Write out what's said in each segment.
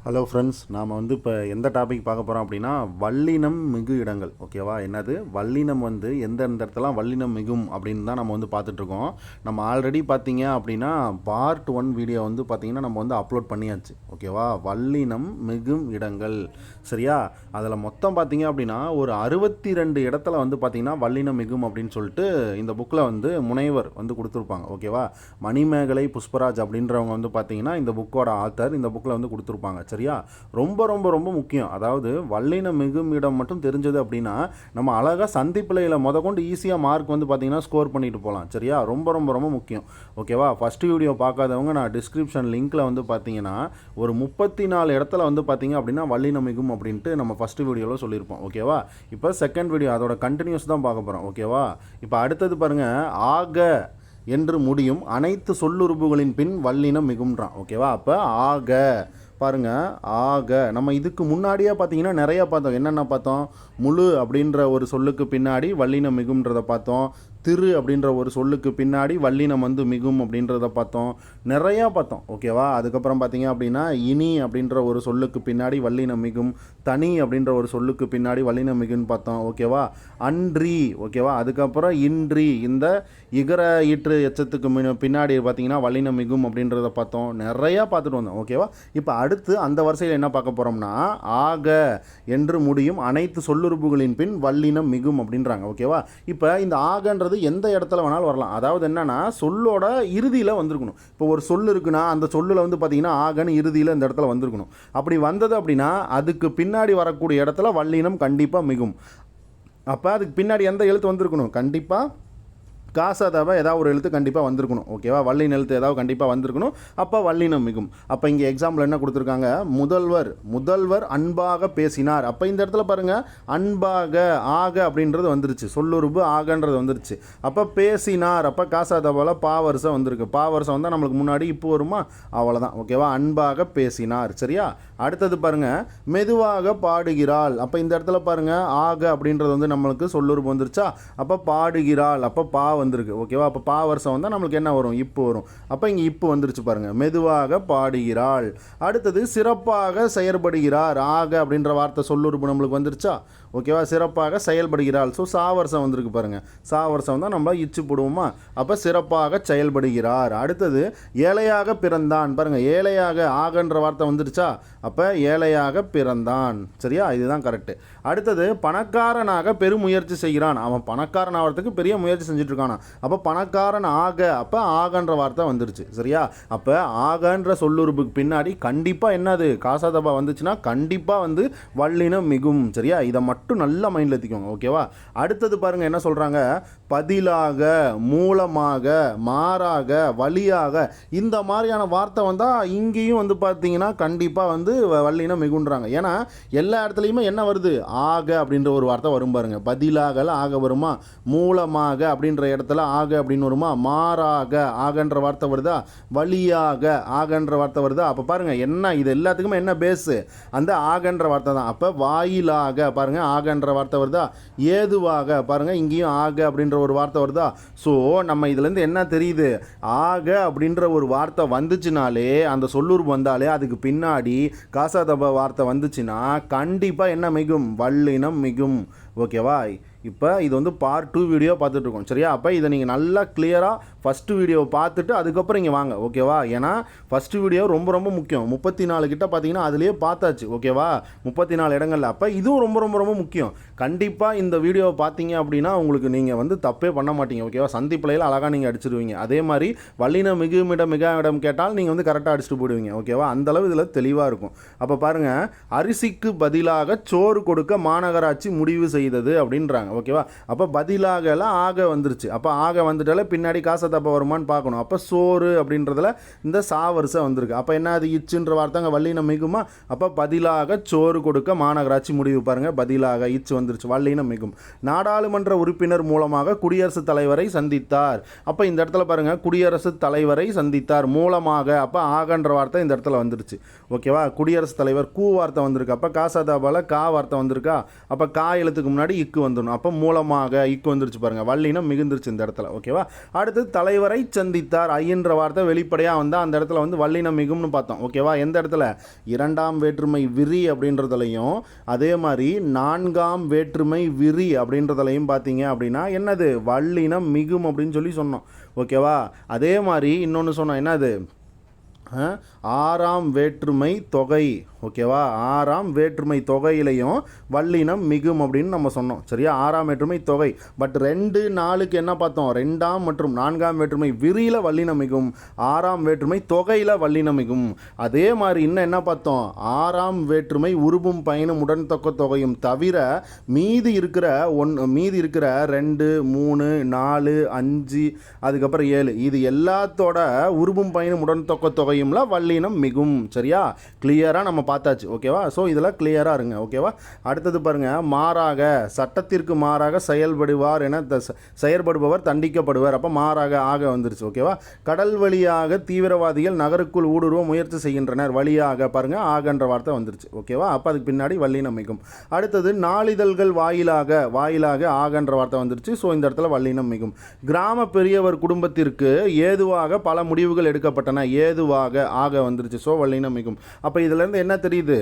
Hello friends, நாம் இப்போ எந்த டாபிக் பார்க்க போகிறோம் அப்படின்னா வல்லினம் மிகு இடங்கள். ஓகேவா? என்னது வல்லினம் எந்தெந்த இடத்துலாம் வல்லினம் மிகும் அப்படின்னு தான் நம்ம பார்த்துட்ருக்கோம். நம்ம ஆல்ரெடி பார்த்தீங்க அப்படின்னா பார்ட் 1 வீடியோ பார்த்தீங்கன்னா நம்ம அப்லோட் பண்ணியாச்சு. ஓகேவா? வல்லினம் மிகும் இடங்கள். சரியா? அதில் மொத்தம் பார்த்தீங்க அப்படின்னா ஒரு 62 இடத்துல பார்த்தீங்கன்னா வல்லினம் மிகும் அப்படின்னு சொல்லிட்டு இந்த புக்கில் முனைவர் கொடுத்துருப்பாங்க. ஓகேவா? மணிமேகலை புஷ்பராஜ் அப்படின்றவங்க பார்த்தீங்கன்னா இந்த புக்கோட ஆத்தர் இந்த புக்கில் கொடுத்துருப்பாங்க. சரியா? ரொம்ப ரொம்ப ரொம்ப முக்கியம். அதாவது வல்லின மிகும் இடம் மட்டும் தெரிஞ்சது அப்படின்னா நம்ம அழகாக சந்திப்பிலையில் கொண்டு ஈஸியாக மார்க் பார்த்தீங்கன்னா ஸ்கோர் பண்ணிட்டு போகலாம். சரியா? ரொம்ப ரொம்ப ரொம்ப முக்கியம். ஓகேவா? ஃபஸ்ட்டு வீடியோ பார்க்காதவங்க நான் டிஸ்கிரிப்ஷன் லிங்க்கில் பார்த்தீங்கன்னா ஒரு 34 இடத்துல பார்த்தீங்க அப்படின்னா வல்லின மிகும் அப்படின்ட்டு நம்ம ஃபஸ்ட்டு வீடியோவில் சொல்லியிருப்போம். ஓகேவா? இப்போ செகண்ட் வீடியோ அதோட கண்டினியூஸ் தான் பார்க்க போகிறோம். ஓகேவா? இப்போ அடுத்தது பாருங்கள், ஆக என்று முடியும் அனைத்து சொல்லுறுப்புகளின் பின் வல்லினம் மிகும்ன்றான். ஓகேவா? அப்போ ஆக பாருங்க, ஆக நம்ம இதுக்கு முன்னாடியே பார்த்தீங்கன்னா நிறைய பார்த்தோம். என்னென்ன பார்த்தோம்? முழு அப்படின்ற ஒரு சொல்லுக்கு பின்னாடி வல்லினம் மிகும்ன்றதை பார்த்தோம். திரு அப்படின்ற ஒரு சொல்லுக்கு பின்னாடி வல்லினம் மிகும் அப்படின்றத பார்த்தோம். நிறையா பார்த்தோம். ஓகேவா? அதுக்கப்புறம் பார்த்தீங்க அப்படின்னா இனி அப்படின்ற ஒரு சொல்லுக்கு பின்னாடி வல்லினம் மிகும், தனி அப்படின்ற ஒரு சொல்லுக்கு பின்னாடி வல்லினம் மிகுன்னு பார்த்தோம். ஓகேவா? அன்றி. ஓகேவா? அதுக்கப்புறம் இன்றி, இந்த இகர ஈற்று எச்சத்துக்கு பின்னாடி பார்த்தீங்கன்னா வல்லினம் மிகும் அப்படின்றத பார்த்தோம். நிறையா பார்த்துட்டு வந்தோம். ஓகேவா? இப்போ அடுத்து அந்த வரிசையில் என்ன பார்க்க போகிறோம்னா ஆக என்று முடியும் அனைத்து சொல்லுறுப்புகளின் பின் வல்லினம் மிகும் அப்படின்றாங்க. ஓகேவா? இப்போ இந்த ஆகன்றது எந்த இடத்துல வேணாலும் வரலாம். அதாவது என்னன்னா சொல்லோட இறுதியில் வந்திருக்கணும். இப்போ ஒரு சொல் இருக்குன்னா அந்த சொல்லில் பார்த்தீங்கன்னா ஆகன்னு இறுதியில் இந்த இடத்துல வந்திருக்கணும். அப்படி வந்தது அப்படின்னா அதுக்கு பின்னாடி வரக்கூடிய இடத்துல வல்லினம் கண்டிப்பாக மிகும். அப்போ அதுக்கு பின்னாடி எந்த எழுத்து வந்திருக்கணும்? கண்டிப்பாக காசாதாவை ஏதாவது ஒரு எழுத்து கண்டிப்பாக வந்திருக்கணும். ஓகேவா? வல்லின எழுத்து ஏதாவது கண்டிப்பாக வந்திருக்கணும். அப்போ வல்லினம் மிகும். அப்போ இங்கே எக்ஸாம்பிள் என்ன கொடுத்துருக்காங்க? முதல்வர் அன்பாக பேசினார். அப்போ இந்த இடத்துல பாருங்கள், அன்பாக ஆக அப்படின்றது வந்துருச்சு. சொல்லுறுப்பு ஆகன்றது வந்துருச்சு. அப்போ பேசினார். அப்போ காசாதாவில் பாவரிசம் வந்திருக்கு. பாவரிசம் வந்தால் நம்மளுக்கு முன்னாடி இப்போ வருமா? அவ்வளோதான். ஓகேவா? அன்பாக பேசினார். சரியா? அடுத்தது பாருங்கள், மெதுவாக பாடுகிறாள். அப்போ இந்த இடத்துல பாருங்கள், ஆக அப்படின்றது நம்மளுக்கு சொல்லுறுப்பு வந்துருச்சா? அப்போ பாடுகிறாள். அப்போ பா வந்திருக்கு. ஓகேவா? அப்போ பா வருஷம் வந்தால் நம்மளுக்கு என்ன வரும்? இப்போ வரும். அப்போ இங்கே இப்போ வந்துருச்சு பாருங்கள், மெதுவாக பாடுகிறாள். அடுத்தது சிறப்பாக செயல்படுகிறார். ஆக அப்படின்ற வார்த்தை சொல்லுறுப்பு நம்மளுக்கு வந்துருச்சா? ஓகேவா? சிறப்பாக செயல்படுகிறாள். ஸோ சா வருஷம் வந்திருக்கு பாருங்கள். சா வருஷம் தான் நம்ம இச்சு போடுவோமா? அப்போ சிறப்பாக செயல்படுகிறார். அடுத்தது ஏழையாக பிறந்தான். பாருங்கள், ஏழையாக ஆகன்ற வார்த்தை வந்துருச்சா? அப்போ ஏழையாக பிறந்தான். சரியா? இதுதான் கரெக்டு. அடுத்தது பணக்காரனாக பெருமுயற்சி செய்கிறான். அவன் பணக்காரன் ஆகிறதுக்கு பெரிய முயற்சி செஞ்சுட்டு இருக்கானா? அப்போ பணக்காரன் ஆக, அப்போ ஆகன்ற வார்த்தை வந்துருச்சு. சரியா? அப்போ ஆகன்ற சொல்லுறுப்புக்கு பின்னாடி கண்டிப்பாக என்னது? காசாதபா வந்துச்சுன்னா கண்டிப்பாக வல்லினம் மிகும். சரியா? இதை மட்டும் நல்லா மைண்டில் ஏற்றிக்கோங்க. ஓகேவா? அடுத்தது பாருங்கள் என்ன சொல்கிறாங்க? பதிலாக, மூலமாக, மாறாக, வழியாக, இந்த மாதிரியான வார்த்தை வந்தால் இங்கேயும் பார்த்தீங்கன்னா கண்டிப்பாக வல்லினம் மிகுன்றாங்க. ஏன்னா எல்லா இடத்துலையுமே என்ன வருது? ஆக அப்படின்ற ஒரு வார்த்தை வரும் பாருங்க. பதிலாக ஆக வருமா? மூலமாக அப்படின்ற இடத்துல ஆக அப்படின்னு வருமா? மாறாக ஆகன்ற வார்த்தை வருதா? வழியாக ஆகன்ற வார்த்தை வருதா? அப்போ பாருங்க, என்ன இது எல்லாத்துக்குமே என்ன பேஸு? அந்த ஆகன்ற வார்த்தை தான். அப்போ வாயிலாக பாருங்க ஆகன்ற வார்த்தை வருதா? ஏதுவாக பாருங்க, இங்கேயும் ஆக அப்படின்ற ஒரு வார்த்தை வருதா? ஸோ நம்ம இதுலேருந்து என்ன தெரியுது? ஆக அப்படின்ற ஒரு வார்த்தை வந்துச்சுனாலே, அந்த சொல்லுறுப்பு வந்தாலே அதுக்கு பின்னாடி காசாதப வார்த்தை வந்துச்சுன்னா கண்டிப்பாக என்ன மிகும்? வல்லினம் மிகும். ஓகேவா? இப்போ இது பார்ட் 2 வீடியோ பார்த்துட்ருக்கோம். சரியா? அப்போ இதை நீங்கள் நல்லா கிளியராக ஃபஸ்ட்டு வீடியோவை பார்த்துட்டு அதுக்கப்புறம் இங்கே வாங்க. ஓகேவா? ஏன்னா ஃபஸ்ட்டு வீடியோ ரொம்ப ரொம்ப முக்கியம். 34 கிட்ட பார்த்தீங்கன்னா அதுலேயே பார்த்தாச்சு. ஓகேவா? 34 இடங்கள்ல. அப்போ இதுவும் ரொம்ப ரொம்ப ரொம்ப முக்கியம். கண்டிப்பாக இந்த வீடியோவை பார்த்தீங்க அப்படின்னா உங்களுக்கு நீங்கள் தப்பே பண்ண மாட்டீங்க. ஓகேவா? சந்திப்பிலையில் அழகாக நீங்கள் அடிச்சிடுவீங்க. அதே மாதிரி வல்லினம் மிகுமிடம் மிக இடம் கேட்டால் நீங்கள் கரெக்டாக அடிச்சுட்டு போடுவீங்க. ஓகேவா? அந்தளவு இதில் தெளிவாக இருக்கும். அப்போ பாருங்கள், அரிசிக்கு பதிலாக சோறு கொடுக்க மாநகராட்சி முடிவு செய்தது அப்படின்றாங்க. ஓகேவா? அப்போ பதிலாக எல்லாம் ஆக வந்துருச்சு. அப்போ ஆக வந்துட்டாலே பின்னாடி காசத்தப்ப வருமானு பார்க்கணும். அப்போ சோறு அப்படின்றதுல இந்த சாவரிசம் வந்திருக்கு. அப்போ என்ன? அது இச்சுன்ற வார்த்தைங்க வல்லினம் மிகுமா? அப்போ பதிலாக சோறு கொடுக்க மாநகராட்சி முடிவு. பாருங்கள், பதிலாக இச்சு வந்துருச்சு, வல்லினம் மிகும். நாடாளுமன்ற உறுப்பினர் மூலமாக குடியரசுத் தலைவரை சந்தித்தார். அப்போ இந்த இடத்துல பாருங்கள், குடியரசுத் தலைவரை சந்தித்தார் மூலமாக. அப்போ ஆகன்ற வார்த்தை இந்த இடத்துல வந்துருச்சு. ஓகேவா? குடியரசுத் தலைவர் கூ வார்த்தை வந்திருக்கு. அப்போ காசாதாபால கா வார்த்தை வந்திருக்கா? அப்போ கா எழுத்துக்கு முன்னாடி இக்கு வந்துடணும். அப்போ மூலமாக இக்கு வந்துருச்சு பாருங்கள், வல்லினம் மிகுந்துருச்சு இந்த இடத்துல. ஓகேவா? அடுத்து தலைவரை சந்தித்தார். ஐன்ற வார்த்தை வெளிப்படையாக வந்தால் அந்த இடத்துல வந்து வல்லினம் மிகும்னு பார்த்தோம். ஓகேவா? எந்த இடத்துல? இரண்டாம் வேற்றுமை விரி அப்படின்றதுலையும் அதே மாதிரி நான்காம் வேற்றுமை விரி அப்படின்றதுலையும் பார்த்தீங்க அப்படின்னா என்னது? வல்லினம் மிகும் அப்படின்னு சொல்லி சொன்னோம். ஓகேவா? அதே மாதிரி இன்னொன்று சொன்னோம். என்னது? ஆறாம் வேற்றுமை தொகை. ஓகேவா? ஆறாம் வேற்றுமை தொகையிலையும் வல்லினம் மிகும் அப்படின்னு நம்ம சொன்னோம். சரியா? ஆறாம் வேற்றுமை தொகை. பட் 2, 4க்கு என்ன பார்த்தோம்? 2ஆம் மற்றும் 4ஆம் வேற்றுமை விரியில் வல்லினம் மிகும், 6ஆம் வேற்றுமை தொகையில் வல்லினம் மிகும். அதே மாதிரி இன்னும் என்ன பார்த்தோம்? 6ஆம் வேற்றுமை உருபும் பயனும் உடன்தொக்க தொகையும் தவிர மீதி இருக்கிற 2, 3, 4, 5 அதுக்கப்புறம் 7 இது எல்லாத்தோட உருபும் பயனும் உடன்தொக்க தொகையும்ல வல்லினம் மிகும். சரியா? கிளியராக நம்ம பார்த்தாச்சு. ஓகேவா? ஸோ இதில் கிளியராக இருங்க. ஓகேவா? அடுத்தது பாருங்கள். மாறாக, சட்டத்திற்கு மாறாக செயல்படுவார் என செயற்படுபவர் தண்டிக்கப்படுவார். அப்போ மாறாக ஆக வந்துருச்சு. ஓகேவா? கடல் வழியாக தீவிரவாதிகள் நகருக்குள் ஊடுருவ முயற்சி செய்கின்றனர். வழியாக பாருங்கள் ஆகன்ற வார்த்தை வந்துருச்சு. ஓகேவா? அப்போ அதுக்கு பின்னாடி வல்லினம் மிகும். அடுத்தது நாளிதழ்கள் வாயிலாக ஆகன்ற வார்த்தை வந்துருச்சு. ஸோ இந்த இடத்துல வல்லினம் மிகும். கிராம பெரியவர் குடும்பத்திற்கு ஏதுவாக பல முடிவுகள் எடுக்கப்பட்டன. ஏதுவாக ஆக வந்துருச்சு. ஸோ வல்லினம் மிகும். அப்போ இதிலிருந்து என்ன தெரியுது?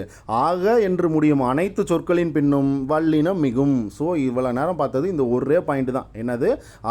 ஆக என்று முடியும் அனைத்து சொற்களின் பின்னும் வல்லினம் மிகும். ஸோ இவ்வளோ நேரம் பார்த்தது இந்த ஒரே பாயிண்ட் தான். என்னது?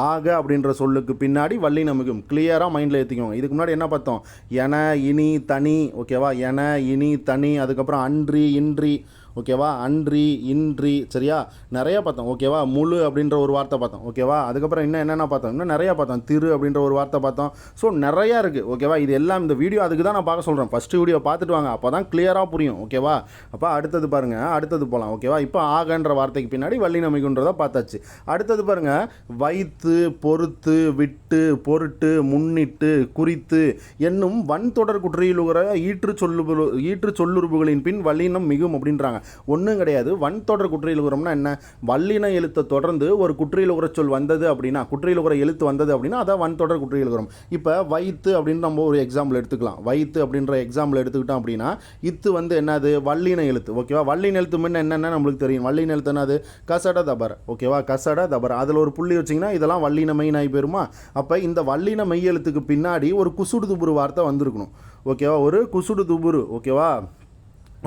ஆக அப்படின்ற சொல்லுக்கு பின்னாடி வல்லினம் மிகும். கிளியராக மைண்டில் ஏற்றிக்கோங்க. இதுக்கு முன்னாடி என்ன பார்த்தோம்? என, இனி, தனி. ஓகேவா? என, இனி, தனி, அதுக்கப்புறம் அன்றி, இன்றி. ஓகேவா? அன்றி, இன்றி. சரியா? நிறைய பார்த்தோம். ஓகேவா? முழு அப்படின்ற ஒரு வார்த்தை பார்த்தோம். ஓகேவா? அதுக்கப்புறம் இன்னும் என்னென்ன பார்த்தோம்? இன்னும் நிறையா பார்த்தோம். திரு அப்படின்ற ஒரு வார்த்தை பார்த்தோம். ஸோ நிறையா இருக்குது. ஓகேவா? இது எல்லாம் இந்த வீடியோ அதுக்கு தான் நான் பார்க்க சொல்கிறேன். ஃபஸ்ட்டு வீடியோ பார்த்துட்டு வாங்க, அப்போ தான் கிளியராக புரியும். ஓகேவா? அப்போ அடுத்தது பாருங்கள். அடுத்தது போகலாம். ஓகேவா? இப்போ ஆகன்ற வார்த்தைக்கு பின்னாடி வல்லினம் மிகுன்றதை பார்த்தாச்சு. அடுத்தது பாருங்கள். வைத்து, பொறுத்து, விட்டு, பொருட்டு, முன்னிட்டு, குறித்து என்னும் வன்தொடர் குற்றியலுகிற ஈற்று சொல்லுறுப்புகளின் பின் வல்லினம் மிகும் அப்படின்றாங்க. ஒன்றும் கிடையாது. வன்தொடர் குற்றியலுகிறோம்னா என்ன? வல்லின எழுத்தை தொடர்ந்து ஒரு குற்றியலுகிற சொல் வந்தது அப்படின்னா, குற்றியலுகிற எழுத்து வந்தது அப்படின்னா அதான் வன்தொடர் குற்றியலுகிறோம். இப்போ வைத்து அப்படின்னு நம்ம ஒரு எக்ஸாம்பிள் எடுத்துக்கலாம். வைத்து அப்படின்ற எக்ஸாம்பிள் எடுத்துக்கிட்டோம் அப்படின்னா இத்து வந்து என்னது? வல்லின எழுத்து. ஓகேவா? வல்லின எழுத்து முன்ன என்னென்ன நம்மளுக்கு தெரியும். வல்லின எழுத்து என்னது? கசட தபர். ஓகேவா? கசட தபர். அதில் ஒரு புள்ளி வச்சிங்கன்னா இதெல்லாம் வல்லின மெய் நாய் பெறுமா? அப்போ இந்த வல்லின மெய் எழுத்துக்கு பின்னாடி ஒரு குசுடு துபுரு வார்த்தை வந்திருக்கணும். ஓகேவா? ஒரு குசுடு துபுரு. ஓகேவா?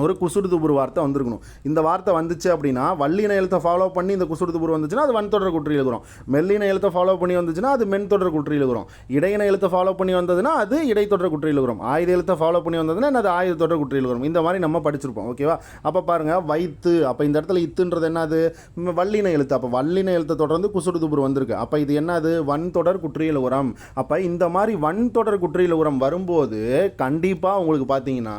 ஒரு குசுடு துபுரு வார்த்தை வந்திருக்கணும். இந்த வார்த்தை வந்துச்சு அப்படின்னா வல்லின எழுத்தை ஃபாலோ பண்ணி இந்த குசுடு துபுரு வந்துச்சுன்னா அது வன்தொடர் குற்றி எழுதுகிறோம். மெல்லின எழுத்தை ஃபாலோ பண்ணி வந்துச்சுன்னா அது மென்தொடர் குற்றி எழுதுகிறோம். இடையின எழுத்தை ஃபாலோ பண்ணி வந்ததுன்னா அது இடைத்தொடர் குற்றி எழுதுகிறோம். ஆயுத எழுத்தை ஃபாலோ பண்ணி வந்ததுன்னா அது ஆயுத தொடர் குற்றி எழுதுகிறோம். இந்த மாதிரி நம்ம படிச்சிருப்போம். ஓகேவா? அப்போ பாருங்கள். வைத்து. அப்போ இந்த இடத்துல இத்துன்றது என்னது? வல்லின எழுத்து. அப்போ வல்லின எழுத்தை தொடர்ந்து குசுடு துபுரு வந்திருக்கு. அப்போ இது என்னது? வன்தொடர் குற்றி எழுதுகிறோம். அப்போ இந்த மாதிரி வன்தொடர் குற்றி எழுதுகிறோம் வரும்போது கண்டிப்பாக உங்களுக்கு பார்த்தீங்கன்னா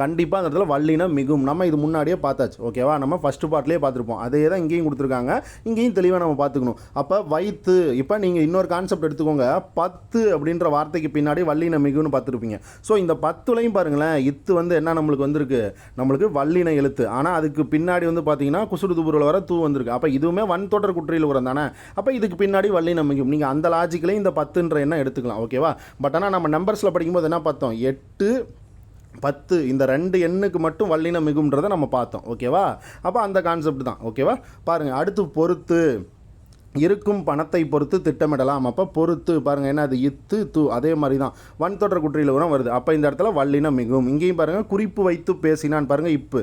கண்டிப்பாக அந்த இடத்துல வல்லினம் மிகும். நம்ம இது முன்னாடியே பார்த்தாச்சு. ஓகேவா? நம்ம ஃபர்ஸ்ட் பார்ட்லேயே பார்த்துருப்போம். அதே தான் இங்கேயும் கொடுத்துருக்காங்க. இங்கேயும் தெளிவாக நம்ம பார்த்துக்கணும். அப்போ வைத்து. இப்போ நீங்கள் இன்னொரு கான்செப்ட் எடுத்துக்கோங்க. 10 அப்படின்ற வார்த்தைக்கு பின்னாடி வல்லினம் மிகுன்னு பார்த்துருப்பீங்க. ஸோ இந்த 10லையும் பாருங்களேன். இத்து வந்து என்ன நம்மளுக்கு வந்திருக்கு? நம்மளுக்கு வல்லின எழுத்து. ஆனால் அதுக்கு பின்னாடி வந்து பார்த்தீங்கன்னா குசுடு துபுரில் வர தூ வந்திருக்கு. அப்போ இதுவுமே வன்தொடர் குற்றியில் உரம் தானே. அப்போ இதுக்கு பின்னாடி வல்லினம் மிகும். நீங்கள் அந்த லாஜிக்கிலையும் இந்த 10ன்ற எண்ணம் எடுத்துக்கலாம். ஓகேவா? பட் ஆனால் நம்ம நம்பர்ஸில் படிக்கும்போது என்ன பார்த்தோம்? 8, 10 இந்த 2 எண்ணுக்கு மட்டும் வல்லினம் மிகும்ன்றதை நம்ம பார்த்தோம். ஓகேவா? அப்போ அந்த கான்செப்ட் தான். ஓகேவா? பாருங்கள். அடுத்து பொறுத்து. இருக்கும் பணத்தை பொறுத்து திட்டமிடலாம். அப்போ பொறுத்து பாருங்கள். என்ன அது? இத்து, து. அதே மாதிரி தான் வன்தொடர் குற்றியில் உரம் வருது. அப்போ இந்த இடத்துல வல்லினம் மிகும். இங்கேயும் பாருங்கள். குறிப்பு வைத்து பேசினான். பாருங்கள். இப்பு.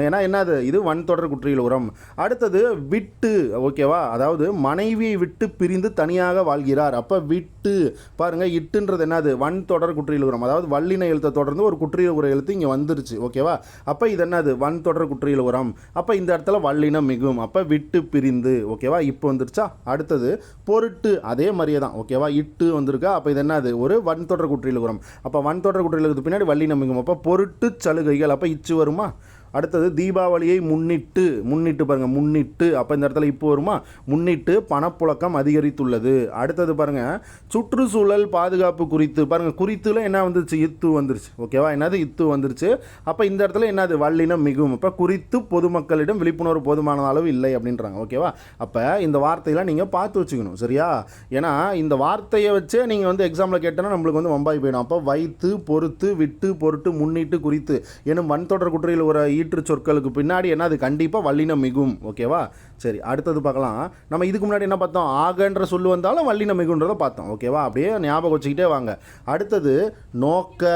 ஏன்னா என்னது? இது வன்தொடர் குற்றியில் உரம். அடுத்தது விட்டு. ஓகேவா? அதாவது மனைவியை விட்டு பிரிந்து தனியாக வாழ்கிறார். அப்போ விட்டு. பாருங்கள். இட்டுன்றது என்னது? வன்தொடர் குற்றியில் உரம். அதாவது வல்லின எழுத்தை தொடர்ந்து ஒரு குற்றியில் உர எழுத்து இங்கே வந்துருச்சு. ஓகேவா? அப்போ இது என்னது? வன்தொடர் குற்றியில் உரம். அப்போ இந்த இடத்துல வல்லினம் மிகும். அப்போ விட்டு பிரிந்து. ஓகேவா? இப்போ வந்துருச்சா? அடுத்தது பொருட்டு. அதே மாதிரியே தான். ஓகேவா? இட்டு வந்திருக்கா? அப்போ இது என்னது? ஒரு வன்தொடர் குற்றியில் உரம். அப்போ வன்தொடர் குற்றியில் பின்னாடி வல்லினம் மிகும். அப்போ பொருட்டு சலுகைகள். அப்போ இச்சு வருமா? அடுத்தது தீபாவளியை முன்னிட்டு பாருங்கள். முன்னிட்டு. அப்போ இந்த இடத்துல இப்போ வருமா? முன்னிட்டு பணப்புழக்கம் அதிகரித்துள்ளது. அடுத்தது பாருங்கள். சுற்றுச்சூழல் பாதுகாப்பு குறித்து. பாருங்கள். குறித்துல என்ன வந்துருச்சு? இத்து வந்துருச்சு. ஓகேவா? என்னது? இத்து வந்துருச்சு. அப்போ இந்த இடத்துல என்னது? வல்லினம் மிகும். அப்போ குறித்து பொதுமக்களிடம் விழிப்புணர்வு போதுமான அளவு இல்லை அப்படின்றாங்க. ஓகேவா? அப்போ இந்த வார்த்தையெல்லாம் நீங்கள் பார்த்து வச்சுக்கணும். சரியா? ஏன்னா இந்த வார்த்தையை வச்சே நீங்கள் வந்து எக்ஸாமில் கேட்டோன்னா நம்மளுக்கு வந்து வம்பாய் போயிடும். அப்போ வைத்து, பொறுத்து, விட்டு, பொருட்டு, முன்னிட்டு, குறித்து எனும் வன்தொடர் குற்றியில் ஒரு ஈற்று சொற்களுக்கு பின்னாடி என்னது கண்டிப்பாக வல்லினம் மிகும். ஓகேவா? சரி, அடுத்தது பார்க்கலாம். நம்ம இதுக்கு முன்னாடி என்ன பார்த்தோம்? ஆகன்ற சொல்லு வந்தாலும் வல்லினம் மிகுன்றதை பார்த்தோம். ஓகேவா? அப்படியே ஞாபகம் வச்சுக்கிட்டே வாங்க. அடுத்தது நோக்க,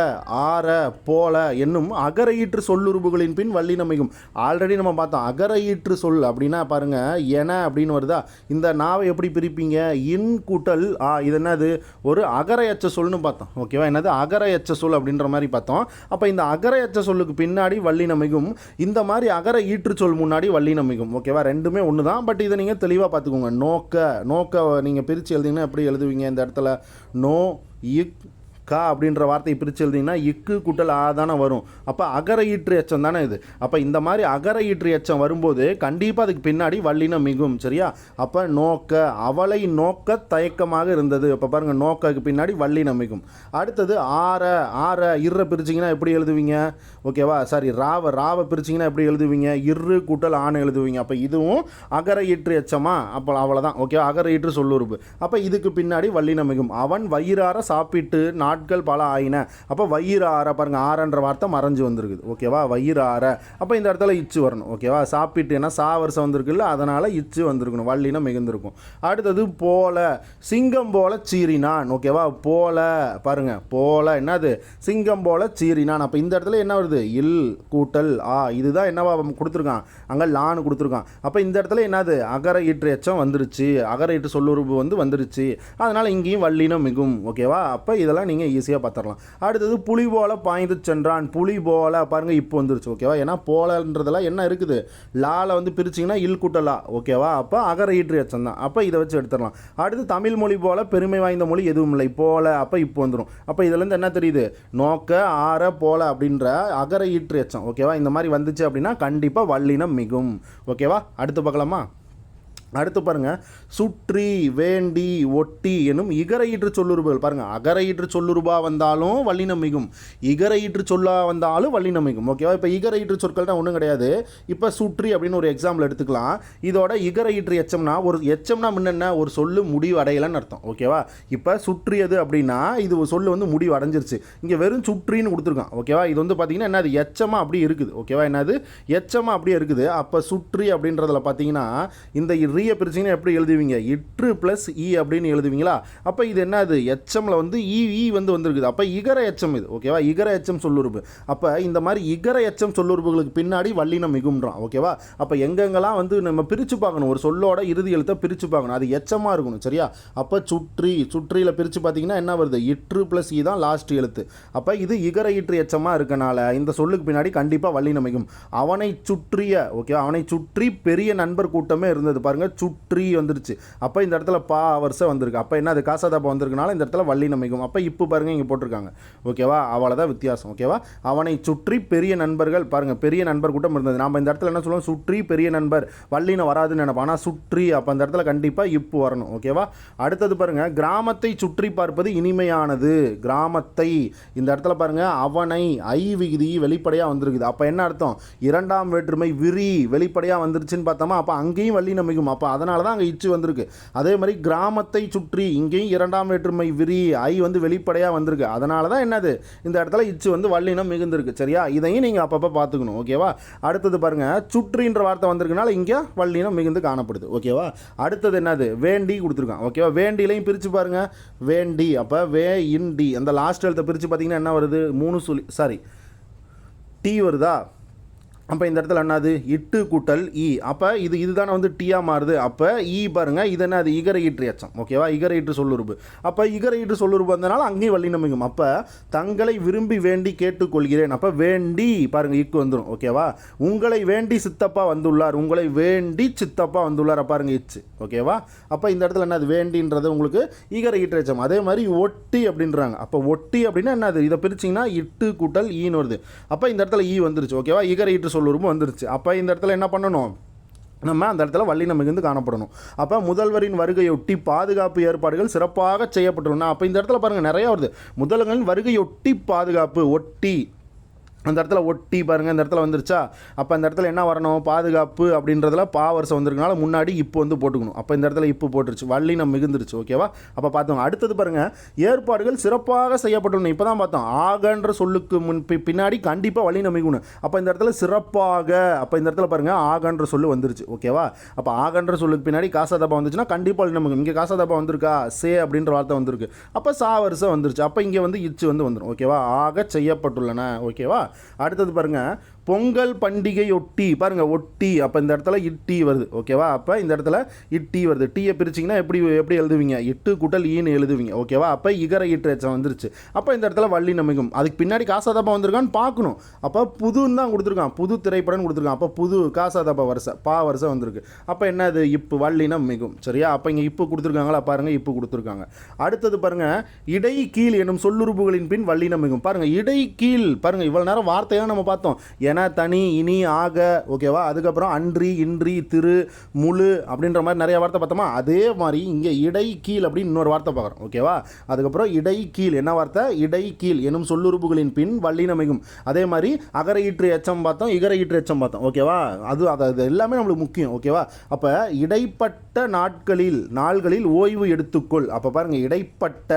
ஆற, போல என்னும் அகர ஈற்று சொல்லுறுப்புகளின் பின் வல்லினம் மிகும். ஆல்ரெடி நம்ம பார்த்தோம். அகர ஈற்று சொல் அப்படின்னா பாருங்க, என அப்படின்னு வருதா? இந்த நாவை எப்படி பிரிப்பீங்க? இன் கூட்டல் இது என்னது? ஒரு அகர எச்ச சொல்னு பார்த்தோம். ஓகேவா? என்னது அகர எச்ச சொல் அப்படின்ற மாதிரி பார்த்தோம். அப்போ இந்த அகர எச்ச சொல்லுக்கு பின்னாடி வல்லினம் மிகும். இந்த மாதிரி அகர ஈற்று சொல் முன்னாடி வல்லினம் மிகும். ஓகேவா? ரெண்டுமே ஒன்று தான். பட் இதை நீங்கள் தெளிவாக பார்த்துக்கோங்க. நோக்க நீங்கள் பிரித்து எழுதிங்கன்னா எப்படி எழுதுவீங்க? இந்த இடத்துல நோ இக் கா அப்படின்ற வார்த்தையை பிரித்து எழுதிங்கன்னா இக்கு கூட்டல் தானே வரும். அப்போ அகர ஈற்று எச்சம் தானே இது. அப்போ இந்த மாதிரி அகர ஈற்று எச்சம் வரும்போது கண்டிப்பாக அதுக்கு பின்னாடி வல்லினம் மிகும். சரியா? அப்போ நோக்க, அவளை நோக்க தயக்கமாக இருந்தது. அப்போ பாருங்கள், நோக்கக்கு பின்னாடி வல்லினம் மிகும். அடுத்தது ஆற இர்ற பிரிச்சிங்கன்னா எப்படி எழுதுவீங்க? ஓகேவா? சாரி, ராவை பிரிச்சிங்கன்னா எப்படி எழுதுவீங்க? இரு கூட்டல் ஆணை எழுதுவீங்க. அப்போ இதுவும் அகர ஈற்று எச்சமா? அப்போ அவ்வளோதான். ஓகேவா? அகர ஈற்று சொல்லுறுப்பு. அப்போ இதுக்கு பின்னாடி வல்லினம் மிகும். அவன் வயிறார சாப்பிட்டு நாட்கள் பல ஆயின. அப்போ வயிறு ஆற பாருங்க, ஆறன்ற வார்த்தை மறைஞ்சு வந்திருக்குது. ஓகேவா? வயிறு ஆற. அப்போ இந்த இடத்துல இச்சு வரணும். ஓகேவா? சாப்பிட்டு ஏன்னா சா வருஷம் வந்திருக்குல்ல, அதனால இச்சு வந்திருக்கணும், வல்லினம் மிகுந்திருக்கும். அடுத்தது போல, சிங்கம் போல சீறினான். ஓகேவா? போல பாருங்க, போல என்னது? சிங்கம் போல சீறினான். அப்போ இந்த இடத்துல என்ன வருது? இல் கூட்டல் இதுதான் என்னவா கொடுத்துருக்கான்? அங்கே லான்னு கொடுத்துருக்கான். அப்போ இந்த இடத்துல என்னது? அகர ஈற்று எச்சம் வந்துருச்சு, அகர ஈற்று சொல்லுறுப்பு வந்துருச்சு. அதனால இங்கேயும் வல்லினம் மிகும். ஓகேவா? அப்போ இதெல்லாம் நீங்கள் ஈஸியாக பார்த்துடலாம். அடுத்தது புலி போல பாய்ந்து சென்றான். புலி போல பாருங்கள், இப்போ வந்துருச்சு. ஓகேவா? ஏன்னா போலன்றதெல்லாம் என்ன இருக்குது? லால பிரிச்சிங்கன்னா இல் கூட்டலா. ஓகேவா? அப்போ அகர ஈற்று எச்சம் தான். அப்போ இதை வச்சு எடுத்துடலாம். அடுத்து தமிழ் மொழி போல பெருமை வாய்ந்த மொழி எதுவும் இல்லை. போல அப்போ இப்போ வந்துடும். அப்போ இதுலேருந்து என்ன தெரியுது? நோக்க, ஆற, போல அப்படின்ற அகர ஈற்று எச்சம். ஓகேவா? இந்த மாதிரி வந்துச்சு அப்படின்னா கண்டிப்பாக வல்லினம் மிகும். ஓகேவா? அடுத்து பார்க்கலாமா? அடுத்து பாருங்கள், சுற்றி, வேண்டி, ஒட்டி எனும் இகர ஈற்று சொல்லுறுப்புகள். பாருங்கள், அகர ஈற்று சொல்லுறுபா வந்தாலும் வல்லினம் மிகும், இகர ஈற்று சொல்லா வந்தாலும் வல்லினம் மிகும். ஓகேவா? இப்போ இகர ஈற்று சொற்கள் தான் ஒன்றும் கிடையாது. இப்போ சுற்றி அப்படின்னு ஒரு எக்ஸாம்பிள் எடுத்துக்கலாம். இதோட இகர ஈற்று எச்சம்னா, ஒரு எச்சம்னா முன்ன ஒரு சொல்லு முடிவு அடையலைன்னு அர்த்தம். ஓகேவா? இப்போ சுற்றியது அப்படின்னா இது சொல்லு முடிவு அடைஞ்சிருச்சு. இங்கே வெறும் சுற்றின்னு கொடுத்துருக்கான். ஓகேவா? இது பார்த்தீங்கன்னா என்னது? எச்சமாக அப்படி இருக்குது. ஓகேவா? என்னது? எச்சமாக அப்படியே இருக்குது. அப்போ சுற்றி அப்படின்றதுல பார்த்தீங்கன்னா இந்த பிரிச்சிங்கன்னா எப்படி எழுதுவீங்க? இற்று ப்ளஸ் இ அப்படின்னு எழுதுவீங்களா? அப்போ இது என்னது? எச்சம்ல இ வந்திருக்குது. அப்போ இகர எச்சம் இது. ஓகேவா? இகர எச்சம் சொல்லுறுப்பு. அப்போ இந்த மாதிரி இகர எச்சம் சொல்லுறுப்புகளுக்கு பின்னாடி வல்லினம் மிகும்ன்றான். ஓகேவா? அப்போ எங்கெங்கெல்லாம் நம்ம பிரித்து பார்க்கணும், ஒரு சொல்லோட இறுதி எழுத்தை பிரித்து பார்க்கணும், அது எச்சமாக இருக்கணும். சரியா? அப்போ சுற்றியில் பிரித்து பார்த்தீங்கன்னா என்ன வருது? இற்று ப்ளஸ் இ தான் லாஸ்ட் எழுத்து. அப்போ இது இகர ஈற்று எச்சமாக இருக்கனால இந்த சொல்லுக்கு பின்னாடி கண்டிப்பாக வல்லினம் மிகும். அவனை சுற்றிய, ஓகேவா? அவனை சுற்றி பெரிய நண்பர் கூட்டமே இருந்தது. பாருங்க, சுற்றி வந்துருச்சு. அப்போ இந்த இடத்துல வருஷம் வந்திருக்கு. அப்போ என்ன? அது காசாதாப்பா வந்திருக்கனால இந்த இடத்துல வல்லினம் மிகும். அப்போ இப்போ பாருங்கள், இங்கே போட்டிருக்காங்க. ஓகேவா? அவ்வளோதான் வித்தியாசம். ஓகேவா? அவனை சுற்றி பெரிய நண்பர்கள். பாருங்கள், பெரிய நண்பர் கூட்டம் இருந்தது. நாம் இந்த இடத்துல என்ன சொல்லுவோம்? சுற்றி பெரிய நண்பர், வல்லினம் வராதுன்னு நினைப்போம். ஆனால் சுற்றி, அப்போ அந்த இடத்துல கண்டிப்பாக இப்போ வரணும். ஓகேவா? அடுத்தது பாருங்கள், கிராமத்தை சுற்றி பார்ப்பது இனிமையானது. கிராமத்தை இந்த இடத்துல பாருங்கள், அவனை ஐ விகுதி வெளிப்படையாக வந்திருக்குது. அப்போ என்ன அர்த்தம்? இரண்டாம் வேற்றுமை விரி வெளிப்படையாக வந்துருச்சுன்னு பார்த்தோமா? அப்போ அங்கேயும் வல்லினம் மிகும். அப்போ அதனால தான் அங்கே இச்சு வந்திருக்கு. அதே மாதிரி கிராமத்தை சுற்றி இங்கேயும் இரண்டாம் வேற்றுமை விரி ஐ வெளிப்படையாக வந்திருக்கு. அதனால தான் என்னது? இந்த இடத்துல இச்சு வல்லினம் மிகுந்திருக்கு. சரியா? இதையும் நீங்கள் அப்பப்போ பார்த்துக்கணும். ஓகேவா? அடுத்தது பாருங்கள், சுற்றின்ற வார்த்தை வந்திருக்கனால இங்கே வல்லினம் மிகுந்து காணப்படுது. ஓகேவா? அடுத்தது என்னது? வேண்டி கொடுத்துருக்கான். ஓகேவா? வேண்டிலையும் பிரித்து பாருங்கள். வேண்டி, அப்போ வே இன் டி, அந்த லாஸ்ட் எழுத்தை பிரித்து பார்த்தீங்கன்னா என்ன வருது? 3 டி வருதா? அப்போ இந்த இடத்துல என்னது? இட்டு கூட்டல் இ. அப்போ இதுதானே டீயாக மாறுது. அப்போ இ பாருங்கள், இது என்னது? இகர ஈற்று எச்சம். ஓகேவா? இகர ஈற்று சொல்லுறுப்பு. அப்போ இகர ஈற்று சொல்லுறுப்பு வந்தனால அங்கேயும் வல்லினம் மிகும். அப்போ தங்களை விரும்பி வேண்டி கேட்டுக்கொள்கிறேன். அப்போ வேண்டி பாருங்கள், இக்கு வந்துடும். ஓகேவா? உங்களை வேண்டி சித்தப்பா வந்துள்ளார், உங்களை வேண்டி சித்தப்பா வந்துள்ளார். பாருங்கள், இச்சு. ஓகேவா? அப்போ இந்த இடத்துல என்னது? வேண்டின்றது உங்களுக்கு இகர ஈற்று எச்சம். அதே மாதிரி ஒட்டி அப்படின்றாங்க. அப்போ ஒட்டி அப்படின்னா என்னது? இதை பிரிச்சிங்கன்னா இட்டு கூட்டல் ஈன்னு வருது. அப்போ இந்த இடத்துல ஈ வந்துருச்சு. ஓகேவா? இகர ஈற்று சொல்லுறுப்பு வந்துருச்சு. அப்போ இந்த இடத்துல என்ன பண்ணணும்? நம்ம அந்த இடத்துல வல்லினம் மிகுந்து காணப்படணும். அப்போ முதல்வரின் வருகையொட்டி பாதுகாப்பு ஏற்பாடுகள் சிறப்பாக செய்யப்பட்டுள்ளன. அப்போ இந்த இடத்துல பாருங்கள், நிறையா வருது. முதல்வரின் வருகையொட்டி பாதுகாப்பு, ஒட்டி அந்த இடத்துல ஒட்டி பாருங்கள், இந்த இடத்துல வந்துருச்சா. அப்போ அந்த இடத்துல என்ன வரணும், பாதுகாப்பு அப்படின்றதுல பா வருஷம் வந்திருக்கனால முன்னாடி இப்போ வந்து போட்டுக்கணும். அப்போ இந்த இடத்துல இப்போ போட்டுருச்சு, வல்லினம் மிகுந்துருச்சு. ஓகேவா. அப்போ பார்த்தோம். அடுத்தது பாருங்கள், ஏற்பாடுகள் சிறப்பாக செய்யப்பட்டுள்ளன. இப்போ தான் பார்த்தோம், ஆகன்ற சொல்லுக்கு பின்னாடி கண்டிப்பாக வல்லினம் மிகுணும். அப்போ இந்த இடத்துல சிறப்பாக, அப்போ இந்த இடத்துல பாருங்கள் ஆகன்ற சொல்லு வந்துருச்சு. ஓகேவா. அப்போ ஆகன்ற சொல்லுக்கு பின்னாடி காசாதபா வந்துச்சுன்னா கண்டிப்பாக வல்லினம் மிகும். இங்கே காசாதபா வந்திருக்கா, சே அப்படின்ற வார்த்தை வந்திருக்கு. அப்போ சா வருஷம் வந்துருச்சு. அப்போ இங்கே வந்து இச்சு வந்து வந்துடும். ஓகேவா. ஆக செய்யப்பட்டுள்ளன. ஓகேவா. அடுத்தது பாருங்கள், பொங்கல் பண்டிகையொட்டி பாருங்கள், ஒட்டி. அப்போ இந்த இடத்துல இட்டி வருது. ஓகேவா. அப்போ இந்த இடத்துல இட்டி வருது. டீயை பிரிச்சிங்கன்னா எப்படி எழுதுவீங்க, இட்டு கூட்டல் ஈன்னு எழுதுவீங்க. ஓகேவா. அப்போ இகர ஈற்று எச்சம் வந்துருச்சு. அப்போ இந்த இடத்துல வல்லினம் மிகும். அதுக்கு பின்னாடி காசாதப்பா வந்திருக்கான்னு பார்க்கணும். அப்போ புதுன்னு தான் கொடுத்துருக்கான், புது திரைப்படம்னு கொடுத்துருக்கான். அப்போ புது காசாதப்பா வருஷம் பா வருஷம் வந்திருக்கு. அப்போ என்ன அது, இப்பு வல்லினம் மிகும். சரியா. அப்போ இங்கே இப்பு கொடுத்துருக்காங்களா பாருங்கள், இப்பு கொடுத்துருக்காங்க. அடுத்தது பாருங்கள், இடை கீழ் என்னும் சொல்லுறுப்புகளின் பின் வல்லினம் மிகும். பாருங்கள், இடை கீழ் பாருங்கள், இவ்வளோ நேரம் வார்த்தையாக நம்ம பார்த்தோம். ஏன்னா தனி, இனி, ஆக. ஓகேவா. அதுக்கப்புறம் அன்றி, இன்றி, திரு, முழு அப்படின்ற மாதிரி நிறைய வார்த்தை பார்த்தோமா. அதே மாதிரி இங்கே இடை கீழ் அப்படின்னு இன்னொரு வார்த்தை பார்க்குறோம். ஓகேவா. அதுக்கப்புறம் இடை கீழ் என்ன வார்த்தை, இடை கீழ் எனும் சொல்லுறுப்புகளின் பின் வல்லினம் மிகும். அதே மாதிரி அகர ஈற்று எச்சம் பார்த்தோம், இகர ஈற்று எச்சம் பார்த்தோம். ஓகேவா. அது எல்லாமே நம்மளுக்கு முக்கியம். ஓகேவா. அப்போ இடைப்பட்ட நாள்களில் ஓய்வு எடுத்துக்கொள். அப்போ பாருங்கள், இடைப்பட்ட.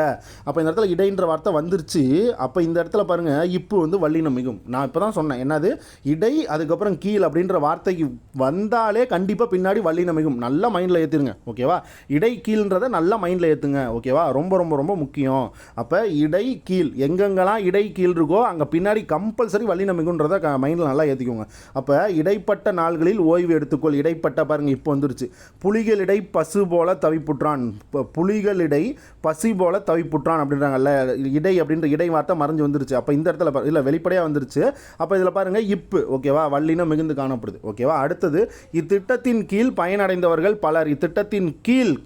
அப்போ இந்த இடத்துல இடைன்ற வார்த்தை வந்துருச்சு. அப்போ இந்த இடத்துல பாருங்கள், இப்போ வந்து வல்லினம் மிகும். நான் இப்போ தான் சொன்னேன், என்னது இடை அதுக்கப்புறம் கீழ் அப்படின்ற வார்த்தைக்கு வந்தாலே கண்டிப்பாக பின்னாடி வல்லினம் மிகும். நல்லா மைண்டில் ஏற்றுங்க. ஓகேவா. இடை கீழ்ன்றதை நல்லா மைண்டில் ஏற்றுங்க. ஓகேவா. ரொம்ப ரொம்ப ரொம்ப முக்கியம். அப்போ இடை கீழ் எங்கெங்கெல்லாம் இடை கீழ் இருக்கோ அங்கே பின்னாடி கம்பல்சரி வல்லினம் மிகுன்றதை மைண்டில் நல்லா ஏற்றிக்கோங்க. அப்போ இடைப்பட்ட நாள்களில் ஓய்வு எடுத்துக்கொள். இடைப்பட்ட பாருங்கள், இப்போ வந்துருச்சு. புலிகளிடை பசு போல தவிப்புற்றான். புலிகளிடை பசி போல தவிப்புற்றான் அப்படின்றாங்கல்ல, இடை அப்படின்ற இடை வார்த்தை மறைஞ்சு வந்துருச்சு. அப்போ இந்த இடத்துல இல்லை, வெளிப்படையாக வந்துருச்சு. அப்போ இதில் பாருங்கள் இப்பு. ஓகேவா. வல்லினம் மிகுந்து காணப்படுது. ஓகேவா. அடுத்தது, இத்திட்டத்தின் கீழ் பயனடைந்தவர்கள் பலர். இத்திட்டத்தின்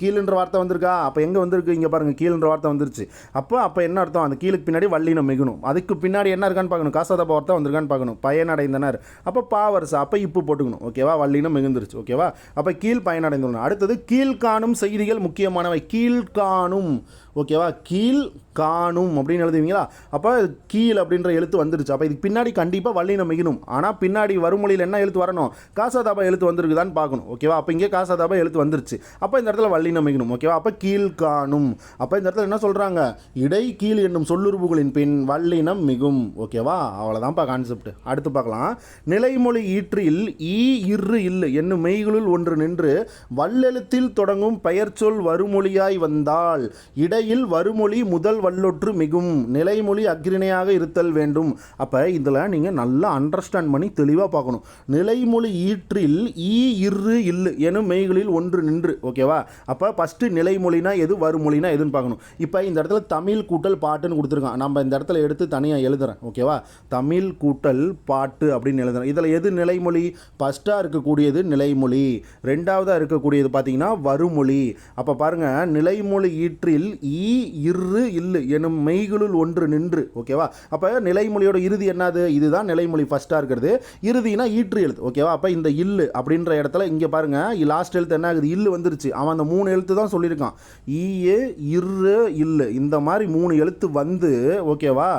கீழ்ன்ற வார்த்தை வந்திருக்கா. அப்போ எங்கே வந்திருக்கு, இங்கே பாருங்கள், கீழ்ன்ற வார்த்தை வந்துருச்சு. அப்போ என்ன அர்த்தம், அந்த கீழுக்கு பின்னாடி வல்லினம் மிகணும். அதுக்கு பின்னாடி என்ன இருக்கான்னு பார்க்கணும், காசாதப்பா வார்த்தை வந்திருக்கான்னு பார்க்கணும். பயனடைந்தனர். அப்போ பாவரசா. அப்போ இப்பு போட்டுக்கணும். ஓகேவா. வல்லினம் மிகுந்துருச்சு. ஓகேவா. அப்போ கீழ் பயனடைந்தனர். அடுத்தது, கீழ்காணும் செய்திகள் முக்கியமானவை. கீழ்காணும். ஓகேவா. கீழ் காணும் அப்படின்னு எழுதுவீங்களா. அப்போ கீழ் அப்படின்ற எழுத்து வந்துருச்சு. அப்போ இதுக்கு பின்னாடி கண்டிப்பாக வல்லினம் மிகணும். ஆனால் பின்னாடி வருமொழியில் என்ன எழுத்து வரணும், காசாதாபா எழுத்து வந்திருக்குதான்னு பார்க்கணும். ஓகேவா. அப்போ இங்கே காசாதாபா எழுத்து வந்துருச்சு. அப்போ இந்த இடத்துல வல்லினம் மிகணும். ஓகேவா. அப்போ கீழ் காணும். அப்போ இந்த இடத்துல என்ன சொல்கிறாங்க, இடை கீழ் என்னும் சொல்லுறுப்புகளின் பின் வல்லினம் மிகும். ஓகேவா. அவ்வளோதான்ப்பா கான்செப்ட். அடுத்து பார்க்கலாம். நிலைமொழி ஈற்றில் ஈ இரு இல்லு என்னும் மெய்களுள் ஒன்று நின்று வல்லெழுத்தில் தொடங்கும் பெயர்ச்சொல் வருமொழியாய் வந்தால் இடையில் வருமொழி முதல் வல்லொற்று மிகும். நிலைமொழி அக்ரிணையாக இருத்தல் வேண்டும். அப்போ இதில் நீங்கள் நல்லா அண்டர்ஸ்டாண்ட் பண்ணி தெளிவாக பார்க்கணும். நிலைமொழி ஈற்றில் ஈ இரு இல்லு எனும் மெய்களில் ஒன்று நின்று. ஓகேவா. அப்போ ஃபஸ்ட்டு நிலைமொழினா எது, வருமொழினா எதுன்னு பார்க்கணும். இப்போ இந்த இடத்துல தமிழ் கூட்டல் பாட்டுன்னு கொடுத்துருக்கான். நம்ம இந்த இடத்துல எடுத்து தனியாக எழுதுகிறேன். ஓகேவா. தமிழ் கூட்டல் பாட்டு அப்படின்னு எழுதுகிறேன். இதில் எது நிலைமொழி, ஃபஸ்ட்டாக இருக்கக்கூடியது நிலைமொழி, ரெண்டாவதாக இருக்கக்கூடியது பார்த்தீங்கன்னா வருமொழி. அப்போ பாருங்கள், நிலைமொழி ஈற்றில் ஈ இரு இல்லு எனும் மெய்களுள் ஒன்று நின்று. ஓகேவா. அப்போ நிலைமொழியோட இறுதி என்னது, இதுதான் நிலைமொழி ஃபஸ்ட்டாக இருக்கிறது. இறுதினா ஈற்று எழுத்து. ஓகேவா. அப்போ இந்த இல்லு அப்படின்ற இடத்துல இங்கே பாருங்கள், லாஸ்ட் எழுத்து என்ன ஆகுது, இல்லு வந்துருச்சு. அவன் அந்த 3 எழுத்து தான் சொல்லியிருக்கான். ஈயே இரு இல்லு, இந்த மாதிரி 3 எழுத்து வந்து, ஓகேவா,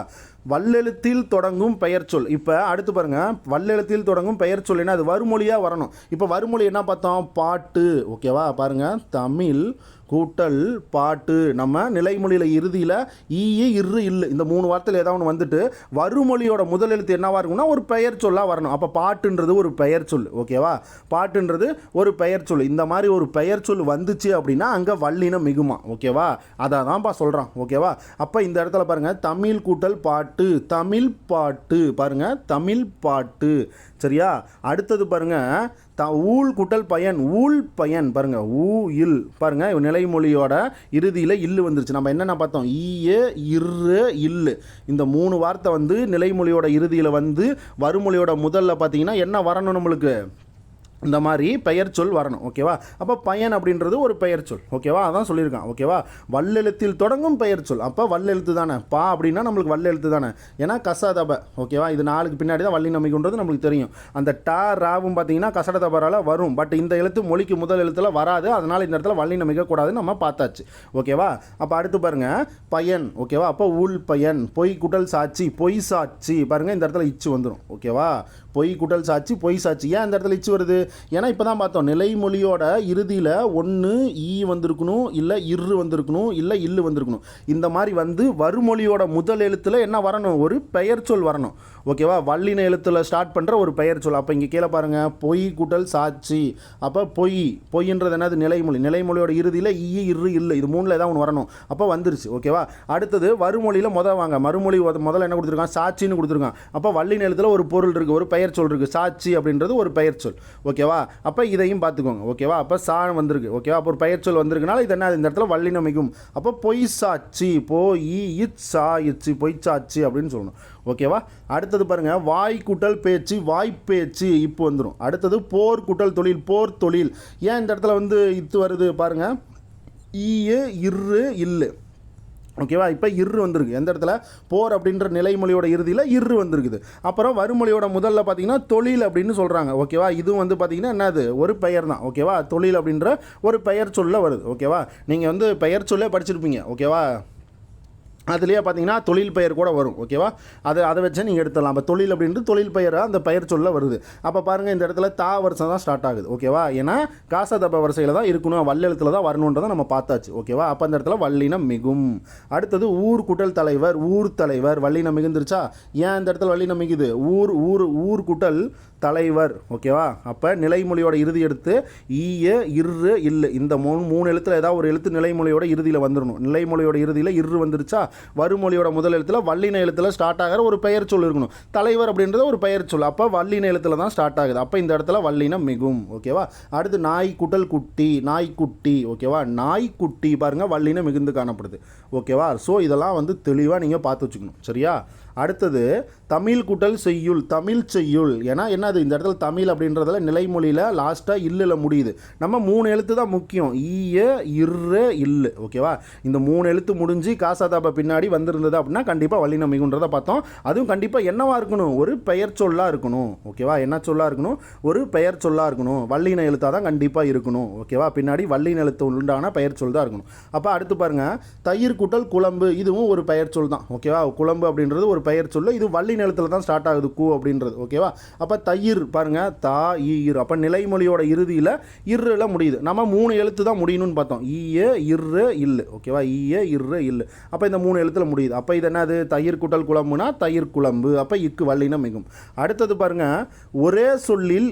வல்லெழுத்தில் தொடங்கும் பெயர்ச்சொல். இப்போ அடுத்து பாருங்கள், வல்லெழுத்தில் தொடங்கும் பெயர்ச்சொல் என்ன, அது வருமொழியாக வரணும். இப்போ வருமொழி என்ன பார்த்தோம், பாட்டு. ஓகேவா. பாருங்கள், தமிழ் கூட்டல் பாட்டு. நம்ம நிலைமொழியில் இறுதியில் ஈயே இரு இல்லு இந்த 3 வார்த்தையில் ஏதாவது ஒன்று வந்துட்டு வருமொழியோட முதல் எழுத்து என்னவாக இருக்கும்னா ஒரு பெயர் சொல்லாக வரணும். அப்போ பாட்டுன்றது ஒரு பெயர் சொல். ஓகேவா. பாட்டுன்றது ஒரு பெயர் சொல். இந்த மாதிரி ஒரு பெயர் சொல் வந்துச்சு அப்படின்னா அங்கே வல்லினம் மிகுமா. ஓகேவா. அதை தான்ப்பா சொல்கிறான். ஓகேவா. அப்போ இந்த இடத்துல பாருங்கள், தமிழ் கூட்டல் பாட்டு, தமிழ் பாட்டு. பாருங்கள், தமிழ் பாட்டு. சரியா. அடுத்தது பாருங்கள், ஊழ் கூட்டல் பயன், ஊழ் பயன். பாருங்கள், ஊ இல். பாருங்கள், நிலைமொழியோட இறுதியில் இல்லு வந்துருச்சு. நம்ம என்னென்ன பார்த்தோம், ஈயே இரு இல்லு இந்த 3 வார்த்தை வந்து நிலைமொழியோட இறுதியில் வந்து வருமொழியோட முதல்ல பார்த்தீங்கன்னா என்ன வரணும், நம்மளுக்கு இந்த மாதிரி பெயர் சொல் வரணும். ஓகேவா? அப்போ பயன் அப்படின்றது ஒரு பெயர் சொல். ஓகேவா? அதான் சொல்லியிருக்கான். ஓகேவா? வல்லெழுத்தில் தொடங்கும் பெயர் சொல். அப்போ வல்லெழுத்து தானே, பா அப்படின்னா நம்மளுக்கு வல்லெழுத்து தானே, ஏன்னா கசதப. ஓகேவா? இது 4க்கு பின்னாடி தான் வள்ளி நம்பிக்கைன்றது நம்மளுக்கு தெரியும். அந்த டா ராவும் பார்த்தீங்கன்னா கசடதபரால் வரும், பட் இந்த எழுத்து மொழிக்கு முதல் எழுத்தில் வராது, அதனால் இந்த இடத்துல வள்ளி நம்பிக்கை கூடாதுன்னு நம்ம பார்த்தாச்சு. ஓகேவா? அப்போ அடுத்து பாருங்கள் பயன். ஓகேவா? அப்போ உள் பயன், பொய் குட்டல் சாட்சி, பொய் சாட்சி. பாருங்கள் இந்த இடத்துல இச்சு வந்துடும். ஓகேவா? பொய் குட்டல் சாட்சி, பொய் சாட்சி. ஏன் இந்த இடத்துல இச்சு வருது? ஏன்னா இப்போ தான் பார்த்தோம், நிலைமொழியோட இறுதியில் ஒன்று ஈ வந்திருக்கணும், இல்லை இரு வந்திருக்கணும், இல்லை இல்லு வந்திருக்கணும். இந்த மாதிரி வந்து வருமொழியோட முதல் எழுத்தில் என்ன வரணும்? ஒரு பெயர் சொல் வரணும். ஓகேவா? வல்லின எழுத்தில் ஸ்டார்ட் பண்ணுற ஒரு பெயர் சொல். அப்போ இங்கே கீழே பாருங்கள், பொய் கூட்டல் சாட்சி. அப்போ பொய்ன்றது என்னது? நிலைமொழி. நிலைமொழியோட இறுதியில் ஈ இரு இல்லை, இது 3ல் ஏதாவது ஒன்று வரணும். அப்போ வந்துருச்சு. ஓகேவா? அடுத்தது வருமொழியில் வாங்க, மறுமொழி முதல்ல என்ன கொடுத்துருக்கான்? சாட்சின்னு கொடுத்துருக்கான். அப்போ வல்லின எழுத்தில் ஒரு பொருள் இருக்குது, ஒரு பெயர் சொல் இருக்குது. சாட்சி அப்படின்றது ஒரு பெயர் சொல். ஓகேவா? அப்போ இதையும் பார்த்துக்கோங்க. ஓகேவா? அப்போ சா வந்திருக்கு. ஓகேவா? அப்போ ஒரு பெயர் சொல் வந்திருக்குனால இது என்ன? இந்த இடத்துல வல்லினம் மிகும். அப்போ பொய் சாட்சி, இச்சு பொய் சாட்சி அப்படின்னு சொல்லணும். ஓகேவா? அடுத்தது பாருங்கள், வாய் கூட்டல் பேச்சு, வாய்ப்பேச்சு இப்போ வந்துடும். அடுத்தது போர் கூட்டல் தொழில், போர் தொழில். ஏன் இந்த இடத்துல வந்து இத்து வருது பாருங்கள்? இரு இல்லு. ஓகேவா? இப்போ இரு வந்திருக்கு. எந்த இடத்துல? போர் அப்படின்ற நிலைமொழியோட இறுதியில் இரு வந்திருக்குது. அப்புறம் வருமொழியோட முதல்ல பார்த்தீங்கன்னா தொழில் அப்படின்னு சொல்கிறாங்க. ஓகேவா? இதுவும் வந்து பார்த்தீங்கன்னா என்னது? ஒரு பெயர் தான். ஓகேவா? தொழில் அப்படின்ற ஒரு பெயர் சொல்ல வருது. ஓகேவா? நீங்கள் வந்து பெயர் சொல்லே படிச்சிருப்பீங்க. ஓகேவா? அதுலேயே பார்த்தீங்கன்னா தொழில் பெயர் கூட வரும். ஓகேவா? அதை வச்சு நீங்கள் எடுத்துடலாம். அப்போ தொழில் அப்படின்றது தொழில் பெயராக அந்த பெயர் சொல்ல வருது. அப்போ பாருங்கள் இந்த இடத்துல தா வருஷம் தான் ஸ்டார்ட் ஆகுது. ஓகேவா? ஏன்னா காசதப வரிசையில் தான் இருக்கணும், வல்லெழுத்தில் தான் வரணுன்றதை நம்ம பார்த்தாச்சு. ஓகேவா? அப்போ அந்த இடத்துல வல்லினம் மிகும். அடுத்தது ஊர் கூட்டல் தலைவர், ஊர் தலைவர். வல்லினம் மிகுந்துருச்சா? ஏன் இந்த இடத்துல வல்லினம் மிகுது? ஊர் கூட்டல் தலைவர். ஓகேவா? அப்போ நிலைமொழியோட இறுதி எடுத்து இரு இல்லு, இந்த மூணு எழுத்தில் ஏதாவது ஒரு எழுத்து நிலைமொழியோட இறுதியில் வந்துடணும். நிலைமொழியோட இறுதியில் இரு வந்துருச்சா? வருமொழியோட முதல் எழுத்தில் வல்லின எழுத்தில் ஸ்டார்ட் ஆகிற ஒரு பெயர் சொல் இருக்கணும். தலைவர் அப்படின்றது ஒரு பெயர் சொல். அப்போ வல்லின எழுத்தில் தான் ஸ்டார்ட் ஆகுது. அப்போ இந்த இடத்துல வல்லினம் மிகும். ஓகேவா? அடுத்து நாய் கூட்டல் குட்டி, நாய்க்குட்டி. ஓகேவா? நாய்க்குட்டி பாருங்கள் வல்லினம் மிகுந்து காணப்படுது. ஓகேவா? ஸோ இதெல்லாம் வந்து தெளிவாக நீங்கள் பார்த்து வச்சுக்கணும். சரியா? அடுத்தது தமிழ் கூட்டல் செய்யுள், தமிழ் செய்யுள். ஏன்னா என்னது? இந்த இடத்துல தமிழ் அப்படின்றதுல நிலைமொழியில் லாஸ்ட்டாக இல்லில் முடியுது. நம்ம 3 எழுத்து தான் முக்கியம், இரு இல்லு. ஓகேவா? இந்த 3 எழுத்து முடிஞ்சு காசாதாப பின்னாடி வந்திருந்தது அப்படின்னா கண்டிப்பாக வல்லினம் மிகுன்றதை பார்த்தோம். அதுவும் கண்டிப்பாக என்னவா இருக்கணும்? ஒரு பெயர் சொல்லாக இருக்கணும். ஓகேவா? என்ன சொல்லாக இருக்கணும்? ஒரு பெயர் சொல்லாக இருக்கணும். வல்லின எழுத்தாக தான் கண்டிப்பாக இருக்கணும். ஓகேவா? பின்னாடி வல்லின எழுத்து உண்டான பெயர் சொல் தான் இருக்கணும். அப்போ அடுத்து பாருங்கள், தயிர் கூட்டல் குழம்பு. இதுவும் ஒரு பெயர் சொல் தான். ஓகேவா? குழம்பு அப்படின்றது ஒரு பெயர் சொல்ல, இது வள்ளி நிலத்தில் தான் ஸ்டார்ட் ஆகுது கூ அப்படின்றது. ஓகேவா? அப்போ தயிர் பாருங்கள், தா ஈர். அப்போ நிலைமொழியோட இறுதியில் இருல முடியுது. நம்ம 3 எழுத்து தான் முடியணும்னு பார்த்தோம். இரு இல்லு. ஓகேவா? இரு இல்லு. அப்போ இந்த 3 எழுத்தில் முடியுது. அப்போ இது என்னது? தயிர் கூட்டல் குழம்புனா தயிர் குழம்பு. அப்போ இக்கு வல்லினம் மிகும். அடுத்தது பாருங்கள், ஒரே சொல்லில்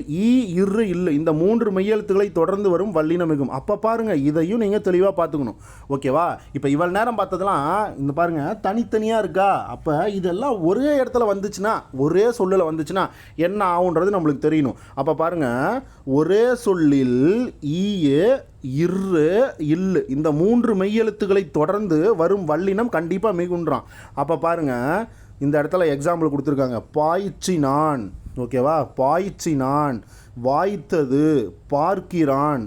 இரு இல்லு, இந்த 3 மெய்யெழுத்துக்களை தொடர்ந்து வரும் வல்லினம் மிகும். அப்போ பாருங்கள், இதையும் நீங்கள் தெளிவாக பார்த்துக்கணும். ஓகேவா? இப்போ இவ்வளவு நேரம் பார்த்ததெல்லாம் இந்த பாருங்கள் தனித்தனியாக இருக்கா? அப்போ இதெல்லாம் ஒரே இடத்துல வந்துச்சுன்னா, ஒரே சொல்லில் வந்துச்சுன்னா என்ன ஆகுன்றது நம்மளுக்கு தெரியணும். அப்போ பாருங்கள், ஒரே சொல்லில் இரு இல்லு, இந்த 3 மெய்யெழுத்துக்களை தொடர்ந்து வரும் வல்லினம் கண்டிப்பாக மிகுன்றான். அப்போ பாருங்கள், இந்த இடத்துல எக்ஸாம்பிள் கொடுத்துருக்காங்க. பாய்ச்சினான். ஓகேவா? பாய்ச்சினான், வாய்த்தது, பார்க்கிறான்,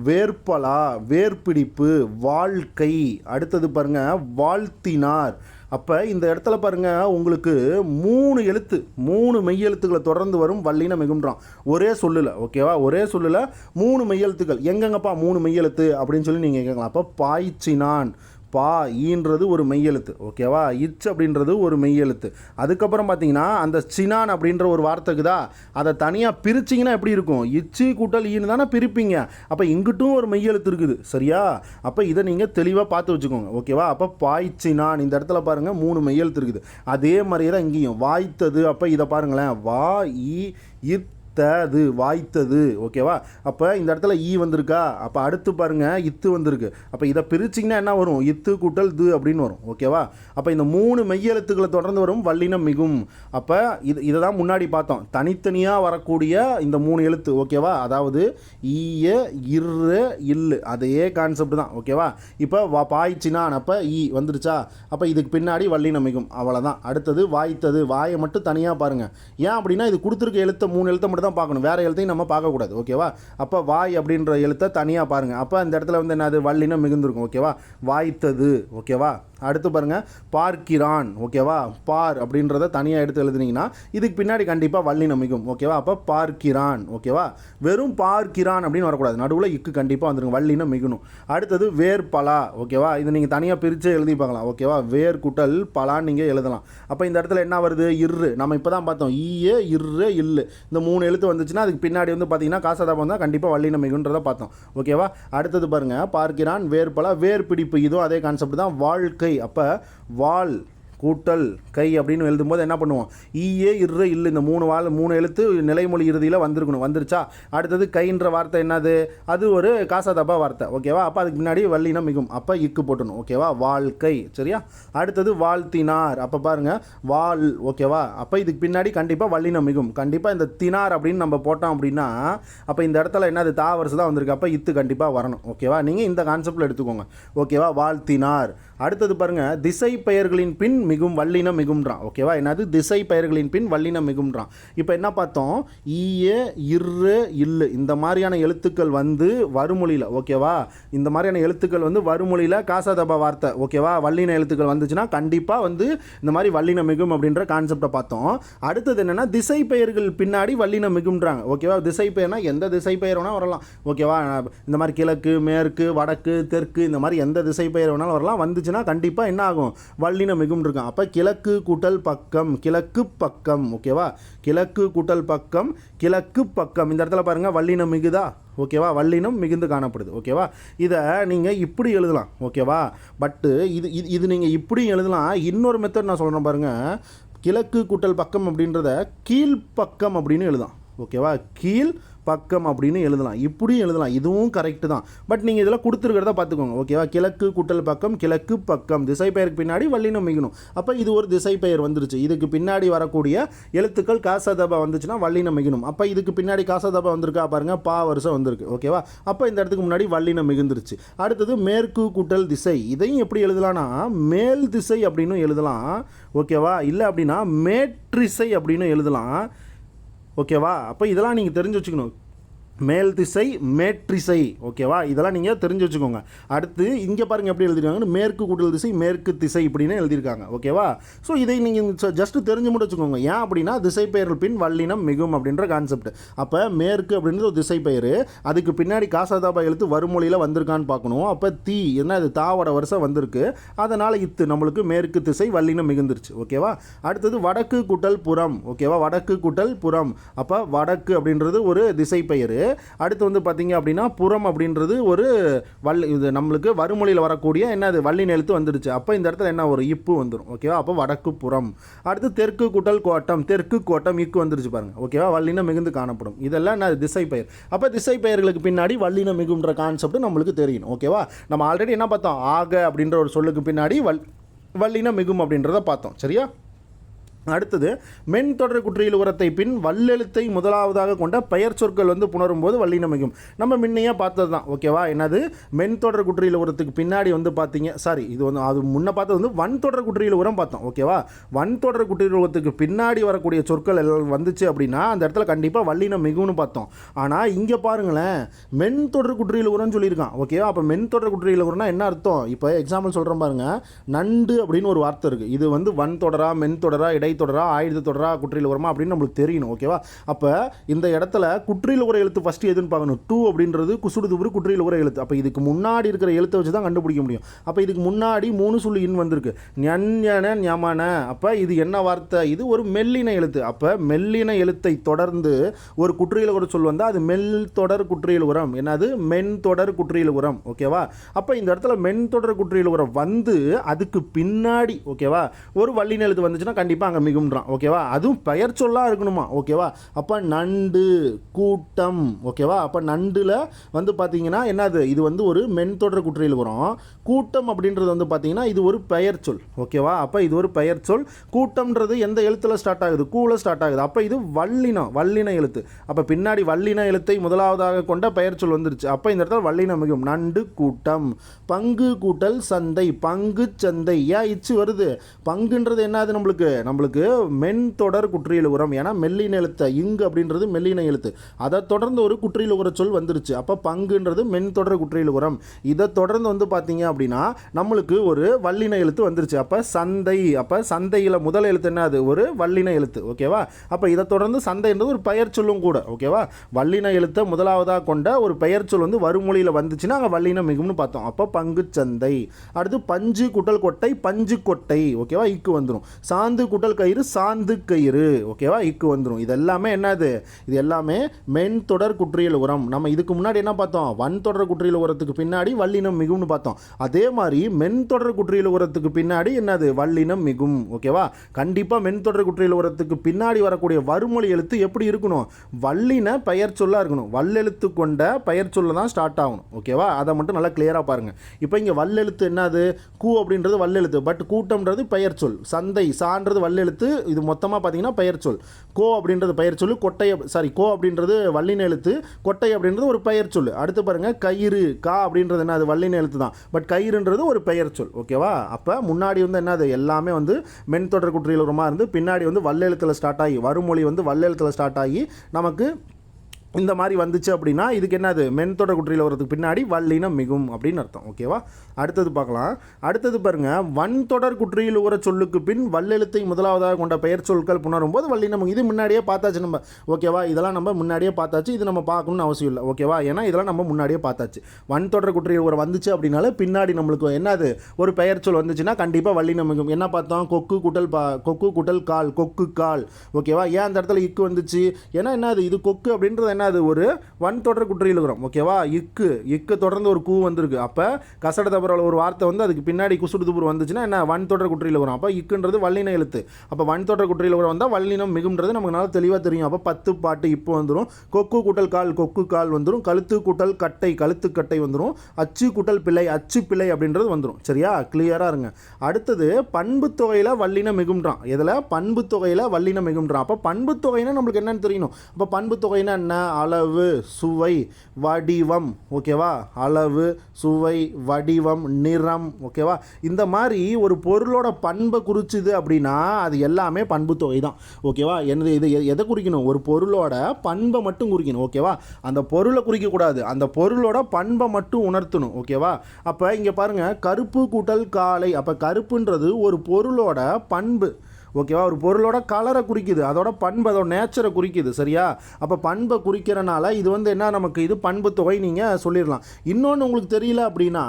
வேர்ப்பலா, வேர்பிடிப்பு, வாழ்க்கை. அடுத்தது பாருங்கள், வாழ்த்தினார். அப்போ இந்த இடத்துல பாருங்கள், உங்களுக்கு 3 எழுத்து, 3 மெய்யெழுத்துக்களை தொடர்ந்து வரும் வல்லினம் மிகுன்றான் ஒரே சொல்லில். ஓகேவா? ஒரே சொல்லில் 3 மெய்யெழுத்துக்கள். எங்கெங்கப்பா 3 மெய்யெழுத்து அப்படின்னு சொல்லி நீங்கள் கேட்கலாம். அப்போ பாய்ச்சினான், பா ஈன்றது ஒரு மெய்யெழுத்து. ஓகேவா? இச் அப்படின்றது ஒரு மெய்யெழுத்து. அதுக்கப்புறம் பார்த்தீங்கன்னா அந்த சினான் அப்படின்ற ஒரு வார்த்தைக்குதா, அதை தனியாக பிரிச்சிங்கன்னா எப்படி இருக்கும்? இச்சு கூட்டல் ஈன்னு தானே பிரிப்பீங்க. அப்போ இங்கிட்டும் ஒரு மெய்யெழுத்து இருக்குது. சரியா? அப்போ இதை நீங்கள் தெளிவாக பார்த்து வச்சுக்கோங்க. ஓகேவா? அப்போ பாய்ச்சினான், இந்த இடத்துல பாருங்கள் 3 மெய்யெழுத்து இருக்குது. அதே மாதிரியே தான் இங்கேயும் வாய்த்தது. அப்போ இதை பாருங்களேன், வா இத் தது, வாய்த்தது. ஓகேவா? அப்போ இந்த இடத்துல வந்திருக்கா? அப்போ அடுத்து பாருங்கள் இத்து வந்திருக்கு. அப்போ இதை பிரிச்சிங்கன்னா என்ன வரும்? இத்து கூட்டல் து அப்படின்னு வரும். ஓகேவா? அப்போ இந்த 3 மெய்யெழுத்துக்களை தொடர்ந்து வரும் வல்லினம் மிகும். அப்போ இதை தான் முன்னாடி பார்த்தோம், தனித்தனியாக வரக்கூடிய இந்த 3 எழுத்து. ஓகேவா? அதாவது இரு இல்லு, அதே கான்செப்ட் தான். ஓகேவா? இப்போ பாய்ச்சினான், அப்போ வந்துருச்சா? அப்போ இதுக்கு பின்னாடி வல்லினம் மிகும். அவ்வளோதான். அடுத்தது வாய்த்தது, வாயை மட்டும் தனியாக பாருங்கள். ஏன் அப்படின்னா இது கொடுத்துருக்க எழுத்த 3 எழுத்த மட்டும் மட்டும் தான் பார்க்கணும், வேறு எழுத்தையும் நம்ம பார்க்கக்கூடாது. ஓகேவா? அப்போ வாய் அப்படின்ற எழுத்தை தனியாக பாருங்கள். அப்போ அந்த இடத்துல வந்து என்னது வல்லினம் மிகுந்திருக்கும். ஓகேவா? வாய்த்தது. ஓகேவா? அடுத்து பாருங்கள் பார்க்கிறான். ஓகேவா? பார் அப்படின்றத தனியாக எடுத்து எழுதுனீங்கன்னா இதுக்கு பின்னாடி கண்டிப்பாக வல்லினம் மிகும். ஓகேவா? அப்போ பார்க்கிறான். ஓகேவா? வெறும் பார்க்கிறான் அப்படின்னு வரக்கூடாது, நடுவில் இக்கு கண்டிப்பாக வந்துருங்க, வல்லினம் மிகணும். அடுத்தது வேர் பலா. ஓகேவா? இது நீங்கள் தனியாக பிரித்து எழுதி பார்க்கலாம். ஓகேவா? வேர் குட்டல் பலான்னு நீங்கள் எழுதலாம். அப்போ இந்த இடத்துல என்ன வருது? இரு. நம்ம இப்போ தான் பார்த்தோம், ஈயே இரு இல்லு, இந்த 3 எழுத்து வந்துச்சுன்னா அதுக்கு பின்னாடி வந்து பார்த்தீங்கன்னா காசாதாபம் வந்தால் கண்டிப்பாக வல்லினம் மிகுன்றதை பார்த்தோம். ஓகேவா? அடுத்தது பாருங்கள் பார்க்கிறான் வேர் பலா, வேர் பிடிப்பு. இதுவும் அதே கான்செப்ட் தான். வாழ்க்கை. அப்போ வால் கூட்டல் கை அப்படின்னு எழுதும்போது என்ன பண்ணுவோம்? ஈயே இரு இல்லை, இந்த 3 எழுத்து நிலைமொழி இறுதியில் வந்திருக்கணும். வந்துருச்சா? அடுத்தது கைன்ற வார்த்தை என்னது? அது ஒரு காசாதபா வார்த்தை. ஓகேவா? அப்போ அதுக்கு முன்னாடி வல்லினம் மிகும். அப்போ இக்கு போட்டணும். ஓகேவா? வாழ்க்கை. சரியா? அடுத்தது வாழ்த்தினார். அப்போ பாருங்கள் வால். ஓகேவா? அப்போ இதுக்கு பின்னாடி கண்டிப்பாக வல்லினம் மிகும். கண்டிப்பாக இந்த தினார் அப்படின்னு நம்ம போட்டோம் அப்படின்னா அப்போ இந்த இடத்துல என்னது தா வருஷம் தான் வந்திருக்கு. அப்போ இத்து கண்டிப்பாக வரணும். ஓகேவா? நீங்கள் இந்த கான்செப்டில் எடுத்துக்கோங்க. ஓகேவா? வாழ்த்தினார். அடுத்தது பாருங்கள் திசை பெயர்களின் பின் மிகும் வல்லினம் மிகும்ன்றான். ஓகேவா? என்னது திசை பெயர்களின் பின் வல்லினம் மிகும்ன்றான். இப்போ என்ன பார்த்தோம்? ஈயே இரு இல்லு இந்த மாதிரியான எழுத்துக்கள் வந்து வருமொழியில். ஓகேவா? இந்த மாதிரியான எழுத்துக்கள் வந்து வருமொழியில் காசாதபா வார்த்தை. ஓகேவா? வல்லின எழுத்துக்கள் வந்துச்சுன்னா கண்டிப்பாக வந்து இந்த மாதிரி வல்லினம் மிகும் அப்படின்ற கான்செப்டை பார்த்தோம். அடுத்தது என்னென்னா திசை பெயர்கள் பின்னாடி வல்லினம் மிகும்ன்றாங்க. ஓகேவா? திசை பெயர்னா எந்த திசை பெயர் வேணால் வரலாம். ஓகேவா? இந்த மாதிரி கிழக்கு மேற்கு வடக்கு தெற்கு இந்த மாதிரி எந்த திசை பெயர் வேணாலும் வரலாம். வந்துச்சுன்னா கண்டிப்பாக என்ன ஆகும்? வல்லினம் மிகும் இருக்கும். அப்போ கிழக்கு கூட்டல் பக்கம், கிழக்கு பக்கம். ஓகேவா? கிழக்கு கூட்டல் பக்கம், கிழக்கு பக்கம். இந்த இடத்துல பாருங்கள் வல்லினம் மிகுதா? ஓகேவா? வல்லினம் மிகுந்து காணப்படுது. ஓகேவா? இதை நீங்கள் இப்படி எழுதலாம். ஓகேவா? பட்டு இது நீங்கள் இப்படி எழுதலாம். இன்னொரு மெத்தட் நான் சொல்கிறேன் பாருங்கள். கிழக்கு கூட்டல் பக்கம் அப்படின்றத கீழ்ப்பக்கம் அப்படின்னு எழுதலாம். ஓகேவா? கீழ் பக்கம் அப்படின்னு எழுதலாம். இப்படியும் எழுதலாம். இதுவும் கரெக்டு தான். பட் நீங்கள் இதெல்லாம் கொடுத்துருக்கிறத பார்த்துக்கோங்க. ஓகேவா? கிழக்கு கூட்டல் பக்கம், கிழக்கு பக்கம். திசை பெயருக்கு பின்னாடி வல்லினம் மிகணும். அப்போ இது ஒரு திசை பெயர் வந்துருச்சு. இதுக்கு பின்னாடி வரக்கூடிய எழுத்துக்கள் காசாதபா வந்துச்சுன்னா வல்லினம் மிகணும். அப்போ இதுக்கு பின்னாடி காசாதபா வந்திருக்கா பாருங்கள், பா வருஷம் வந்திருக்கு. ஓகேவா? அப்போ இந்த இடத்துக்கு முன்னாடி வல்லினம் மிகுந்துருச்சு. அடுத்தது மேற்கு கூட்டல் திசை. இதையும் எப்படி எழுதலாம்னா மேல் திசை அப்படின்னு எழுதலாம். ஓகேவா? இல்லை அப்படின்னா மேற்றிசை அப்படின்னு எழுதலாம். ஓகேவா? அப்போ இதெல்லாம் நீங்கள் தெரிஞ்சு வச்சுக்கணும். மேல் திசை மேற்றிசை. ஓகேவா? இதெல்லாம் நீங்கள் தெரிஞ்சு வச்சுக்கோங்க. அடுத்து இங்கே பாருங்கள் எப்படி எழுதிருக்காங்கன்னு மேற்கு கூட்டல் திசை மேற்கு திசை இப்படின்னு எழுதியிருக்காங்க. ஓகேவா? ஸோ இதை நீங்கள் ஜஸ்ட்டு தெரிஞ்சு மட்டும் வச்சுக்கோங்க. ஏன் அப்படின்னா திசை பெயர்கள் பின் வல்லினம் மிகும் அப்படின்ற கான்செப்ட். அப்போ மேற்கு அப்படின்றது ஒரு திசை பெயர், அதுக்கு பின்னாடி காசாதாபா எழுத்து வருமொழியில் வந்திருக்கான்னு பார்க்கணும். அப்போ தீ என்ன அது தாவோட வருஷம் வந்திருக்கு, அதனால் இத்து நம்மளுக்கு மேற்கு திசை வல்லினம் மிகுந்துருச்சு. ஓகேவா? அடுத்தது வடக்கு கூட்டல் புறம். ஓகேவா? வடக்கு கூட்டல் புறம். அப்போ வடக்கு அப்படின்றது ஒரு திசை பெயர். அடுத்து வந்து பார்த்தீங்க அப்படின்னா புறம் அப்படின்றது ஒரு இது நம்மளுக்கு வருமொழியில் வரக்கூடிய என்னது வல்லின எழுத்து வந்துருச்சு. அப்போ இந்த இடத்துல என்ன ஒரு இப்பு வந்துடும். ஓகேவா? அப்போ வடக்கு புறம். அடுத்து தெற்கு கூட்டல் கோட்டம். தெற்கு கோட்டம் இக்கு வந்துருச்சு பாருங்க. ஓகேவா? வல்லினம் மிகுந்து காணப்படும். இதெல்லாம் என்ன திசை பெயர். அப்போ திசை பெயர்களுக்கு பின்னாடி வல்லினம் மிகுன்ற கான்செப்ட் நம்மளுக்கு தெரியணும். ஓகேவா? நம்ம ஆல்ரெடி என்ன பார்த்தோம்? ஆக அப்படின்ற ஒரு சொல்லுக்கு பின்னாடி வல்லினம் மிகும் அப்படின்றத பார்த்தோம். சரியா? அடுத்தது மென் தொடர் குற்றியல் உரத்தை பின் வல்லெழுத்தை முதலாவதாக கொண்ட பெயர் சொற்கள் வந்து புணரும் போது வல்லினம் மிகும். நம்ம முன்னையே பார்த்தது தான். ஓகேவா? என்னது மென் தொடர் குற்றியல் உரத்துக்கு பின்னாடி வந்து பார்த்தீங்க, சாரி இது வந்து அது முன்ன பார்த்தது வந்து வன் தொடர் குற்றியல் உரம் பார்த்தோம். ஓகேவா? வன் தொடர் குற்றியல் உரத்துக்கு பின்னாடி வரக்கூடிய சொற்கள் எல்லாம் வந்துச்சு அப்படின்னா அந்த இடத்துல கண்டிப்பாக வல்லினம் மிகும்னு பார்த்தோம். ஆனால் இங்கே பாருங்களேன், மென் தொடர் குற்றியல் உரம்னு சொல்லியிருக்கான். ஓகேவா? அப்போ மென் தொடர் குற்றியல் உரம்னா என்ன அர்த்தம்? இப்போ எக்ஸாம்பிள் சொல்கிறேன் பாருங்க. நண்டு அப்படின்னு ஒரு வார்த்தை இருக்குது. இது வந்து வன் தொடரா மென் தொடரா இடை தொடரா ஆயுத தொடரா குற்றியல் உரமா அப்படின்னு நம்மளுக்கு தெரியணும். ஓகேவா? அப்போ இந்த இடத்துல குற்றியல் உர எழுத்து ஃபஸ்ட்டு எதுன்னு பார்க்கணும். டூ அப்படின்றது குசுடு துபுரு குற்றியல் உர எழுத்து. அப்போ இதுக்கு முன்னாடி இருக்கிற எழுத்தை வச்சு தான் கண்டுபிடிக்க முடியும். அப்போ இதுக்கு முன்னாடி 3 சொல்லி இன் வந்திருக்கு. ஞன ஞமன. அப்போ இது என்ன வார்த்தை? இது ஒரு மெல்லின எழுத்து. அப்போ மெல்லின எழுத்தை தொடர்ந்து ஒரு குற்றியல் உர சொல் வந்தால் அது மெல் தொடர் குற்றியல் உரம். என்னது? மென் தொடர் குற்றியல் உரம். ஓகேவா? அப்போ இந்த இடத்துல மென் தொடர் குற்றியல் உரம் வந்து அதுக்கு பின்னாடி ஓகேவா ஒரு வல்லின எழுத்து வந்துச்சுன்னா கண்டிப்பாக அங்கே மிகும்ன்றான். ஓகேவா? அதுவும் பெயர் சொல்லா இருக்கணுமா? ஓகேவா? அப்போ நண்டு கூட்டம். ஓகேவா? அப்போ நண்டுல வந்து பார்த்தீங்கன்னா என்னது? இது வந்து ஒரு மென் தொடர் குற்றியல் உரம். கூட்டம் அப்படின்றது வந்து பார்த்தீங்கன்னா இது ஒரு பெயர் சொல். ஓகேவா? அப்போ இது ஒரு பெயர் சொல். கூட்டம்ன்றது எந்த எழுத்துல ஸ்டார்ட் ஆகுது? கூல ஸ்டார்ட் ஆகுது. அப்போ இது வல்லின எழுத்து. அப்போ பின்னாடி வல்லின எழுத்தை முதலாவதாக கொண்ட பெயர் சொல் வந்துருச்சு. அப்போ இந்த இடத்துல வல்லினம் மிகும். நண்டு கூட்டம். பங்கு கூட்டல் சந்தை. பங்கு சந்தை. ஏன் இச்சு வருது? பங்குன்றது என்னது? நம்மளுக்கு உங்களுக்கு மென்தொடர் குற்றியல் உரம். ஏன்னா மெல்லின எழுத்து இங்கு அப்படின்றது மெல்லின எழுத்து, அதை தொடர்ந்து ஒரு குற்றியல் உர சொல் வந்துருச்சு. அப்போ பங்குன்றது மென்தொடர் குற்றியல் உரம். இதை தொடர்ந்து வந்து பார்த்தீங்க அப்படின்னா நம்மளுக்கு ஒரு வல்லின எழுத்து வந்துருச்சு. அப்போ சந்தை, அப்போ சந்தையில் முதல் எழுத்து என்ன, அது ஒரு வல்லின எழுத்து. ஓகேவா? அப்போ இதை தொடர்ந்து சந்தைன்றது ஒரு பெயர் சொல்லும் கூட. ஓகேவா? வல்லின எழுத்தை முதலாவதாக கொண்ட ஒரு பெயர் சொல் வந்து வருமொழியில் வந்துச்சுன்னா அங்கே வல்லின மிகும்னு பார்த்தோம். அப்போ பங்கு சந்தை. அடுத்து பஞ்சு குட்டல் கொட்டை பஞ்சு கொட்டை. ஓகேவா? இக்கு வந்துடும். சாந்து குட்டல் கயிறு சாந்து கயிறு. ஓகேவா? இக்கு வந்துடும். இது எல்லாமே என்னது, இது எல்லாமே மென்தொடர் குற்றியல் உரம். நம்ம இதுக்கு முன்னாடி என்ன பார்த்தோம், வன்தொடர் குற்றியல் உரத்துக்கு பின்னாடி வல்லினம் மிகும்னு பார்த்தோம். அதே மாதிரி மென்தொடர் குற்றியல் உரத்துக்கு பின்னாடி என்னது, வல்லினம் மிகும். ஓகேவா? கண்டிப்பாக மென்தொடர் குற்றியல் உரத்துக்கு பின்னாடி வரக்கூடிய வருமொழி எழுத்து எப்படி இருக்கணும், வல்லின பெயர் சொல்லா இருக்கணும். வல்லெழுத்து கொண்ட பெயர் சொல்ல தான் ஸ்டார்ட் ஆகணும். ஓகேவா? அதை மட்டும் நல்லா கிளியராக பாருங்கள். இப்போ இங்கே வல்லெழுத்து என்னது, கூ அப்படின்றது வல்லெழுத்து, பட் கூட்டம்ன்றது பெயர் சொல். சந்தை சான்றது வல்லெழுத்து, இது மொத்தமாக பார்த்தீங்கன்னா பெயர் சொல். கோ அப்படின்றது பெயர் சொல்லு, கொட்டை கோ அப்படின்றது வல்லின எழுத்து, கொட்டை அப்படின்றது ஒரு பெயர் சொல். அடுத்து பாருங்கள் கயிறு, கா அப்படின்றது என்ன, அது வல்லின எழுத்து தான், பட் கயிறுன்றது ஒரு பெயர் சொல். ஓகேவா? அப்போ முன்னாடி வந்து என்னது, எல்லாமே வந்து மென்தொடர் குற்றியல் உரமாக இருந்து பின்னாடி வந்து வல்லெழுத்தில் ஸ்டார்ட் ஆகி வருமொழி வந்து வல்லெழுத்தில் ஸ்டார்ட் ஆகி நமக்கு இந்த மாதிரி வந்துச்சு அப்படின்னா இதுக்கு என்னது, மென்தொடர் குற்றியல் வரதுக்கு பின்னாடி வல்லினம் மிகும் அப்படின்னு அர்த்தம். ஓகேவா? அடுத்தது பார்க்கலாம். அடுத்தது பாருங்க, வன்தொடர் குற்றியல் உர சொல்லுக்கு பின் வல்லெழுத்தை முதலாவதாக கொண்ட பெயர் சொற்கள் புணரும் போது வல்லினம். இது முன்னாடியே பார்த்தாச்சு நம்ம. ஓகேவா? இதெல்லாம் நம்ம முன்னாடியே பார்த்தாச்சு, இது நம்ம பார்க்கணும்னு அவசியம் இல்லை. ஓகேவா? ஏன்னா இதெல்லாம் நம்ம முன்னாடியே பார்த்தாச்சு. வன்தொடர் குற்றியல் உரம் வந்துச்சு அப்படின்னாலே பின்னாடி நம்மளுக்கு என்னது, ஒரு பெயர் சொல் வந்துச்சுன்னா கண்டிப்பாக வல்லினம் மிகும். என்ன பார்த்தோம், கொக்கு குட்டல் கால், கொக்கு கால். ஓகேவா? ஏன் அந்த இடத்துல இக்கு வந்துச்சு, ஏன்னா என்னது, இது கொக்கு அப்படின்றது அது ஒரு வன்தொடர் குற்றியல் உரம். ஓகேவா? இக்கு தொடர்ந்து ஒரு கூ வந்திருக்கு. அப்போ கசட தபுரால் ஒரு வார்த்தை வந்து அதுக்கு பின்னாடி குசுடு துபுர் வந்துச்சுன்னா என்ன, வன்தொடர் குற்றியல் உரம். அப்போ இக்குன்றது வல்லின எழுத்து. அப்போ வன்தொடர் குற்றியல் உரம் வந்தால் வல்லினம் மிகும்ன்றது நமக்கு நல்லா தெளிவாக தெரியும். அப்போ 10 பாட்டு இப்போ வந்துடும். கொக்கு கூட்டல் கால், கொக்கு கால் வந்துடும். கழுத்து கூட்டல் கட்டை, கழுத்து கட்டை வந்துடும். அச்சு கூட்டல் பிள்ளை, அச்சு பிள்ளை அப்படின்றது வந்துடும். சரியா? கிளியராக இருங்க. அடுத்தது பண்பு தொகையில் வல்லினம் மிகும்ன்றான். இதில் பண்பு தொகையில் வல்லினம் மிகும்ன்றான். அப்போ பண்பு தொகைன்னா நம்மளுக்கு என்னன்னு தெரியணும். அப்போ பண்பு தொகைன்னா என்ன, அளவு, சுவை, வடிவம். ஓகேவா? அளவு, சுவை, வடிவம், நிறம். ஓகேவா? இந்த மாதிரி ஒரு பொருளோட பண்பை குறிச்சுது அப்படின்னா அது எல்லாமே பண்பு தொகை தான். ஓகேவா? என்னது, இது எதை குறிக்கணும், ஒரு பொருளோட பண்பை மட்டும் குறிக்கணும். ஓகேவா? அந்த பொருளை குறிக்கக்கூடாது, அந்த பொருளோட பண்பை மட்டும் உணர்த்தணும். ஓகேவா? அப்போ இங்கே பாருங்கள், கருப்பு கூட்டல் காலை. அப்போ கருப்புன்றது ஒரு பொருளோட பண்பு. ஓகேவா? ஒரு பொருளோட கலரை குறிக்குது, அதோட பண்பு, அதோட நேச்சரை குறிக்குது. சரியா? அப்போ பண்பை குறிக்கிறனால இது வந்து என்ன, நமக்கு இது பண்பு தொகை நீங்கள் சொல்லிடலாம். இன்னொன்று உங்களுக்கு தெரியல அப்படின்னா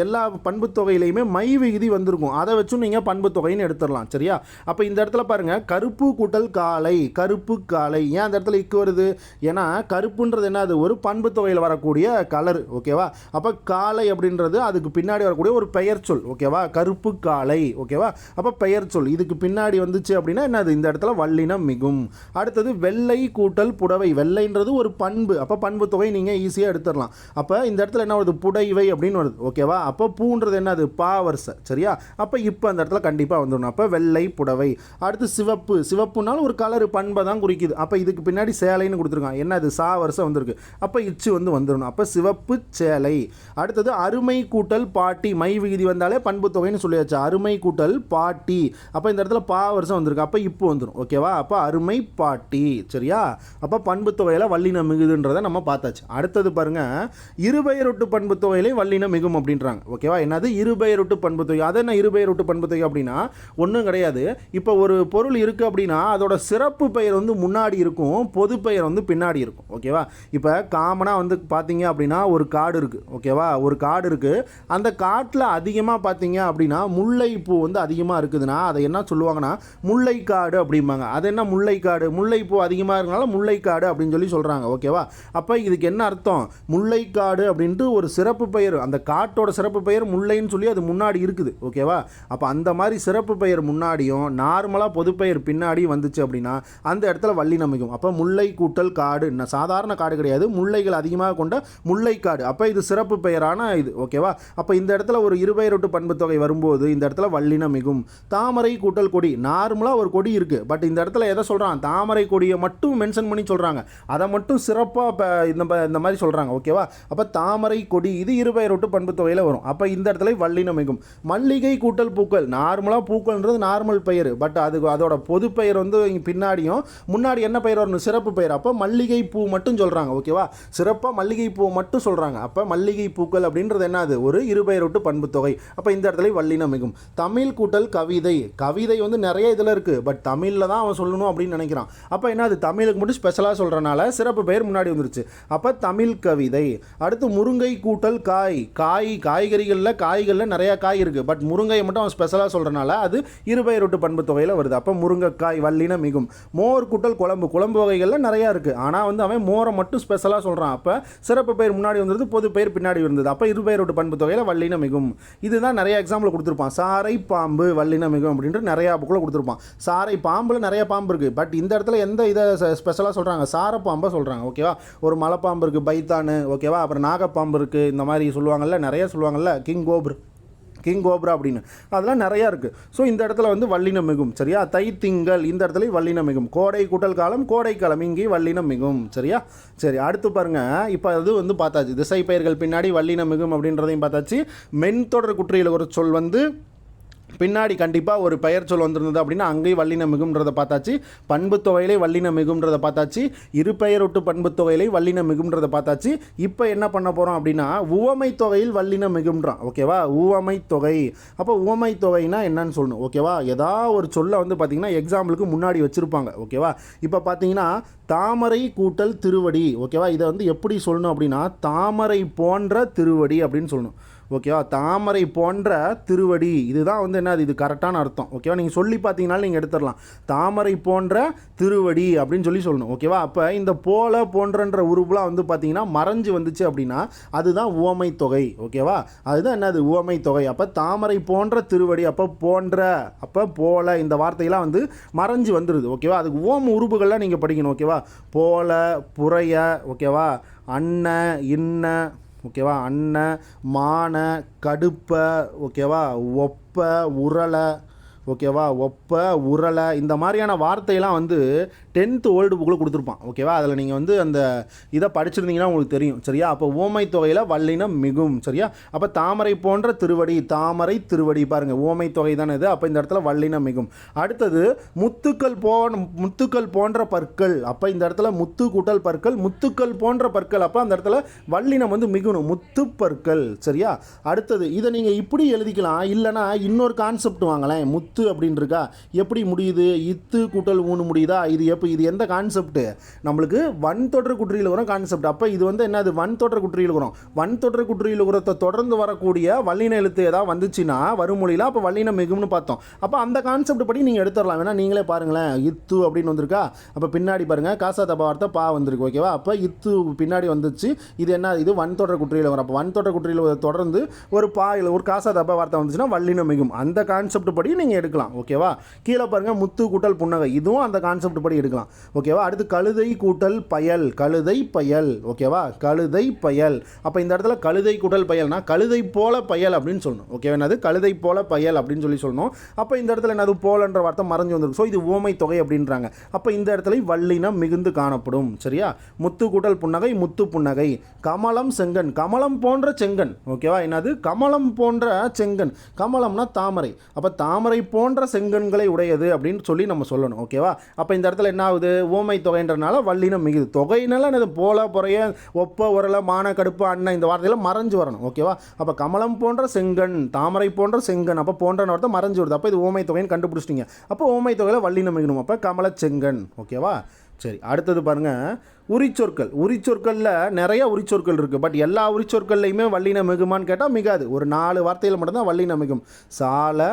எல்லா பண்பு தொகையிலையுமே மை விகுதி வந்திருக்கும், அதை வச்சும் நீங்கள் பண்பு தொகைன்னு எடுத்துடலாம். சரியா? அப்போ இந்த இடத்துல பாருங்கள், கருப்பு கூட்டல் காலை, கருப்பு காலை. ஏன் அந்த இடத்துல இக்கு வருது, ஏன்னா கருப்புன்றது என்ன, அது ஒரு பண்பு தொகையில் வரக்கூடிய கலர். ஓகேவா? அப்போ காலை அப்படின்றது அதுக்கு பின்னாடி வரக்கூடிய ஒரு பெயர் சொல். ஓகேவா? கருப்பு காலை. ஓகேவா? அப்போ பெயர் சொல் இதுக்கு பின்னாடி வந்துச்சு அப்படின்னா என்னது, இந்த இடத்துல வல்லினம் மிகும். அடுத்தது வெள்ளை கூட்டல் புடவை. வெள்ளைன்றது ஒரு பண்பு, அப்போ பண்பு தொகை நீங்கள் ஈஸியாக எடுத்துடலாம். அப்போ இந்த இடத்துல என்ன வருது, புடைவை அப்படின்னு வருது. ஓகேவா? அப்போ பூன்றது என்னது, பா வரிசை. சரியா? அப்போ இப்போ அந்த இடத்துல கண்டிப்பாக வந்துடணும். அப்போ வெள்ளை புடவை. அடுத்து சிவப்பு. சிவப்புனாலும் ஒரு கலரு பண்பை தான் குறிக்குது. அப்போ இதுக்கு பின்னாடி சேலைன்னு கொடுத்துருக்காங்க, என்னது, சா வரிசை வந்திருக்கு. அப்போ இச்சு வந்து வந்துடணும். அப்போ சிவப்பு சேலை. அடுத்தது அருமை கூட்டல் பாட்டி. மை விகுதி வந்தாலே பண்பு தொகைன்னு சொல்லியாச்சு. அருமை கூட்டல் பாட்டி. அப்போ இந்த இடத்துல பா வருஷம் வந்திருக்கு. அப்போ இப்போ வந்துடும். ஓகேவா? அப்போ அருமை பாட்டி. சரியா? அப்போ பண்பு தொகையில் வல்லினம் மிகுதுன்றதை நம்ம பார்த்தாச்சு. அடுத்தது பாருங்க, இருபெயரொட்டு பண்பு தொகையிலே வல்லினம் மிகும் அப்படின்றாங்க. ஓகேவா? என்னது இருபெயரொட்டு பண்பு தொகை? அது என்ன இருபெயரொட்டு பண்பு தொகை அப்படின்னா ஒன்றும் கிடையாது. இப்போ ஒரு பொருள் இருக்குது அப்படின்னா அதோட சிறப்பு பெயர் வந்து முன்னாடி இருக்கும், பொது பெயர் வந்து பின்னாடி இருக்கும். ஓகேவா? இப்போ காமனாக வந்து பார்த்தீங்க அப்படின்னா ஒரு காடு இருக்குது. ஓகேவா? ஒரு காடு இருக்குது. அந்த காட்டில் அதிகமாக பார்த்தீங்க அப்படின்னா முல்லைப்பூ வந்து அதிகமாக இருக்குதுன்னா அதை என்ன சொல்லுவாங்கன்னா முல்லைக்காடு அப்படிம்பாங்க. அது என்ன முல்லைக்காடு, முல்லைப்பூ அதிகமாக இருக்கனால முல்லைக்காடு அப்படின்னு சொல்கிறாங்க. ஓகேவா? அப்போ இதுக்கு என்ன அர்த்தம், முல்லைக்காடு அப்படின்ட்டு ஒரு சிறப்பு பெயர், அந்த காட்டோட சிறப்பு பெயர் முல்லைன்னு சொல்லி அது முன்னாடி இருக்குது. ஓகேவா? அப்போ அந்த மாதிரி சிறப்பு பெயர் முன்னாடியும் நார்மலாக பொது பெயர் பின்னாடி வந்துச்சு அப்படின்னா அந்த இடத்துல வல்லினம் மிகும். அப்போ முல்லை கூட்டல் காடு, சாதாரண காடு கிடையாது, முல்லைகள் அதிகமாக கொண்ட முல்லைக்காடு. அப்போ இது சிறப்பு பெயரான இது. ஓகேவா? அப்போ இந்த இடத்துல ஒரு இருபெயரொட்டு பண்பு தொகை வரும்போது இந்த இடத்துல வல்லினம் மிகும். தாமரை கூட்டல் கொடி. நார்மலாக ஒரு கொடி இருக்குது, பட் இந்த இடத்துல எதை சொல்கிறான், தாமரை கொடியை மட்டும் மென்ஷன் பண்ணி சொல்கிறாங்க, அதை மட்டும் சிறப்பாக இப்போ இந்த மாதிரி சொல்கிறாங்க. ஓகேவா, அப்போ தாமரை கொடி இது இருபெயரொட்டு பண்பு தொகையில் வரும். அப்போ இந்த இடத்துல வல்லினம் மிகும். மல்லிகை கூட்டல் பூக்கள், நார்மலாக பூக்கள்ன்றது நார்மல் பெயர், பட் அதோட பொது பெயர் வந்து பின்னாடியும் முன்னாடி என்ன பெயர் வரணும், சிறப்பு பெயர். அப்போ மல்லிகை பூ மட்டும் சொல்கிறாங்க. ஓகேவா, சிறப்பாக மல்லிகை பூ மட்டும் சொல்கிறாங்க. அப்போ மல்லிகை பூக்கள் அப்படின்றது என்னது, ஒரு இருபெயரொட்டு பண்பு தொகை. அப்போ இந்த இடத்துல வல்லினம் மிகும். தமிழ் கூட்டல் கவிதை, கவிதை வந்து நிறைய இதில் இருக்குது, பட் தமிழில் தான் அவன் சொல்லணும் அப்படின்னு நினைக்கிறான். அப்போ என்ன, அது தமிழுக்கு மட்டும் ஸ்பெஷலாக சொல்கிறனால சிறப்பு பெயர் முன்னாடி வந்துருச்சு. அப்போ தமிழ் கவிதை. அடுத்து முருங்கை கூட்டல் காய்கறிகளில் நிறையா காய் இருக்குது, பட் முருங்கையை மட்டும் அவன் ஸ்பெஷலாக சொல்கிறனால அது இருபெயரொட்டு பண்பு தொகையில் வருது. அப்போ முருங்கைக்காய் வல்லினம் மிகும். மோர் கூட்டல் குழம்பு வகைகளில் நிறையா இருக்குது, ஆனால் வந்து அவன் மோரை மட்டும் ஸ்பெஷலாக சொல்கிறான். அப்போ சிறப்பு பெயர் முன்னாடி வந்தது, பொது பெயர் பின்னாடி இருந்தது. அப்போ இருபெயரொட்டு பண்பு தொகையில் வல்லினம் மிகும். இதுதான் நிறைய எக்ஸாம்பிள் கொடுத்துருப்பான். சாரை பாம்பு வல்லினம் மிகும் அப்படின்ட்டு நிறையா புக்கில் கொடுத்துருப்பான். சாரை பாம்பில் நிறைய பாம்பு இருக்குது, பட் இந்த இடத்துல எந்த இதை ஸ்பெஷலாக சொல்கிறாங்க, சாரை பாம்பை சொல்கிறாங்க. ஓகேவா, ஒரு மலைப்பாம்பு இருக்குது பைத்தானு, ஓகேவா, அப்புறம் நாகப்பாம்பு இருக்குது, இந்த மாதிரி சொல்லுவாங்கள்ல, நிறைய சொல்லுவாங்கள்ல, கிங் கோப்ரா அப்படின்னு, அதெல்லாம் நிறையா இருக்குது. ஸோ இந்த இடத்துல வந்து வல்லினம் மிகும். சரியா, தை திங்கள் இந்த இடத்துல வல்லினம் மிகும். கோடை கூட்டல் காலம் கோடைக்காலம் இங்கே வல்லினம் மிகும். சரியா, சரி, அடுத்து பாருங்கள். இப்போ அது வந்து பார்த்தாச்சு, திசை பெயர்கள் பின்னாடி வல்லினம் மிகும் அப்படின்றதையும் பார்த்தாச்சு. மென்தொடர் குற்றியல் ஒரு சொல் வந்து பின்னாடி கண்டிப்பாக ஒரு பெயர் சொல் வந்திருந்தது அப்படின்னா அங்கேயும் வல்லினம் மிகும்ன்றதை பார்த்தாச்சு. பண்பு தொகையிலே வல்லினம் மிகும்ன்றதை பார்த்தாச்சு. இரு பெயரொட்டு பண்பு தொகையிலே வல்லினம் மிகும்ன்றதை பார்த்தாச்சு. இப்போ என்ன பண்ண போகிறோம் அப்படின்னா உவமை தொகையில் வல்லினம் மிகும்ன்றான். ஓகேவா, உவமை தொகை. அப்போ உவமை தொகைனா என்னன்னு சொல்லணும். ஓகேவா, ஏதாவது ஒரு சொல்ல வந்து பார்த்திங்கன்னா எக்ஸாம்பிளுக்கு முன்னாடி வச்சுருப்பாங்க. ஓகேவா, இப்போ பார்த்தீங்கன்னா தாமரை கூட்டல் திருவடி. ஓகேவா, இதை வந்து எப்படி சொல்லணும் அப்படின்னா தாமரை போன்ற திருவடி அப்படின்னு சொல்லணும். ஓகேவா, தாமரை போன்ற திருவடி, இதுதான் வந்து என்ன, இது கரெக்டான அர்த்தம். ஓகேவா, நீங்கள் சொல்லி பார்த்தீங்கனாலும் நீங்கள் எடுத்துடலாம். தாமரை போன்ற திருவடி அப்படின்னு சொல்லணும். ஓகேவா, அப்போ இந்த போன்றன்ற உருவெலாம் வந்து பார்த்தீங்கன்னா மறைஞ்சு வந்துச்சு அப்படின்னா அதுதான் உவமை தொகை. ஓகேவா, அதுதான் என்னது, உவமை தொகை. அப்போ தாமரை போன்ற திருவடி, அப்போ போல இந்த வார்த்தையெல்லாம் வந்து மறைஞ்சு வந்துடுது. ஓகேவா, அதுக்கு உவம உருவுகள்லாம் நீங்கள் படிக்கணும். ஓகேவா, போல, புறைய, ஓகேவா, அன்ன, இன்ன, ஓகேவா, அன்ன, மான, கடுப்ப, ஓகேவா, ஒப்ப, உரலை, ஓகேவா, ஒப்ப, உரலை, இந்த மாதிரியான வார்த்தையெல்லாம் வந்து 10th ஓல்டு புக்கில் கொடுத்துருப்பான். ஓகேவா, அதில் நீங்கள் வந்து அந்த இதை படிச்சிருந்தீங்கன்னா உங்களுக்கு தெரியும். சரியா, அப்போ ஓமை தொகையில் வல்லினம் மிகும். சரியா, அப்போ தாமரை போன்ற திருவடி, தாமரை திருவடி பாருங்கள், ஓமை தொகை தானே இது. அப்போ இந்த இடத்துல வல்லினம் மிகும். அடுத்தது முத்துக்கள் போன்ற பற்கள். அப்போ இந்த இடத்துல முத்து கூட்டல் பற்கள், முத்துக்கள் போன்ற பற்கள். அப்போ அந்த இடத்துல வல்லினம் வந்து மிகணும், முத்து பற்கள். சரியா, அடுத்தது இதை நீங்கள் இப்படி எழுதிக்கலாம், இல்லைனா இன்னொரு கான்செப்ட் வாங்கலேன். முத்து அப்படின்னு இருக்கா, எப்படி முடியுது, இத்து கூட்டல் ஊனு முடியுதா, இது எந்த கான்செப்ட், நம்மளுக்கு வன் தொடர் குற்றியல் உரம் கான்செப்ட். அப்போ இது வந்து என்னது, வன் தொடர் குற்றியல் உரம். வன் தொடர் குற்றியல் உரத்தை தொடர்ந்து வரக்கூடிய வல்லின எழுத்து ஏதாவது வந்துச்சுன்னா வருமொழியில் அப்போ வல்லினம் மிகும்னு பார்த்தோம். அப்போ அந்த கான்செப்ட் படி நீங்கள் எடுத்துடலாம். வேணா நீங்களே பாருங்களேன், இத்து அப்படின்னு வந்திருக்கா, அப்போ பின்னாடி பாருங்கள் காசா தப்பா வார்த்தை பா வந்திருக்கு. ஓகேவா, அப்போ இத்து பின்னாடி வந்துச்சு, இது என்ன, இது வன் தொடர் குற்றியல் வரும். அப்போ வன் தொடர் குற்றியல் தொடர்ந்து ஒரு பா இல்லை ஒரு காசா தப்பா வார்த்தை வந்துச்சுன்னா வல்லினம் மிகும். அந்த கான்செப்ட் படி நீங்கள் எடுக்கலாம். ஓகேவா, கீழே பாருங்கள் முத்து கூட்டல் புன்னகை, இதுவும் அந்த கான்செப்ட் படி எடுக்கலாம். ஓகேவா, அடுத்து கழுதை கூட்டல் பயல், கழுதை பயல். ஓகேவா, கழுதை பயல். அப்போ இந்த இடத்துல கழுதை கூட்டல் பயல்னா கழுதை போல பயல் அப்படின்னு சொல்லணும். ஓகேவா, என்னது கழுதை போல பயல் அப்படின்னு சொல்லணும். அப்போ இந்த இடத்துல என்னது போலன்ற வார்த்தை மறைஞ்சு வந்துருக்கு. ஸோ இது ஓமை தொகை அப்படின்றாங்க. அப்போ இந்த இடத்துல வல்லினம் மிகுந்து காணப்படும். சரியா, முத்து கூட்டல் புன்னகை, முத்து புன்னகை. கமலம் செங்கன், கமலம் போன்ற செங்கன். ஓகேவா, என்னது கமலம் போன்ற செங்கன், கமலம்னா தாமரை. அப்போ தாமரை போன்ற செங்கன்களை உடையது அப்படின்னு சொல்லி நம்ம சொல்லணும். ஓகேவா, அப்போ இந்த இடத்துல என்ன ஆகுது, ஓமை தொகைன்றனால வல்லினம் மிகுது. தொகைனால என்னது, போல, புறைய, ஒப்ப, உரலை, மான, கடுப்பு, அண்ணன், இந்த வார்த்தையெல்லாம் மறைஞ்சு வரணும். ஓகேவா, அப்போ கமலம் போன்ற செங்கன், தாமரை போன்ற செங்கன், அப்போ போன்ற வார்த்தை மறைஞ்சு வருது. அப்போ இது ஓமை தொகைன்னு கண்டுபிடிச்சிட்டிங்க. அப்போ ஓமை தொகையில் வல்லினம் மிகணும். அப்போ கமல செங்கன். ஓகேவா, சரி, அடுத்தது பாருங்கள் உரிச்சொற்கள். உரிச்சொற்களில் நிறைய உரிச்சொற்கள் இருக்குது, பட் எல்லா உரிச்சொற்கள்லையுமே வல்லினம் மிகுமான்னு கேட்டால் மிகாது. ஒரு 4 வார்த்தையில் மட்டும்தான் வல்லினம் மிகும். சால,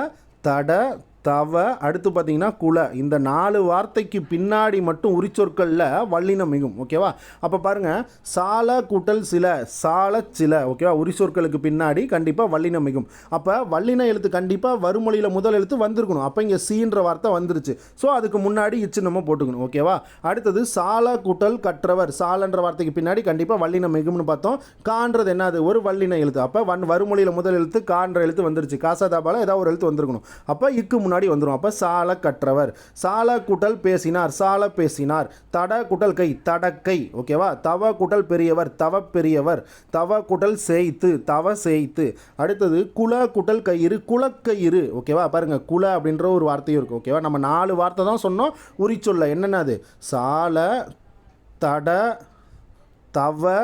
தட, தவ, அடுத்து பார்த்தீங்கன்னா குல, இந்த 4 வார்த்தைக்கு பின்னாடி மட்டும் உரிச்சொற்களில் வல்லினம் மிகும். ஓகேவா, அப்போ பாருங்கள் சால கூட்டல் சில, சால சில. ஓகேவா, உரிச்சொற்களுக்கு பின்னாடி கண்டிப்பாக வல்லினம் மிகும். அப்போ வல்லின எழுத்து கண்டிப்பாக வருமொழியில் முதல் எழுத்து வந்திருக்கணும். அப்போ இங்கே சீன்ற வார்த்தை வந்துருச்சு. ஸோ அதுக்கு முன்னாடி இச்சு நம்ம போட்டுக்கணும். ஓகேவா, அடுத்தது சால கூட்டல் கற்றவர், சாலன்ற வார்த்தைக்கு பின்னாடி கண்டிப்பாக வல்லினம் மிகும்னு பார்த்தோம். கான்றது என்னது, ஒரு வல்லின எழுத்து. அப்போ வருமொழியில் முதல் எழுத்து கான்ற எழுத்து வந்துருச்சு. காசா தாபால ஏதாவது ஒரு எழுத்து வந்திருக்கணும். அப்போ இக்கு முன்னாடி முன்னாடி வந்துடும். அப்போ சால கற்றவர், சால கூட்டல் பேசினார், சால பேசினார். தட கூட்டல் கை, தடக்கை. ஓகேவா? தவ கூட்டல் பெரியவர், தவ பெரியவர். தவ கூட்டல் சேய்த்து, தவ சேய்த்து. அடுத்தது குல கூட்டல் கயிறு, குலக்கயிறு. ஓகேவா? பாருங்க, குல அப்படின்ற ஒரு வார்த்தையும் இருக்குது. ஓகேவா? நம்ம 4 வார்த்தை தான் சொன்னோம் உரிச்சொல்ல. என்னென்ன அது? சால, தட, தவ,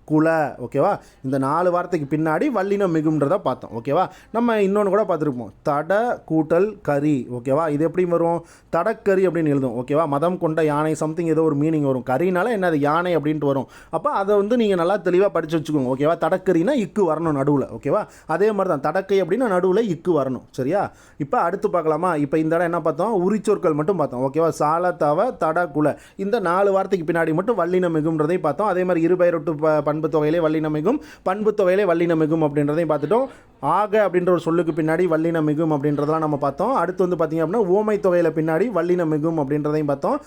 குல. ஓகேவா? இந்த 4 வார்த்தைக்கு பின்னாடி வல்லினம் மிகும்ன்றதை பார்த்தோம். ஓகேவா? நம்ம இன்னொன்று கூட பார்த்துருப்போம், தட கூட்டல் கரி. ஓகேவா? இது எப்படி வரும்? தடக்கரி அப்படின்னு எழுதும். ஓகேவா? மதம் கொண்ட யானை சம்திங் ஏதோ ஒரு மீனிங் வரும். கரினால என்ன, அது யானை அப்படின்ட்டு வரும். அப்போ அதை வந்து நீங்கள் நல்லா தெளிவாக படித்து வச்சுக்கோங்க. ஓகேவா? தடக்கரினா இக்கு வரணும் நடுவில். ஓகேவா? அதே மாதிரி தான் தடக்கை அப்படின்னா நடுவில் இக்கு வரணும். சரியா? இப்போ அடுத்து பார்க்கலாமா? இப்போ இந்த இடம் என்ன பார்த்தோம்? உரிச்சொற்கள் மட்டும் பார்த்தோம். ஓகேவா? சால, தவ, தட, குல. இந்த 4 வார்த்தைக்கு பின்னாடி மட்டும் வல்லினம் மிகும்ன்றதை பார்த்தோம். அதே மாதிரி இருபெயரொட்டு பண்பு தொகையிலே வல்லினம் மிகும், பண்பு தொகையிலே வல்லினம் மிகும் அப்படின்றதையும் பார்த்துட்டோம். ஆக அப்படின்ற ஒரு சொல்லுக்கு பின்னாடி வல்லினம் மிகும் அப்படின்றதெல்லாம் நம்ம பார்த்தோம். அடுத்து வந்து பார்த்தீங்க அப்படின்னா ஓமை தொகையில பின்னாடி வல்லினம் மிகும் அப்படின்றதையும் பார்த்தோம்.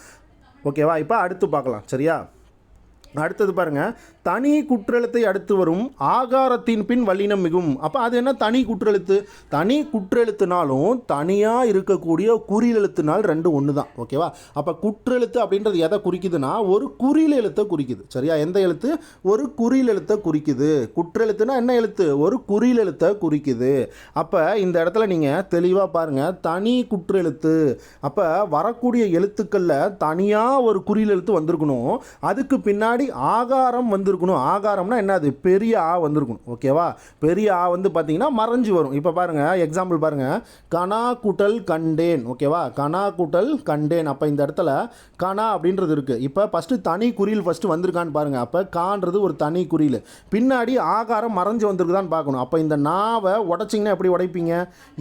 ஓகேவா? இப்போ அடுத்து பார்க்கலாம். சரியா? அடுத்தது பாருங்க, தனி குற்றெழுத்தை அடுத்து வரும் ஆகாரத்தின் பின் வல்லினம் மிகும். அப்போ அது என்ன தனி குற்றெழுத்து? தனி குற்றெழுத்துனாலும் தனியாக இருக்கக்கூடிய குறில் எழுத்துனால் 2 ஒன்று தான். ஓகேவா? அப்போ குற்றெழுத்து அப்படின்றது எதை குறிக்குதுன்னா ஒரு குறில் எழுத்தை குறிக்குது. சரியா? எந்த எழுத்து? ஒரு குறில் எழுத்தை குறிக்குது. குற்றெழுத்துனா என்ன எழுத்து? ஒரு குறில் எழுத்தை குறிக்குது. அப்போ இந்த இடத்துல நீங்கள் தெளிவாக பாருங்கள், தனி குற்றெழுத்து. அப்போ வரக்கூடிய எழுத்துக்களில் தனியாக ஒரு குறில் எழுத்து வந்திருக்கணும். அதுக்கு பின்னாடி ஆகாரம் வந்திருக்கணும். ஆகாரம்னா என்னது? பெரிய ஆ வந்திருக்கணும். ஓகேவா? பெரிய ஆ வந்து பார்த்தீங்கன்னா மறைஞ்சு வரும். இப்போ பாருங்கள், எக்ஸாம்பிள் பாருங்கள், கனா கூட்டல் கண்டேன். ஓகேவா? கனா கூட்டல் கண்டேன். அப்போ இந்த இடத்துல கனா அப்படின்றது இருக்குது. இப்போ ஃபஸ்ட்டு தனி குறியில் ஃபஸ்ட்டு வந்திருக்கான்னு பாருங்கள். அப்போ கான்றது ஒரு தனி குறியில், பின்னாடி ஆகாரம் மறைஞ்சு வந்திருக்குதான்னு பார்க்கணும். அப்போ இந்த நாவை உடைச்சிங்கன்னா எப்படி உடைப்பீங்க?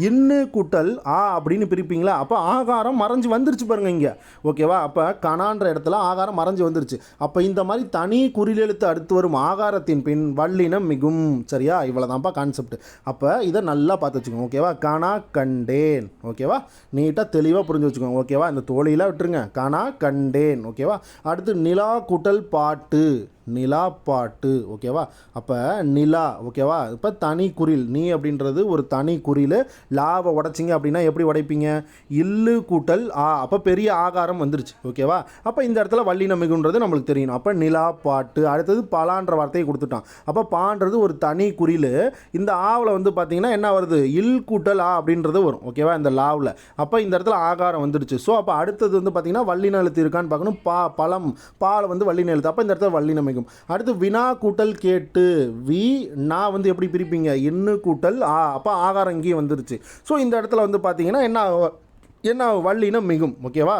இன்னு கூட்டல் ஆ அப்படின்னு பிரிப்பீங்களா? அப்போ ஆகாரம் மறைஞ்சு வந்துருச்சு பாருங்க இங்கே. ஓகேவா? அப்போ கனான்ற இடத்துல ஆகாரம் மறைஞ்சு வந்துருச்சு. அப்போ இந்த மாதிரி தனி குறிலெழுத்து அடுத்து வரும் ஆகாரத்தின் பின் வல்லினம் மிகும். சரியா? இவ்வளோதான்ப்பா கான்செப்ட். அப்போ இதை நல்லா பார்த்து வச்சுக்கோங்க. ஓகேவா? கனா கண்டேன். ஓகேவா? நீட்டாக தெளிவாக புரிஞ்சு வச்சுக்கோங்க. ஓகேவா? இந்த தோழியெல்லாம் விட்டுருங்க. கனா கண்டேன். ஓகேவா? அடுத்து நிலா கூட்டல் பாட்டு, நிலா பாட்டு. ஓகேவா? அப்போ நிலா. ஓகேவா? இப்போ தனி குறில், நீ அப்படின்றது ஒரு தனி குறில். லாவை உடைச்சிங்க அப்படின்னா எப்படி உடைப்பீங்க? இல்லு கூட்டல் ஆ. அப்போ பெரிய ஆகாரம் வந்துருச்சு. ஓகேவா? அப்போ இந்த இடத்துல வல்லினம் மிகுன்றது நம்மளுக்கு தெரியணும். அப்போ நிலா பாட்டு. அடுத்தது பலான்ற வார்த்தையை கொடுத்துட்டான். அப்போ பான்றது ஒரு தனி குறில். இந்த ஆவில் வந்து பார்த்தீங்கன்னா என்ன வருது? இல் கூட்டல் ஆ அப்படின்றது வரும். ஓகேவா? இந்த லாவில். அப்போ இந்த இடத்துல ஆகாரம் வந்துருச்சு. ஸோ அப்போ அடுத்தது வந்து பார்த்தீங்கன்னா வல்லின எழுத்து இருக்கான்னு பார்க்கணும். பழம், பால் வந்து வல்லின எழுத்து. அப்போ இந்த இடத்துல வல்லினம் மிகும். அடுத்து வினா கூட்டல் கேட்டு, வி நா வந்து எப்படி பிரிப்பீங்க? இன்னு கூட்டல் ஆ. அப்போ ஆகாரம் இங்கேயே வந்துருச்சு. ஸோ இந்த இடத்துல வந்து பார்த்தீங்கன்னா என்ன வல்லினம் மிகும். ஓகேவா?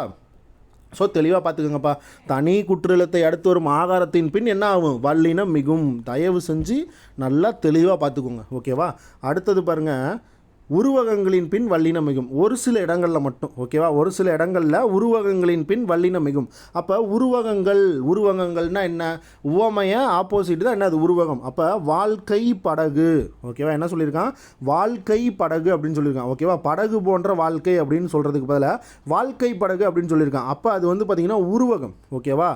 ஸோ தெளிவாக பார்த்துக்கோங்கப்பா. தனி குற்றெழுத்தை அடுத்து வரும் ஆகாரத்தின் பின் என்ன ஆகும்? வல்லினம் மிகும். தயவு செஞ்சு நல்லா தெளிவாக பார்த்துக்கோங்க. ஓகேவா? அடுத்தது பாருங்கள், உருவகங்களின் பின் வல்லினம் மிகும். ஒரு சில இடங்களில் மட்டும். ஓகேவா? ஒரு சில இடங்களில் உருவகங்களின் பின் வல்லினம் மிகும். அப்போ உருவகங்கள்னா என்ன? உவமைய ஆப்போசிட் தான் என்ன? அது உருவகம். அப்போ வாழ்க்கை படகு. ஓகேவா? என்ன சொல்லியிருக்கான்? வாழ்க்கை படகு அப்படின்னு சொல்லியிருக்கான். ஓகேவா? படகு போன்ற வாழ்க்கை அப்படின்னு சொல்கிறதுக்கு பதிலாக வாழ்க்கை படகு அப்படின்னு சொல்லியிருக்கான். அப்போ அது வந்து பார்த்திங்கன்னா உருவகம். ஓகேவா?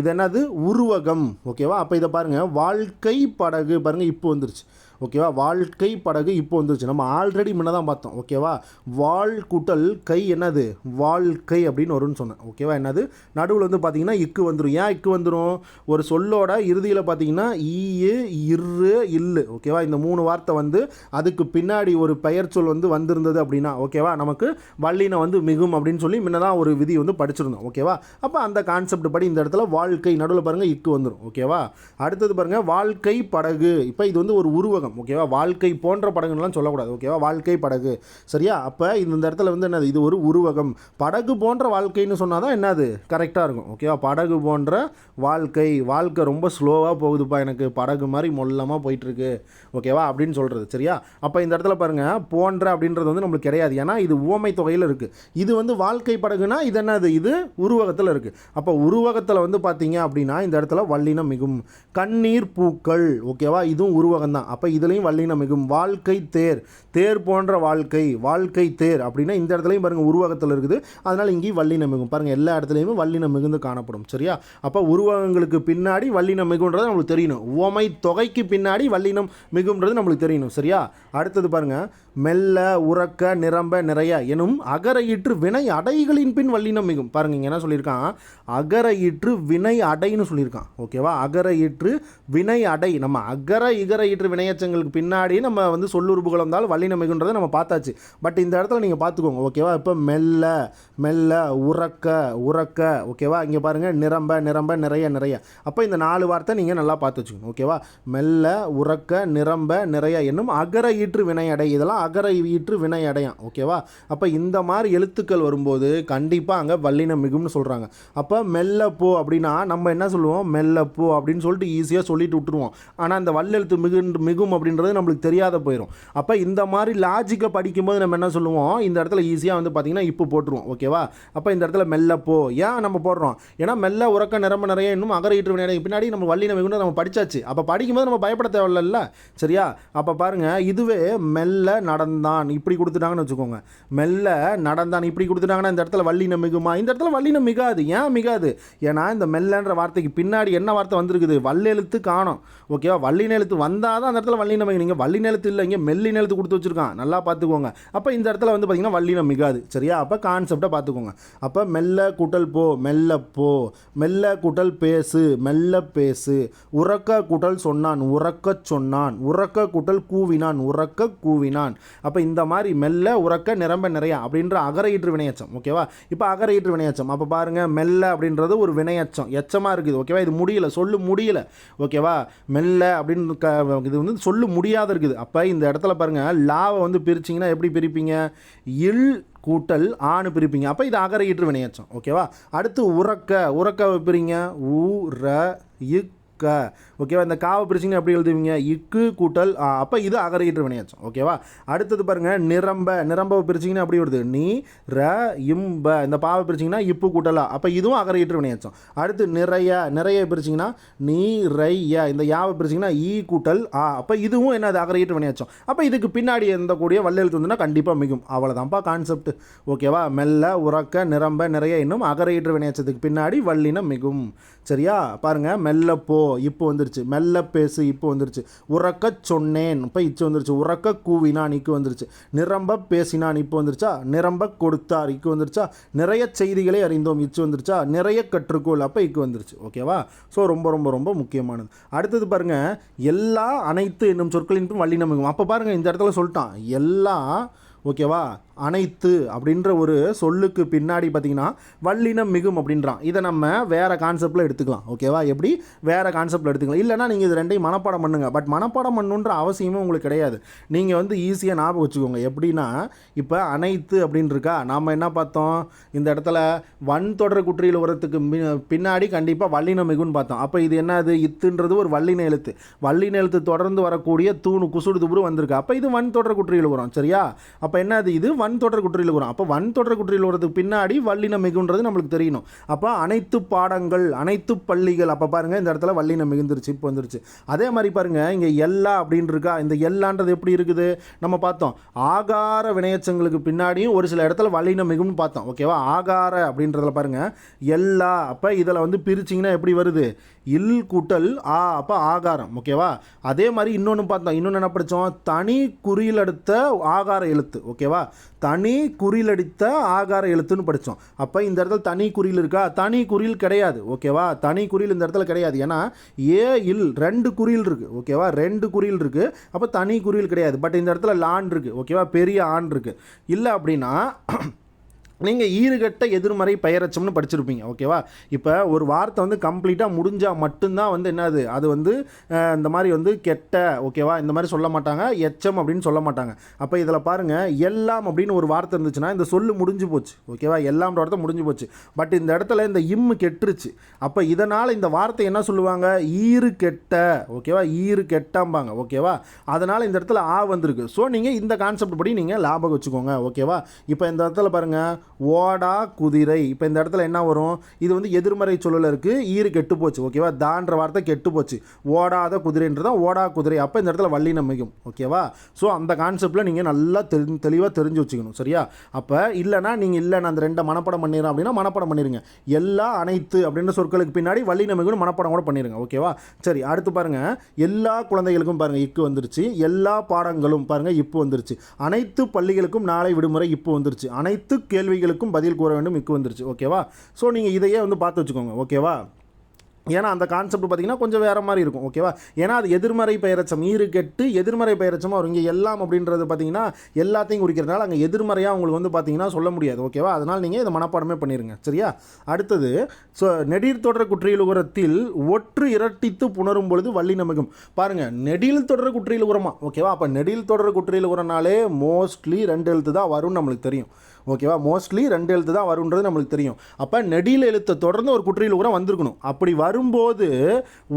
இது என்னது? உருவகம். ஓகேவா? அப்போ இதை பாருங்கள், வாழ்க்கை படகு பாருங்கள் இப்போ வந்துருச்சு. ஓகேவா? வாழ்க்கை படகு இப்போ வந்துருச்சு. நம்ம ஆல்ரெடி முன்ன தான் பார்த்தோம். ஓகேவா? வாழ் கூட்டல் கை என்னது? வாழ்க்கை அப்படின்னு வரும்னு சொன்னேன். ஓகேவா? என்னது? நடுவில் வந்து பார்த்தீங்கன்னா இக்கு வந்துடும். ஏன் இக்கு வந்துடும்? ஒரு சொல்லோட இறுதியில் பார்த்தீங்கன்னா ஈயு, இரு, இல்லு. ஓகேவா? இந்த 3 வார்த்தை வந்து அதுக்கு பின்னாடி ஒரு பெயர் சொல் வந்து வந்திருந்தது அப்படின்னா ஓகேவா, நமக்கு வல்லினம் வந்து மிகும் அப்படின்னு சொல்லி முன்ன தான் ஒரு விதி வந்து படிச்சிருந்தோம். ஓகேவா? அப்போ அந்த கான்செப்ட் படி இந்த இடத்துல வாழ்க்கை நடுவில் பாருங்கள் இக்கு வந்துடும். ஓகேவா? அடுத்தது பாருங்கள், வாழ்க்கை படகு. இப்போ இது வந்து ஒரு உருவகம். ஓகேவா? வாழ்க்கை போன்ற படகுலாம் சொல்லக்கூடாது. ஓகேவா? வாழ்க்கை படகு. சரியா? அப்போ இந்த இடத்துல வந்து என்னது? இது ஒரு உருவகம். படகு போன்ற வாழ்க்கைன்னு சொன்னால் தான் என்னது கரெக்டாக இருக்கும். ஓகேவா? படகு போன்ற வாழ்க்கை ரொம்ப ஸ்லோவாக போகுதுப்பா, எனக்கு படகு மாதிரி மொல்லமாக போயிட்டுருக்கு. ஓகேவா? அப்படின்னு சொல்கிறது. சரியா? அப்போ இந்த இடத்துல பாருங்கள், போன்ற அப்படின்றது வந்து நம்மளுக்கு கிடையாது. ஏன்னா இது உவமை தொகையில் இருக்குது. இது வந்து வாழ்க்கை படகுனா இது என்னது? இது உருவகத்தில் இருக்குது. அப்போ உருவகத்தில் வந்து வந்து பார்த்தீங்க அப்படின்னா இந்த இடத்துல வல்லினம் மிகும். கண்ணீர் பூக்கள், ஓகேவா, இதுவும் உருவகம் தான். அப்போ இதுலேயும் வல்லினம் மிகும். வாழ்க்கை தேர், தேர் போன்ற வாழ்க்கை, வாழ்க்கை தேர் அப்படின்னா இந்த இடத்துலையும் பாருங்கள் உருவகத்தில் இருக்குது, அதனால் இங்கேயும் வல்லினம் மிகும். பாருங்கள் எல்லா இடத்துலையுமே வல்லினம் மிகுந்து காணப்படும். சரியா? அப்போ உருவகங்களுக்கு பின்னாடி வல்லினம் மிகுன்றது நம்மளுக்கு தெரியணும். உவமை தொகைக்கு பின்னாடி வல்லினம் மிகுன்றது நம்மளுக்கு தெரியணும். சரியா? அடுத்தது பாருங்கள், மெல்ல, உறக்க, நிரம்ப, நிறைய எனும் அகர ஈற்று வினை அடைகளின் பின் வல்லினம் மிகும். பாருங்க இங்கே என்ன சொல்லியிருக்கான், அகர ஈற்று வினை அடைன்னு சொல்லியிருக்கான். ஓகேவா? அகர ஈற்று வினை அடை. நம்ம அகர இகர ஈற்று வினையச்சங்களுக்கு பின்னாடி நம்ம வந்து சொல்லுறுப்புகள் வந்தாலும் வல்லினம் மிகுன்றதை நம்ம பார்த்தாச்சு. பட் இந்த இடத்துல நீங்கள் பார்த்துக்கோங்க. ஓகேவா? இப்போ மெல்ல, மெல்ல, உறக்க, உறக்க, ஓகேவா? இங்கே பாருங்கள் நிரம்ப, நிரம்ப, நிறைய, நிறைய. அப்போ இந்த 4 வார்த்தை நீங்கள் நல்லா பார்த்து வச்சுக்கோங்க. ஓகேவா? மெல்ல, உறக்க, நிரம்ப, நிறைய என்னும் அகர ஈற்று வினை அடை. இதெல்லாம் அகர ஈற்று வினை அடையான். ஓகேவா? அப்போ இந்த மாதிரி எழுத்துக்கள் வரும்போது கண்டிப்பாக அங்கே வல்லினம் மிகும்னு சொல்கிறாங்க. அப்போ மெல்ல போ அப்படின்னா நம்ம என்ன சொல்லுவோம், மெல்ல போ அப்படின்னு சொல்லிட்டு ஈஸியாக சொல்லிட்டு விட்டுருவோம். ஆனால் அந்த வல்லெழுத்து மிகும் அப்படின்றது நம்மளுக்கு தெரியாத போயிடும். அப்போ இந்த மாதிரி லாஜிக்கை படிக்கும்போது நம்ம என்ன சொல்லுவோம், இந்த இடத்துல ஈஸியாக வந்து பார்த்திங்கன்னா இப்போ போட்டுருவோம். ஓகேவா? அப்போ இந்த இடத்துல மெல்ல போ ஏன் நம்ம போடுறோம், ஏன்னா மெல்ல, உறக்க, நிரம்ப, நிறைய இன்னும் அகர ஈற்று வினை அடை பின்னாடி நம்ம வல்லினம் மிகுன்னு நம்ம படித்தாச்சு. அப்போ படிக்கும்போது நம்ம பயப்பட தேவையில்ல. சரியா? அப்போ பாருங்கள், இதுவே மெல்ல நடந்தான் இப்படி கொடுத்துட்டாங்கன்னு வச்சுக்கோங்க, மெல்ல நடந்தான் இப்படி கொடுத்துட்டாங்கன்னா இந்த இடத்துல வல்லினம் மிகுமா? இந்த இடத்துல வல்லினம் மிகாது. ஏன் மிகாது? ஏன்னா இந்த மெல்லன்ற வார்த்தைக்கு பின்னாடி என்ன வார்த்தை வந்திருக்குது, வல்லெழுத்து காணோம். ஓகேவா? வல்லின எழுத்து வந்தால் தான் அந்த இடத்துல வல்லினம் மிகும். நீங்கள் வல்லின எழுத்து இல்லை, இங்கே மெல்லின எழுத்து கொடுத்து வச்சுருக்கான், நல்லா பார்த்துக்கோங்க. அப்போ இந்த இடத்துல வந்து பார்த்திங்கன்னா வல்லினம் மிகாது. சரியா? அப்போ கான்செப்டை பார்த்துக்கோங்க. அப்போ மெல்ல கூட்டல் போ, மெல்ல போ, மெல்ல கூட்டல் பேசு, மெல்ல பேசு, உறக்க கூட்டல் சொன்னான், உறக்க சொன்னான், உறக்க கூட்டல் கூவினான், உறக்க கூவினான். அப்போ இந்த மாதிரி மெல்ல, உறக்க, நிரம்ப, நிறையா அப்படின்ற அகர ஈற்று வினையச்சம். ஓகேவா? இப்போ அகர ஈற்று வினையச்சம். அப்போ பாருங்கள், மெல்ல அப்படின்றது ஒரு வினையச்சம், எச்சமாக இருக்குது. ஓகேவா? இது முடியல, சொல்லு முடியல. ஓகேவா? மெல்ல அப்படின்னு இது வந்து சொல்லு முடியாத இருக்குது. அப்போ இந்த இடத்துல பாருங்கள், லாவை வந்து பிரிச்சிங்கன்னா எப்படி பிரிப்பீங்க, இல் கூட்டல் ஆணு பிரிப்பீங்க. அப்போ இது அகர ஈற்று வினையச்சம். ஓகேவா? அடுத்து உறக்க, உறக்க பிரிங்க, ஊ ர இக் க. ஓகேவா? இந்த காவை பிரிச்சிங்கன்னா எப்படி எழுதுவீங்க, இக்கு கூட்டல் ஆ. அப்போ இது அகர ஈற்று வினையச்சம். ஓகேவா? அடுத்தது பாருங்கள், நிரம்ப, நிரம்ப பிரிச்சிங்கன்னா எப்படி வருது, நீ ர இம்ப. இந்த பாவை பிரிச்சிங்கன்னா இப்பு கூட்டலா. அப்போ இதுவும் அகர ஈற்று வினையச்சம். அடுத்து நிறைய, நிறைய பிரிச்சிங்கன்னா நீ ரைய. இந்த யாவை பிரிச்சிங்கன்னா ஈ கூட்டல் ஆ. அப்போ இதுவும் என்னது, அகர ஈற்று வினையச்சம். அப்போ இதுக்கு பின்னாடி எந்த கூடிய வல்லெழுத்து வந்துன்னா கண்டிப்பாக மிகும். அவ்வளோதான்ப்பா கான்செப்ட். ஓகேவா? மெல்ல, உறக்க, நிரம்ப, நிறைய இன்னும் அகர ஈற்று வினையச்சத்துக்கு பின்னாடி வல்லினம் மிகும். சரியா? பாருங்கள், மெல்ல போ இப்போ வந்துருச்சு, மெல்ல பேசு இப்போ வந்துருச்சு, உறக்க சொன்னேன் இப்போ இச்சு வந்துருச்சு, உறக்க கூவினான் இக்கு வந்துருச்சு, நிரம்ப பேசினான் இப்போ வந்துருச்சா, நிரம்ப கொடுத்தார் இக்கு வந்துருச்சா, நிறைய செய்திகளை அறிந்தோம் இச்சு வந்துருச்சா, நிறைய கற்றுக்கோள் அப்போ இக்கு வந்துருச்சு. ஓகேவா? ஸோ ரொம்ப ரொம்ப ரொம்ப முக்கியமானது. அடுத்தது பாருங்கள், எல்லா அனைத்து என்னும் சொற்களின் வல்லினம் மிகும். அப்போ பாருங்கள் இந்த இடத்துல சொல்லிட்டான் எல்லா. ஓகேவா? அனைத்து அப்படின்ற ஒரு சொல்லுக்கு பின்னாடி பார்த்திங்கன்னா வல்லினம் மிகும் அப்படின்றான். இதை நம்ம வேறு கான்செப்டில் எடுத்துக்கலாம். ஓகேவா? எப்படி வேறு கான்செப்டில் எடுத்துக்கலாம். இல்லைனா நீங்கள் இது ரெண்டையும் மனப்பாடம் பண்ணுங்கள். பட் மனப்பாடம் பண்ணுன்ற அவசியமும் உங்களுக்கு கிடையாது. நீங்கள் வந்து ஈஸியாக ஞாபகம் வச்சுக்கோங்க. எப்படின்னா இப்போ அனைத்து அப்படின்னு இருக்கா, நாம் என்ன பார்த்தோம், இந்த இடத்துல வன் தொடர் குற்றியில் வரத்துக்கு பின்னாடி கண்டிப்பாக வல்லினம் மிகுன்னு பார்த்தோம். அப்போ இது என்னது, இத்துன்றது ஒரு வல்லின எழுத்து. வல்லின எழுத்து தொடர்ந்து வரக்கூடிய தூணு குசுடு துபுரு வந்திருக்கு. அப்போ இது வன் தொடர் குற்றியில் வரும். சரியா? அப்போ என்னது, இது வன் தொடர் குற்றியில் வரும். அப்போ வன் தொடர் குற்றியில் வரதுக்கு பின்னாடி வல்லினம் மிகுன்றது நம்மளுக்கு தெரியணும். அப்போ அனைத்து பாடங்கள், அனைத்து பள்ளிகள். அப்போ பாருங்கள் இந்த இடத்துல வல்லினம் மிகுந்துருச்சு இப்போ வந்துருச்சு. அதே மாதிரி பாருங்கள் இங்கே எல்லா அப்படின்னு இருக்கா, இந்த எல்லான்றது எப்படி இருக்குது நம்ம பார்த்தோம், ஆகார வினையச்சங்களுக்கு பின்னாடியும் ஒரு சில இடத்துல வல்லினம் மிகும்னு பார்த்தோம். ஓகேவா? ஆகார அப்படின்றதுல பாருங்கள் எல்லா. அப்போ இதில் வந்து பிரிச்சிங்கன்னா எப்படி வருது, இல் கூட்டல் ஆ. அப்போ ஆகாரம். ஓகேவா? அதே மாதிரி இன்னொன்று பார்த்தோம், இன்னொன்று என்ன படித்தோம், தனி குறியில் அடுத்த ஆகார எழுத்து. ஓகேவா? தனி குறியில் அடித்த ஆகார எழுத்துன்னு படித்தோம். அப்போ இந்த இடத்துல தனி குறியில் இருக்கா, தனி குறியில் கிடையாது. ஓகேவா? தனி குறியில் இந்த இடத்துல கிடையாது. ஏன்னா ஏ இல் 2 குறியில் இருக்குது. ஓகேவா? 2 குறியில் இருக்குது. அப்போ தனி குறியில் கிடையாது. பட் இந்த இடத்துல லான் இருக்குது. ஓகேவா? பெரிய ஆண் இருக்குது. இல்லை அப்படின்னா நீங்கள் ஈறுகட்ட எதிர்மறை பெயரச்சம்னு படிச்சிருப்பீங்க. ஓகேவா? இப்போ ஒரு வார்த்தை வந்து கம்ப்ளீட்டாக முடிஞ்சால் மட்டும்தான் வந்து என்னது, அது வந்து இந்த மாதிரி வந்து கெட்ட. ஓகேவா? இந்த மாதிரி சொல்ல மாட்டாங்க, எச்சம் அப்படின்னு சொல்ல மாட்டாங்க. அப்போ இதில் பாருங்கள், எல்லாம் அப்படின்னு ஒரு வார்த்தை இருந்துச்சுன்னா இந்த சொல்லு முடிஞ்சு போச்சு. ஓகேவா? எல்லாம்ன்ற வார்த்தை முடிஞ்சு போச்சு. பட் இந்த இடத்துல இந்த இம்மு கெட்டுருச்சு. அப்போ இதனால் இந்த வார்த்தை என்ன சொல்லுவாங்க, ஈறு கெட்ட. ஓகேவா? ஈறு கெட்டாம்பாங்க. ஓகேவா? அதனால் இந்த இடத்துல ஆ வந்திருக்கு. ஸோ நீங்கள் இந்த கான்செப்ட் படி நீங்கள் லாபம் வச்சுக்கோங்க. ஓகேவா? இப்போ இந்த இடத்துல பாருங்கள், ஓடா குதிரை. இப்போ இந்த இடத்துல என்ன வரும், இது வந்து எதிர்மறை சொல்லில் இருக்குது, ஈறு கெட்டு போச்சு. ஓகேவா, தான்ற வார்த்தை கெட்டு போச்சு, ஓடாத குதிரைன்றதான் ஓடா குதிரை. அப்போ இந்த இடத்துல வல்லினம் மிகும். ஓகேவா, ஸோ அந்த கான்செப்டில் நீங்கள் நல்லா தெளிவாக தெரிஞ்சு வச்சுக்கணும். சரியா, அப்போ இல்லைனா நீங்கள் இல்லை நான் அந்த ரெண்டை மனப்படம் பண்ணிடுறேன் அப்படின்னா மனப்படம் பண்ணிடுங்க. எல்லா அனைத்து அப்படின்ற சொற்களுக்கு பின்னாடி வல்லினம் மிகுன்னு மனப்படம் கூட பண்ணிடுங்க. ஓகேவா, சரி அடுத்து பாருங்கள், எல்லா குழந்தைகளுக்கும் பாருங்கள் இக்கு வந்துருச்சு, எல்லா பாடங்களும் பாருங்கள் இப்போ வந்துருச்சு, அனைத்து பள்ளிகளுக்கும் நாளை விடுமுறை இப்போ வந்துருச்சு, அனைத்து கேள்விகளுக்கும் பதில் கூற வேண்டும் இக்கு வந்துருச்சு. ஓகேவா, ஸோ நீங்கள் இதையே வந்து பார்த்து வச்சுக்கோங்க. ஓகேவா, ஏன்னா அந்த கான்செப்ட் பார்த்தீங்கன்னா கொஞ்சம் வேறு மாதிரி இருக்கும். ஓகேவா, ஏன்னா அது எதிர்மறை பெயரச்சம், ஈறு கெட்டு எதிர்மறை பெயரச்சமாக வரும். இங்கே எல்லாம் அப்படின்றது பார்த்தீங்கன்னா எல்லாத்தையும் குறிக்கிறதுனால அங்கே எதிர்மறையாக உங்களுக்கு வந்து பார்த்தீங்கன்னா சொல்ல முடியாது. ஓகேவா, அதனால் நீங்கள் இதை மனப்பாடமே பண்ணிடுங்க. சரியா, அடுத்தது ஸோ நெடில் தொடர் குற்றியல் உரத்தில் ஒற்று இரட்டித்து புணரும் பொழுது வல்லினம் மிகும். பாருங்கள், நெடில் தொடர் குற்றியல் உரமா. ஓகேவா, அப்போ நெடில் தொடர் குற்றியல் உரனாலே மோஸ்ட்லி 2 எழுத்து தான் வரும்னு நம்மளுக்கு தெரியும். ஓகேவா, மோஸ்ட்லி 2 எழுத்து தான் வருன்றது நம்மளுக்கு தெரியும். அப்போ நெடில் எழுத்தை தொடர்ந்து ஒரு குற்றியல் உரம் வந்திருக்கணும். அப்படி வரும்போது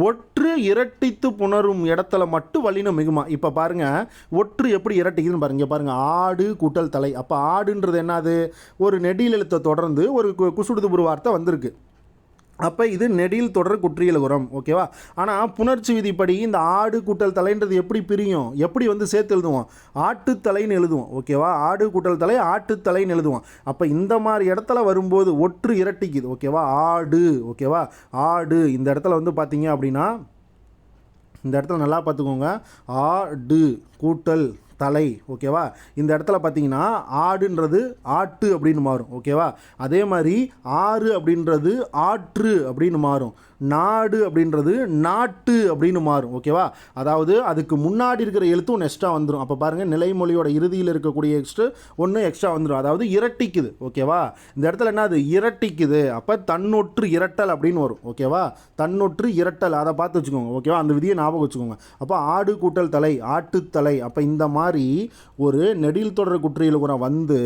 ஒற்று இரட்டித்து புணரும் இடத்துல மட்டும் வல்லினம் மிகுமா. இப்போ பாருங்கள், ஒற்று எப்படி இரட்டிக்குதுன்னு பாருங்க. பாருங்கள், ஆடு கூட்டல் தலை. அப்போ ஆடுன்றது என்னது, ஒரு நெடில் எழுத்தை தொடர்ந்து ஒரு குசுடுதுபுரு வார்த்தை வந்திருக்கு. அப்போ இது நெடில் தொடர் குற்றியல் உரம். ஓகேவா, ஆனால் புணர்ச்சி விதிப்படி இந்த ஆடு கூட்டல் தலைன்றது எப்படி பிரியும், எப்படி வந்து சேர்த்து எழுதுவோம், ஆட்டுத்தலைன்னு எழுதுவோம். ஓகேவா, ஆடு கூட்டல் தலை ஆட்டுத்தலைன்னு எழுதுவோம். அப்போ இந்த மாதிரி இடத்துல வரும்போது ஒற்று இரட்டிக்குது. ஓகேவா, ஆடு. ஓகேவா, ஆடு இந்த இடத்துல வந்து பார்த்தீங்க அப்படின்னா இந்த இடத்துல நல்லா பார்த்துக்கோங்க, ஆடு கூட்டல் தலை. ஓகேவா, இந்த இடத்துல பார்த்தீங்கன்னா ஆடுன்றது ஆட்டு அப்படின்னு மாறும். ஓகேவா, அதே மாதிரி ஆறு அப்படின்றது ஆற்று அப்படின்னு மாறும், நாடு அப்படின்றது நாட்டு அப்படின்னு மாறும். ஓகேவா, அதாவது அதுக்கு முன்னாடி இருக்கிற எழுத்தும் நெக்ஸ்ட்டாக வந்துடும். அப்போ பாருங்கள், நிலைமொழியோட இறுதியில் இருக்கக்கூடிய ஒன்று எக்ஸ்ட்ரா வந்துடும், அதாவது இரட்டிக்குது. ஓகேவா, இந்த இடத்துல என்ன அது இரட்டிக்குது, அப்போ தன்னொற்று இரட்டல் அப்படின்னு வரும். ஓகேவா, தன்னொற்று இரட்டல், அதை பார்த்து வச்சுக்கோங்க. ஓகேவா, அந்த விதியை ஞாபகம் வச்சுக்கோங்க. அப்போ ஆடு கூட்டல் தலை ஆட்டுத்தலை. அப்போ இந்த மாதிரி ஒரு நெடில் தொடர் குற்றியல் உரம் வந்து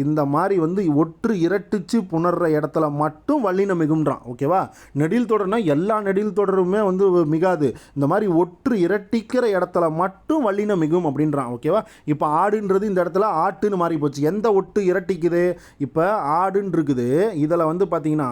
இந்த மாதிரி வந்து ஒற்று இரட்டிச்சு புணர்ற இடத்துல மட்டும் வல்லினம் மிகும்ன்றான். ஓகேவா, நெடில் தொடர் எல்லா நெடில் தொடருமே வந்து மிகாது, இந்த மாதிரி ஒற்று இரட்டிக்கிற இடத்துல மட்டும் வல்லினம் மிகும் அப்படின்றான். ஓகேவா, இப்போ ஆடுன்றது இந்த இடத்துல ஆட்டுன்னு மாறி போச்சு. எந்த ஒட்டு இரட்டிக்குது, இப்போ ஆடுன்னு இருக்குது, இதில் வந்து பார்த்தீங்கன்னா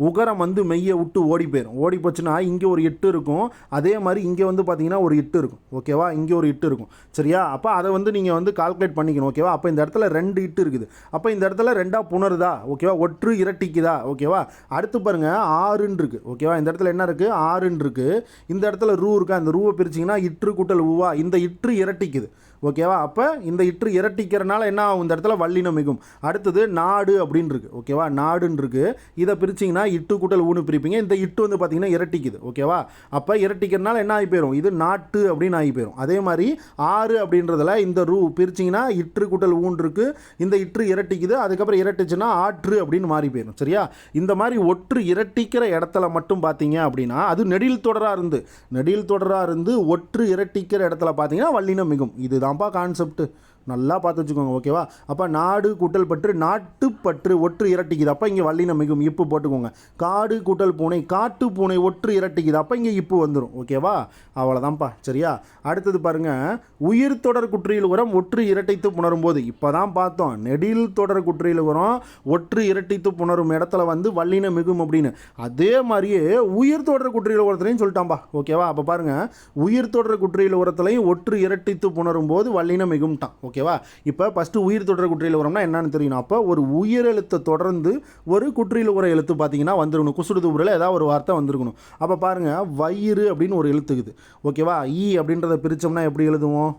உகரம் வந்து மெய்யை விட்டு ஓடி போயிடும். ஓடி போச்சுன்னா இங்கே ஒரு எட்டு இருக்கும், அதே மாதிரி இங்கே வந்து பார்த்தீங்கன்னா ஒரு இட்டு இருக்கும். ஓகேவா, இங்கே ஒரு இட்டு இருக்கும். சரியா, அப்போ அதை வந்து நீங்கள் வந்து கால்குலேட் பண்ணிக்கணும். ஓகேவா, அப்போ இந்த இடத்துல 2 இட்டு இருக்குது, அப்போ இந்த இடத்துல 2ஆக புணருதா. ஓகேவா, ஒற்று இரட்டிக்குதா. ஓகேவா, அடுத்து பாருங்கள், ஆறுன்னு இருக்குது. ஓகேவா, இந்த இடத்துல என்ன இருக்குது, ஆறுன்னு இருக்குது, இந்த இடத்துல ரூ இருக்கா, இந்த ரூவை பிரிச்சிங்கன்னா இற்று கூட்டல் ஊவா, இந்த இற்று இரட்டிக்குது. ஓகேவா, அப்போ இந்த இற்று இரட்டிக்கிறனால என்ன ஆகும், இந்த இடத்துல வல்லினம் மிகும். அடுத்தது நாடு அப்படின்னு இருக்குது. ஓகேவா, நாடுன்னு இருக்குது, இதை பிரிச்சிங்கன்னா இட்டு கூட்டல் ஊன்னு பிரிப்பீங்க, இந்த இட்டு வந்து பார்த்திங்கன்னா இரட்டிக்குது. ஓகேவா, அப்போ இரட்டிக்கிறனால என்ன ஆகி போயிடும், இது நாட்டு அப்படின்னு ஆகி போயிடும். அதே மாதிரி ஆறு அப்படின்றதுல இந்த ரூ பிரிச்சிங்கன்னா இற்று கூட்டல் ஊன் இருக்குது, இந்த இற்று இரட்டிக்குது, அதுக்கப்புறம் இரட்டிச்சுன்னா ஆற்று அப்படின்னு மாறி போயிடும். சரியா, இந்த மாதிரி ஒற்று இரட்டிக்கிற இடத்துல மட்டும் பார்த்தீங்க அப்படின்னா அது நெடில் தொடராக இருந்து ஒற்று இரட்டிக்கிற இடத்துல பார்த்தீங்கன்னா வல்லினம் மிகும். இதுதான் கான்செப்ட், நல்லா பார்த்து வச்சுக்கோங்க. ஓகேவா, அப்போ நாடு கூட்டல் பற்று நாட்டுப்பற்று ஒற்று இரட்டிக்குது, அப்போ இங்கே வல்லினம் மிகும், இப்பு போட்டுக்கோங்க. காடு கூட்டல் பூனை காட்டு பூனை ஒற்று இரட்டிக்குது, அப்போ இங்கே இப்பு வந்துடும். ஓகேவா, அவ்வளோதான்ப்பா. சரியா, அடுத்தது பாருங்கள், உயிர் தொடர் குற்றியல் உரம் ஒற்று இரட்டித்து புணரும் போது, இப்போ தான் பார்த்தோம் நெடில் தொடர் குற்றியல் உரம் ஒற்று இரட்டித்து புணரும் இடத்துல வந்து வல்லினம் மிகும் அப்படின்னு. அதே மாதிரியே உயிர் தொடர் குற்றியல் உரத்துலையும் சொல்லிட்டான்பா. ஓகேவா, அப்போ பாருங்கள், உயிர் தொடர் குற்றியல் உரத்துலையும் ஒற்று இரட்டித்து புணரும் போது வல்லினம் மிகும்ட்டான். ஓகேவா, இப்போ ஃபஸ்ட்டு உயிர் தொடர் குற்றியல் உரம்னா என்னன்னு தெரியணும். அப்போ ஒரு உயிர் எழுத்தை தொடர்ந்து ஒரு குற்றியல் உர எழுத்து பார்த்தீங்கன்னா வந்துருக்கணும், குசுடுதுபுரில் ஏதாவது ஒரு வார்த்தை வந்திருக்கணும். அப்போ பாருங்கள், வயிறு அப்படின்னு ஒரு எழுத்துக்குது. ஓகேவா, ஈ அப்படின்றத பிரித்தோம்னா எப்படி எழுதுவோம்,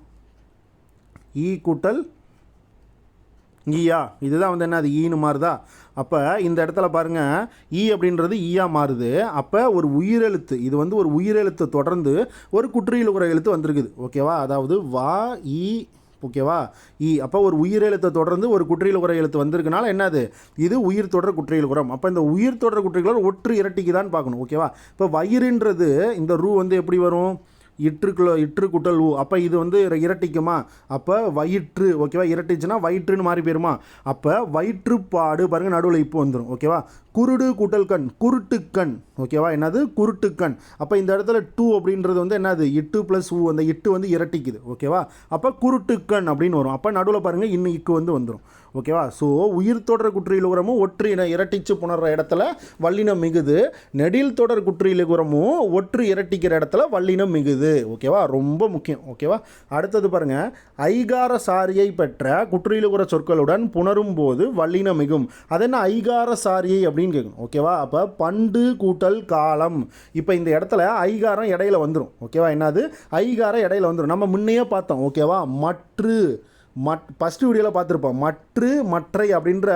ஈ கூட்டல் ஈயா, இதுதான் வந்து என்ன, அது ஈன்னு மாறுதா. அப்போ இந்த இடத்துல பாருங்கள், ஈ அப்படின்றது ஈயா மாறுது. அப்போ ஒரு உயிரெழுத்து, இது வந்து ஒரு உயிரெழுத்து தொடர்ந்து ஒரு குற்றியல் உர எழுத்து வந்திருக்குது. ஓகேவா, அதாவது வா ஈ. ஓகேவா, ஈ. அப்போ ஒரு உயிரெழுத்தை தொடர்ந்து ஒரு குற்றியல் உர எழுத்து வந்திருக்கனால என்னது, இது உயிர் தொடர் குற்றியல் உரம். அப்போ இந்த உயிர் தொடர் குற்றியல் உரம் ஒற்று இரட்டிக்குதான்னு பார்க்கணும். ஓகேவா, இப்போ வயிறுன்றது இந்த ரூ வந்து எப்படி வரும், இற்று குட்டல் ஊ, அப்போ இது வந்து இரட்டிக்குமா, அப்போ வயிற்று. ஓகேவா, இரட்டிச்சுன்னா வயிற்றுன்னு மாறி போயிருமா. அப்போ வயிற்றுப்பாடு பாருங்கள், நடுவில் இப்போ வந்துடும். ஓகேவா, குருடு கூட்டல் கண் குருட்டுக்கண். ஓகேவா, என்னது குருட்டுக்கண். அப்போ இந்த இடத்துல டூ அப்படின்றது வந்து என்னது இட்டு ப்ளஸ் ஊ, அந்த இட்டு வந்து இரட்டிக்குது. ஓகேவா, அப்போ குருட்டுக்கண் அப்படின்னு வரும். அப்போ நடுவில் பாருங்கள் இன்னும் இக்கு வந்து வந்துடும். ஓகேவா, ஸோ உயிர் தொடர் குற்றியல் உரமும் ஒற்று இன இரட்டிச்சு புணர்ற இடத்துல வல்லினம் மிகுது. நெடில் தொடர் குற்றியல் உரமும் ஒற்று இரட்டிக்கிற இடத்துல வல்லினம் மிகுது. ஓகேவா, ரொம்ப முக்கியம். ஓகேவா, அடுத்தது பாருங்க, ஐகார சாரியை பெற்ற குற்றியலுகுற சொற்களுடன் புணரும் போது வல்லினம் மிகும். அது என்ன ஐகார சாரியை அப்படின்னு கேட்கணும். ஓகேவா, அப்போ பண்டு கூட்டல் காலம். இப்போ இந்த இடத்துல ஐகாரம் இடையில வந்துடும். ஓகேவா, என்னது ஐகாரம் இடையில வந்துடும். நம்ம முன்னையே பார்த்தோம். ஓகேவா, மற்று ஃபஸ்ட்டு வீடியோவில் பார்த்துருப்போம். மற்றை அப்படின்ற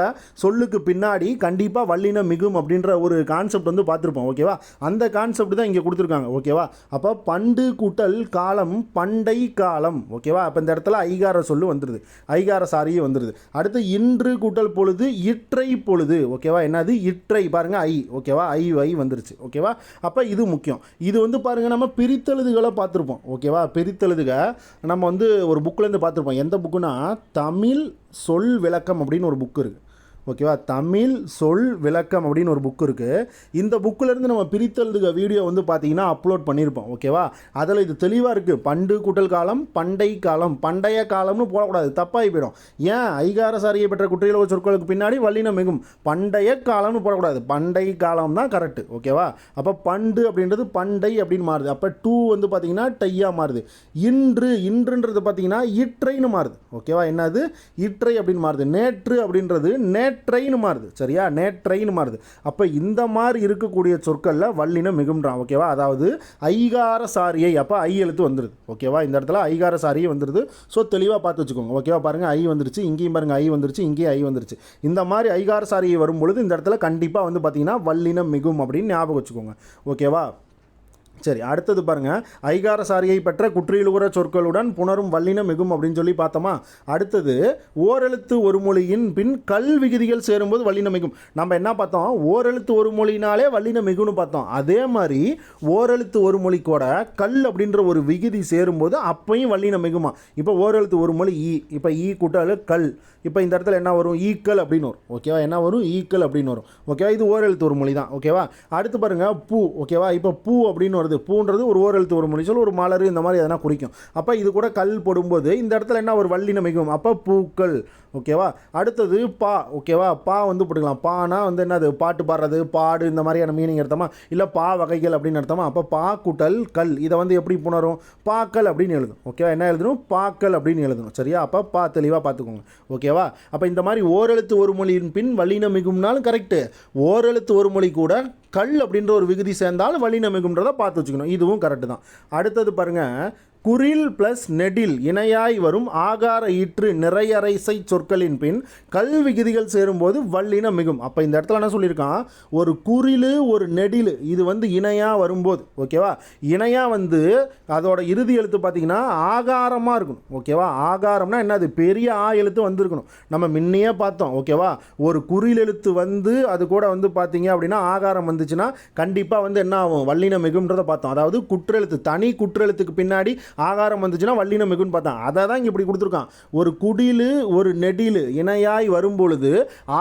சொல்லுக்கு பின்னாடி கண்டிப்பாக வல்லினம் மிகும் அப்படின்ற ஒரு கான்செப்ட் வந்து பார்த்துருப்போம். ஓகேவா, அந்த கான்செப்ட் தான் இங்கே கொடுத்துருக்காங்க. ஓகேவா, அப்போ பண்டு கூட்டல் காலம் பண்டை காலம். ஓகேவா, அப்போ இந்த இடத்துல ஐகார சொல்லு வந்துடுது, ஐகார சாரியே வந்துடுது. அடுத்து இன்று கூட்டல் பொழுது இற்றை பொழுது. ஓகேவா, என்னது இற்றை பாருங்கள் ஐ. ஓகேவா, ஐ வந்துருச்சு. ஓகேவா, அப்போ இது முக்கியம். இது வந்து பாருங்கள் நம்ம பிரித்தெழுதுகளை பார்த்துருப்போம். ஓகேவா, பிரித்தெழுதுக நம்ம வந்து ஒரு புக்கிலேருந்து பார்த்துருப்போம். எந்த புக்குன்னா தமிழ் சொல் விளக்கம் அப்படின்னு ஒரு புக்கு இருக்குது. ஓகேவா, தமிழ் சொல் விளக்கம் அப்படின்னு ஒரு புக்கு இருக்குது. இந்த புக்கிலேருந்து நம்ம பிரித்தெழுதுக வீடியோ வந்து பார்த்தீங்கன்னா அப்லோட் பண்ணியிருப்போம். ஓகேவா, அதில் இது தெளிவாக இருக்குது. பண்டு கூட்டல் காலம் பண்டை காலம், பண்டைய காலம்னு போடக்கூடாது, தப்பாகி போயிடும். ஏன் ஐகார சாரியை பெற்ற குற்றியலுகுற சொற்களுக்கு பின்னாடி வல்லினம் மிகும், பண்டைய காலம்னு போடக்கூடாது, பண்டை காலம் தான் கரெக்டு. ஓகேவா, அப்போ பண்டு அப்படின்றது பண்டை அப்படின்னு மாறுது. அப்போ டூ வந்து பார்த்தீங்கன்னா டையாக மாறுது. இன்றுன்றது பார்த்தீங்கன்னா இற்றைன்னு மாறுது. ஓகேவா, என்னது இற்றை அப்படின்னு மாறுது. நேற்று அப்படின்றது நேற்றைன்னு மாறுது. சரியா, நேற்றைன்னு மாறுது. அப்போ இந்த மாதிரி இருக்கக்கூடிய சொற்களில் வல்லினம் மிகும்ன்றான். ஓகேவா, அதாவது ஐகார சாரியை. அப்போ ஐ எழுத்து வந்துடுது. ஓகேவா, இந்த இடத்துல ஐகார சாரியை வந்துடுது. ஸோ தெளிவாக பார்த்து வச்சுக்கோங்க. ஓகேவா, பாருங்கள் ஐ வந்துருச்சு, இங்கேயும் பாருங்கள் ஐ வந்துருச்சு, இங்கேயும் ஐ வந்துருச்சு. இந்த மாதிரி ஐகார சாரியை வரும்பொழுது இந்த இடத்துல கண்டிப்பாக வந்து பார்த்தீங்கன்னா வல்லினம் மிகும் அப்படின்னு ஞாபகம் வச்சுக்கோங்க. ஓகேவா, சரி, அடுத்தது பாருங்கள், ஐகார சாரியை பெற்ற குற்றியலுகுற சொற்களுடன் புணரும் வல்லினம் மிகும் அப்படின்னு சொல்லி பார்த்தோமா. அடுத்தது ஓரெழுத்து ஒரு மொழியின் பின் கல் விகுதிகள் சேரும்போது வல்லினம் மிகும். நம்ம என்ன பார்த்தோம், ஓரெழுத்து ஒரு மொழினாலே வல்லினம் மிகும்னு பார்த்தோம். அதே மாதிரி ஓரெழுத்து ஒரு மொழி கூட கல் அப்படின்ற ஒரு விகுதி சேரும்போது அப்பையும் வல்லினம் மிகுமா. இப்போ ஓரெழுத்து ஒரு மொழி ஈ, இப்போ ஈ கூட்டல் கல். இப்போ இந்த இடத்துல என்ன வரும், ஈக்கல் அப்படின்னு வரும். ஓகேவா, என்ன வரும், ஈக்கல் அப்படின்னு வரும். ஓகேவா, இது ஓரெழுத்து ஒரு மொழி தான். ஓகேவா, அடுத்து பாருங்கள் பூ. ஓகேவா, இப்போ பூ அப்படின்னு வருது. பூன்றது ஒரு ஓரெழுத்து ஒரு மொழி சொல், ஒரு மலர் இந்த மாதிரி எதனா குறிக்கும். அப்போ இது கூட கல் போடும்போது இந்த இடத்துல என்ன ஒரு வல்லினம் மிகும். அப்போ பூக்கள். ஓகேவா, அடுத்தது பா. ஓகேவா, பா வந்து போட்டுக்கலாம். பானா வந்து என்னது பாட்டு பாடுறது, பாடு, இந்த மாதிரியான மீனிங் எடுத்தோமா, இல்லை பா வகைகள் அப்படின்னு எடுத்தோமா. அப்போ பா கூட்டல் கல், இதை வந்து எப்படி புணரும், பாக்கள் அப்படின்னு எழுதும். ஓகேவா, என்ன எழுதணும், பாக்கள் அப்படின்னு எழுதணும். சரியா, அப்போ பா தெளிவாக பார்த்துக்கோங்க. ஓகேவா, அப்போ இந்த மாதிரி ஓரெழுத்து ஒரு மொழியின் பின் வல்லினம் மிகும்னாலும் கரெக்டு, ஓரெழுத்து ஒரு மொழி கூட கல் அப்படின்ற ஒரு விகுதி சேர்ந்தாலும் வல்லினம் மிகும்ன்றதை பார்த்து வச்சுக்கணும். இதுவும் கரெக்டு தான். அடுத்தது பாருங்கள், குறில் ப்ளஸ் நெடில் இணையாய் வரும் ஆகார ஈற்று நிறையரைசை சொற்களின் பின் கல் விகுதிகள் சேரும்போது வல்லினம் மிகும். அப்போ இந்த இடத்துல என்ன சொல்லியிருக்கான், ஒரு குறில் ஒரு நெடில் இது வந்து இணையாக வரும்போது. ஓகேவா, இணையாக வந்து அதோட இறுதி எழுத்து பார்த்திங்கன்னா ஆகாரமாக இருக்கணும். ஓகேவா, ஆகாரம்னா என்னது, பெரிய ஆ எழுத்து வந்திருக்கணும். நம்ம முன்னையே பார்த்தோம். ஓகேவா, ஒரு குறில் எழுத்து வந்து அது கூட வந்து பார்த்தீங்க அப்படின்னா ஆகாரம் வந்துச்சுன்னா கண்டிப்பாக வந்து என்ன ஆகும், வல்லினம் மிகும்ன்றதை பார்த்தோம். அதாவது குற்றெழுத்து, தனி குற்றெழுத்துக்கு பின்னாடி ஆகாரம் வந்துச்சுன்னா வல்லினம் மிகுன்னு பார்த்தான். அதை தான் இங்கே இப்படி கொடுத்துருக்கான். ஒரு குடிலு ஒரு நெடிலு இணையாய் வரும்பொழுது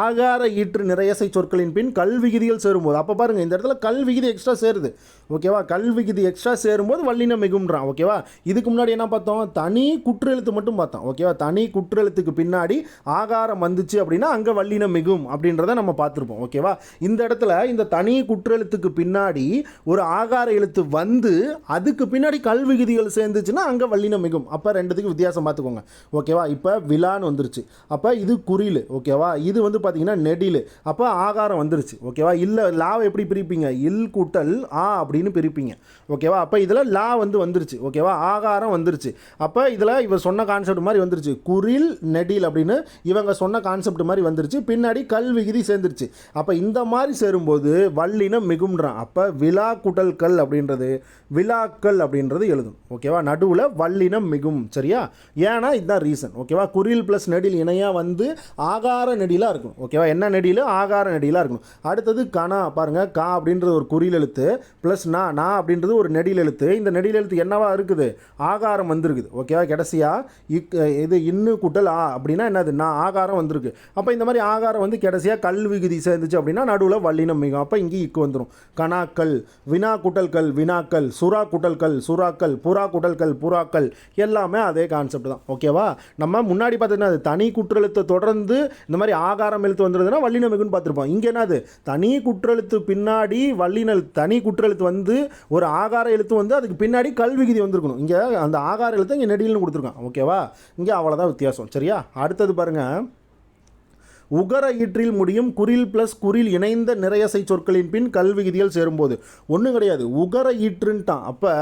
ஆகார ஈற்று நிறையசை சொற்களின் பின் கல் விகுதிகள் சேரும்போது. அப்போ பாருங்கள் இந்த இடத்துல கல் விகுதி எக்ஸ்ட்ரா சேருது. ஓகேவா, கல் விகுதி எக்ஸ்ட்ரா சேரும்போது வல்லினம் மிகும்ன்றான். ஓகேவா, இதுக்கு முன்னாடி என்ன பார்த்தோம், தனி குற்றெழுத்து மட்டும் பார்த்தோம். ஓகேவா, தனி குற்றெழுத்துக்கு பின்னாடி ஆகாரம் வந்துச்சு அப்படின்னா அங்கே வல்லினம் மிகும் அப்படின்றத நம்ம பார்த்துருப்போம். ஓகேவா, இந்த இடத்துல இந்த தனி குற்றெழுத்துக்கு பின்னாடி ஒரு ஆகார எழுத்து வந்து அதுக்கு பின்னாடி கல் விகுதிகள் சேர்ந்துச்சுன்னா அங்கே வல்லினம் மிகும். அப்போ ரெண்டுத்துக்கு வித்தியாசம் பார்த்துக்கோங்க. ஓகேவா, இப்போ விலான்னு வந்துருச்சு. அப்போ இது குறில். ஓகேவா, இது வந்து பார்த்தீங்கன்னா நெடில். அப்போ ஆகாரம் வந்துருச்சு. ஓகேவா, இல்லை லாவை எப்படி பிரிப்பீங்க, இல் கூட்டல் ஆ அப்படின்னு பிரிப்பீங்க. ஓகேவா, அப்போ இதில் லா வந்து வந்துருச்சு. ஓகேவா, ஆகாரம் வந்துருச்சு. அப்போ இதில் இவ சொன்ன கான்செப்ட் மாதிரி வந்துருச்சு, குறில் நெடில் அப்படின்னு இவங்க சொன்ன கான்செப்ட் மாதிரி வந்துருச்சு. பின்னாடி கல் விகுதி சேர்ந்துருச்சு. அப்போ இந்த மாதிரி சேரும்போது வல்லினம் மிகும்ன்றான். அப்போ விழா கூட்டல் கல் அப்படின்றது விழாக்கள் அப்படின்றது எழுதும். ஓகேவா, நடுவில் வல்லினம் மிகும். சரியா? ஏன்னா இதுதான் ரீசன். ஓகேவா? குறில் ப்ளஸ் நெடில் இணையாக வந்து ஆகார நெடிலாக இருக்கணும். ஓகேவா? என்ன நெடியில்? ஆகார நெடிலாக இருக்கணும். அடுத்தது கனா பாருங்கள், கா அப்படின்றது ஒரு குறில் எழுத்து ப்ளஸ் நா அப்படின்றது ஒரு நெடில் எழுத்து. இந்த நெடில் எழுத்து என்னவா இருக்குது? ஆகாரம் வந்திருக்குது. ஓகேவா? கடைசியாக இது இன்னு கூட்டல் ஆ அப்படின்னா என்னது? நான் ஆகாரம் வந்திருக்கு. அப்போ இந்த மாதிரி ஆகாரம் வந்து கடைசியாக கல் விகுதி சேர்ந்துச்சு அப்படின்னா நடுவில் வல்லினம் மிகும். அப்போ இங்கே இக்கு வந்துடும். கனாக்கள், வினா கூட்டல்கள் வினாக்கள், சுறா கூட்டல்கள் சுறாக்கள், புறா கூட்டல்கள் புறாக்கள், எல்லாமே அதே கான்செப்ட் தான். ஓகேவா? நம்ம முன்னாடி பார்த்தீங்கன்னா அது தனி குற்றெழுத்தை தொடர்ந்து இந்த மாதிரி ஆகாரம் எழுத்து வந்துருதுன்னா வல்லினம் மிகுன்னு பார்த்துருப்போம். இங்கே என்னது? தனி குற்றெழுத்து பின்னாடி தனி குற்றெழுத்து வந்து ஒரு ஆகார எழுத்து வந்து அதுக்கு பின்னாடி கல் விகுதி வந்திருக்கணும். இங்கே அந்த ஆகார எழுத்து இங்கே நெடில்னு கொடுத்துருக்கான். ஓகேவா? இங்கே அவ்வளோதான் வித்தியாசம். சரியா? அடுத்தது பாருங்கள், உகர ஈற்றில் முடியும் குறில் ப்ளஸ் குறில் இணைந்த நிறையசை சொற்களின் பின் கல்விகுதிகள் சேரும்போது. ஒன்றும் கிடையாது, உகர ஈற்றுன்ட்டான். அப்போ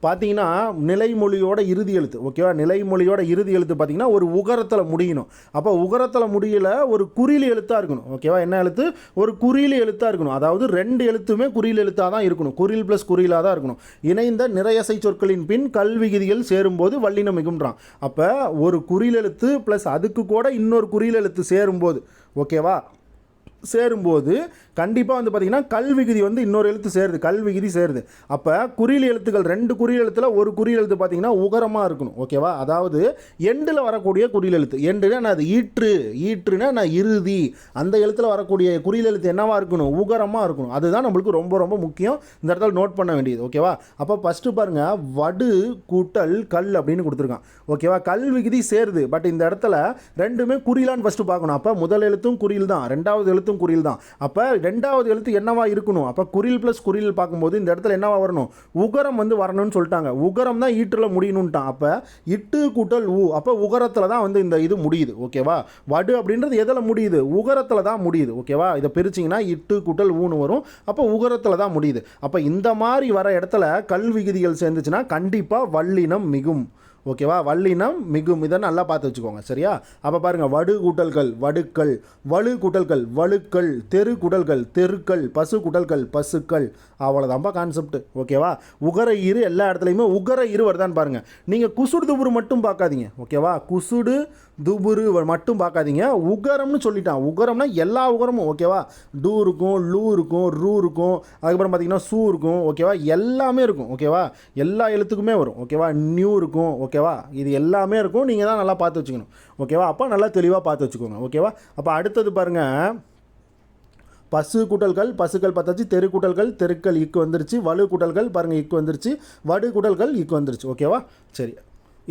பார்த்தீங்கன்னா நிலைமொழியோட இறுதி எழுத்து. ஓகேவா? நிலைமொழியோட இறுதி எழுத்து பார்த்தீங்கன்னா ஒரு உகரத்தில் முடியணும். அப்போ உகரத்தில் முடியல ஒரு குறில் எழுத்தாக இருக்கணும். ஓகேவா? என்ன எழுத்து? ஒரு குறில் எழுத்தாக இருக்கணும். அதாவது ரெண்டு எழுத்துமே குறில் எழுத்தாக தான் இருக்கணும். குறில் ப்ளஸ் குறிலாக தான் இருக்கணும். இணைந்த நிறையசை சொற்களின் பின் கல்விகுதிகள் சேரும்போது வல்லினம் மிகும்ன்றான். அப்போ ஒரு குறில் எழுத்து ப்ளஸ் அதுக்கு கூட இன்னொரு குறில் எழுத்து சேரும்போது, ஓகேவா, சேரும்போது கண்டிப்பாக வந்து பார்த்திங்கன்னா கல்விகுதி வந்து இன்னொரு எழுத்து சேருது, கல்விகுதி சேருது. அப்போ குறில் எழுத்துக்கள், ரெண்டு குறில் எழுத்தில் ஒரு குறில் எழுத்து பார்த்திங்கன்னா உகரமாக இருக்கணும். ஓகேவா? அதாவது எண்டில் வரக்கூடிய குறில் எழுத்து. எண்டுனா நான் அது ஈற்றுனா நான் இறுதி, அந்த எழுத்தில் வரக்கூடிய குறில் எழுத்து என்னவாக இருக்கணும்? உகரமாக இருக்கணும். அதுதான் நம்மளுக்கு ரொம்ப ரொம்ப முக்கியம், இந்த இடத்துல நோட் பண்ண வேண்டியது. ஓகேவா? அப்போ ஃபஸ்ட்டு பாருங்கள், வடு கூட்டல் கல் அப்படின்னு கொடுத்துருக்கான். ஓகேவா? கல்விகுதி சேருது. பட் இந்த இடத்துல ரெண்டுமே குறிலான்னு ஃபஸ்ட்டு பார்க்கணும். அப்போ முதல் எழுத்தும் குறில் தான், ரெண்டாவது எழுத்தும் குறில் தான். அப்போ ரெண்டாவது எழுத்து என்னவா இருக்கணும்? அப்போ குறில் ப்ளஸ் குறில் பார்க்கும்போது இந்த இடத்துல என்னவா வரணும்? உகரம் வந்து வரணும்னு சொல்லிட்டாங்க. உகரம் தான் ஈற்றில் முடியணும்ட்டான். அப்போ இட்டு கூட்டல் ஊ, அப்போ உகரத்தில் தான் வந்து இந்த இது முடியுது. ஓகேவா? வடு அப்படின்றது எதில் முடியுது? உகரத்தில் தான் முடியுது. ஓகேவா? இதை பிரிச்சிங்கன்னா இட்டு கூட்டல் ஊன்னு வரும். அப்போ உகரத்தில் தான் முடியுது. அப்போ இந்த மாதிரி வர இடத்துல கல்விகுதிகள் சேர்ந்துச்சுன்னா கண்டிப்பாக வல்லினம் மிகும். ஓகேவா? வல்லினம் மிகும். இதை நல்லா பார்த்து வச்சுக்கோங்க. சரியா? அப்போ பாருங்கள், வடு கூட்டல்கள் வடுக்கள், வலு கூட்டல்கள் வலுக்கள், தெரு கூட்டல்கள் தெருக்கள், பசு கூட்டல்கள் பசுக்கள். அவ்வளோதான்ப்பா கான்செப்ட். ஓகேவா? உகர இரு எல்லா இடத்துலையுமே உகர இரு வருதான்னு பாருங்கள். நீங்கள் குசுடு துபுரு மட்டும் பார்க்காதீங்க. ஓகேவா? குசுடு துபுரு மட்டும் பார்க்காதீங்க. உகரம்னு சொல்லிட்டான். உகரம்னா எல்லா உகரமும். ஓகேவா? டூ இருக்கும், லூ இருக்கும், ரூ இருக்கும், அதுக்கப்புறம் பார்த்தீங்கன்னா சூ இருக்கும். ஓகேவா? எல்லாமே இருக்கும். ஓகேவா? எல்லா எழுத்துக்குமே வரும். ஓகேவா? நியூ இருக்கும். ஓகேவா? இது எல்லாமே இருக்கும். நீங்கள் தான் நல்லா பார்த்து வச்சுக்கணும். ஓகேவா? அப்போ நல்லா தெளிவாக பார்த்து வச்சுக்கோங்க. ஓகேவா? அப்போ அடுத்தது பாருங்கள், பசு கூட்டல்கள் பசுக்கள் பார்த்தாச்சு, தெரு கூட்டல்கள் தெருக்கள் இக்கு வந்துருச்சு, வலு கூட்டல்கள் பாருங்கள் இக்கு வந்துருச்சு, வடு கூட்டல்கள் இக்கு வந்துருச்சு. ஓகேவா? சரி,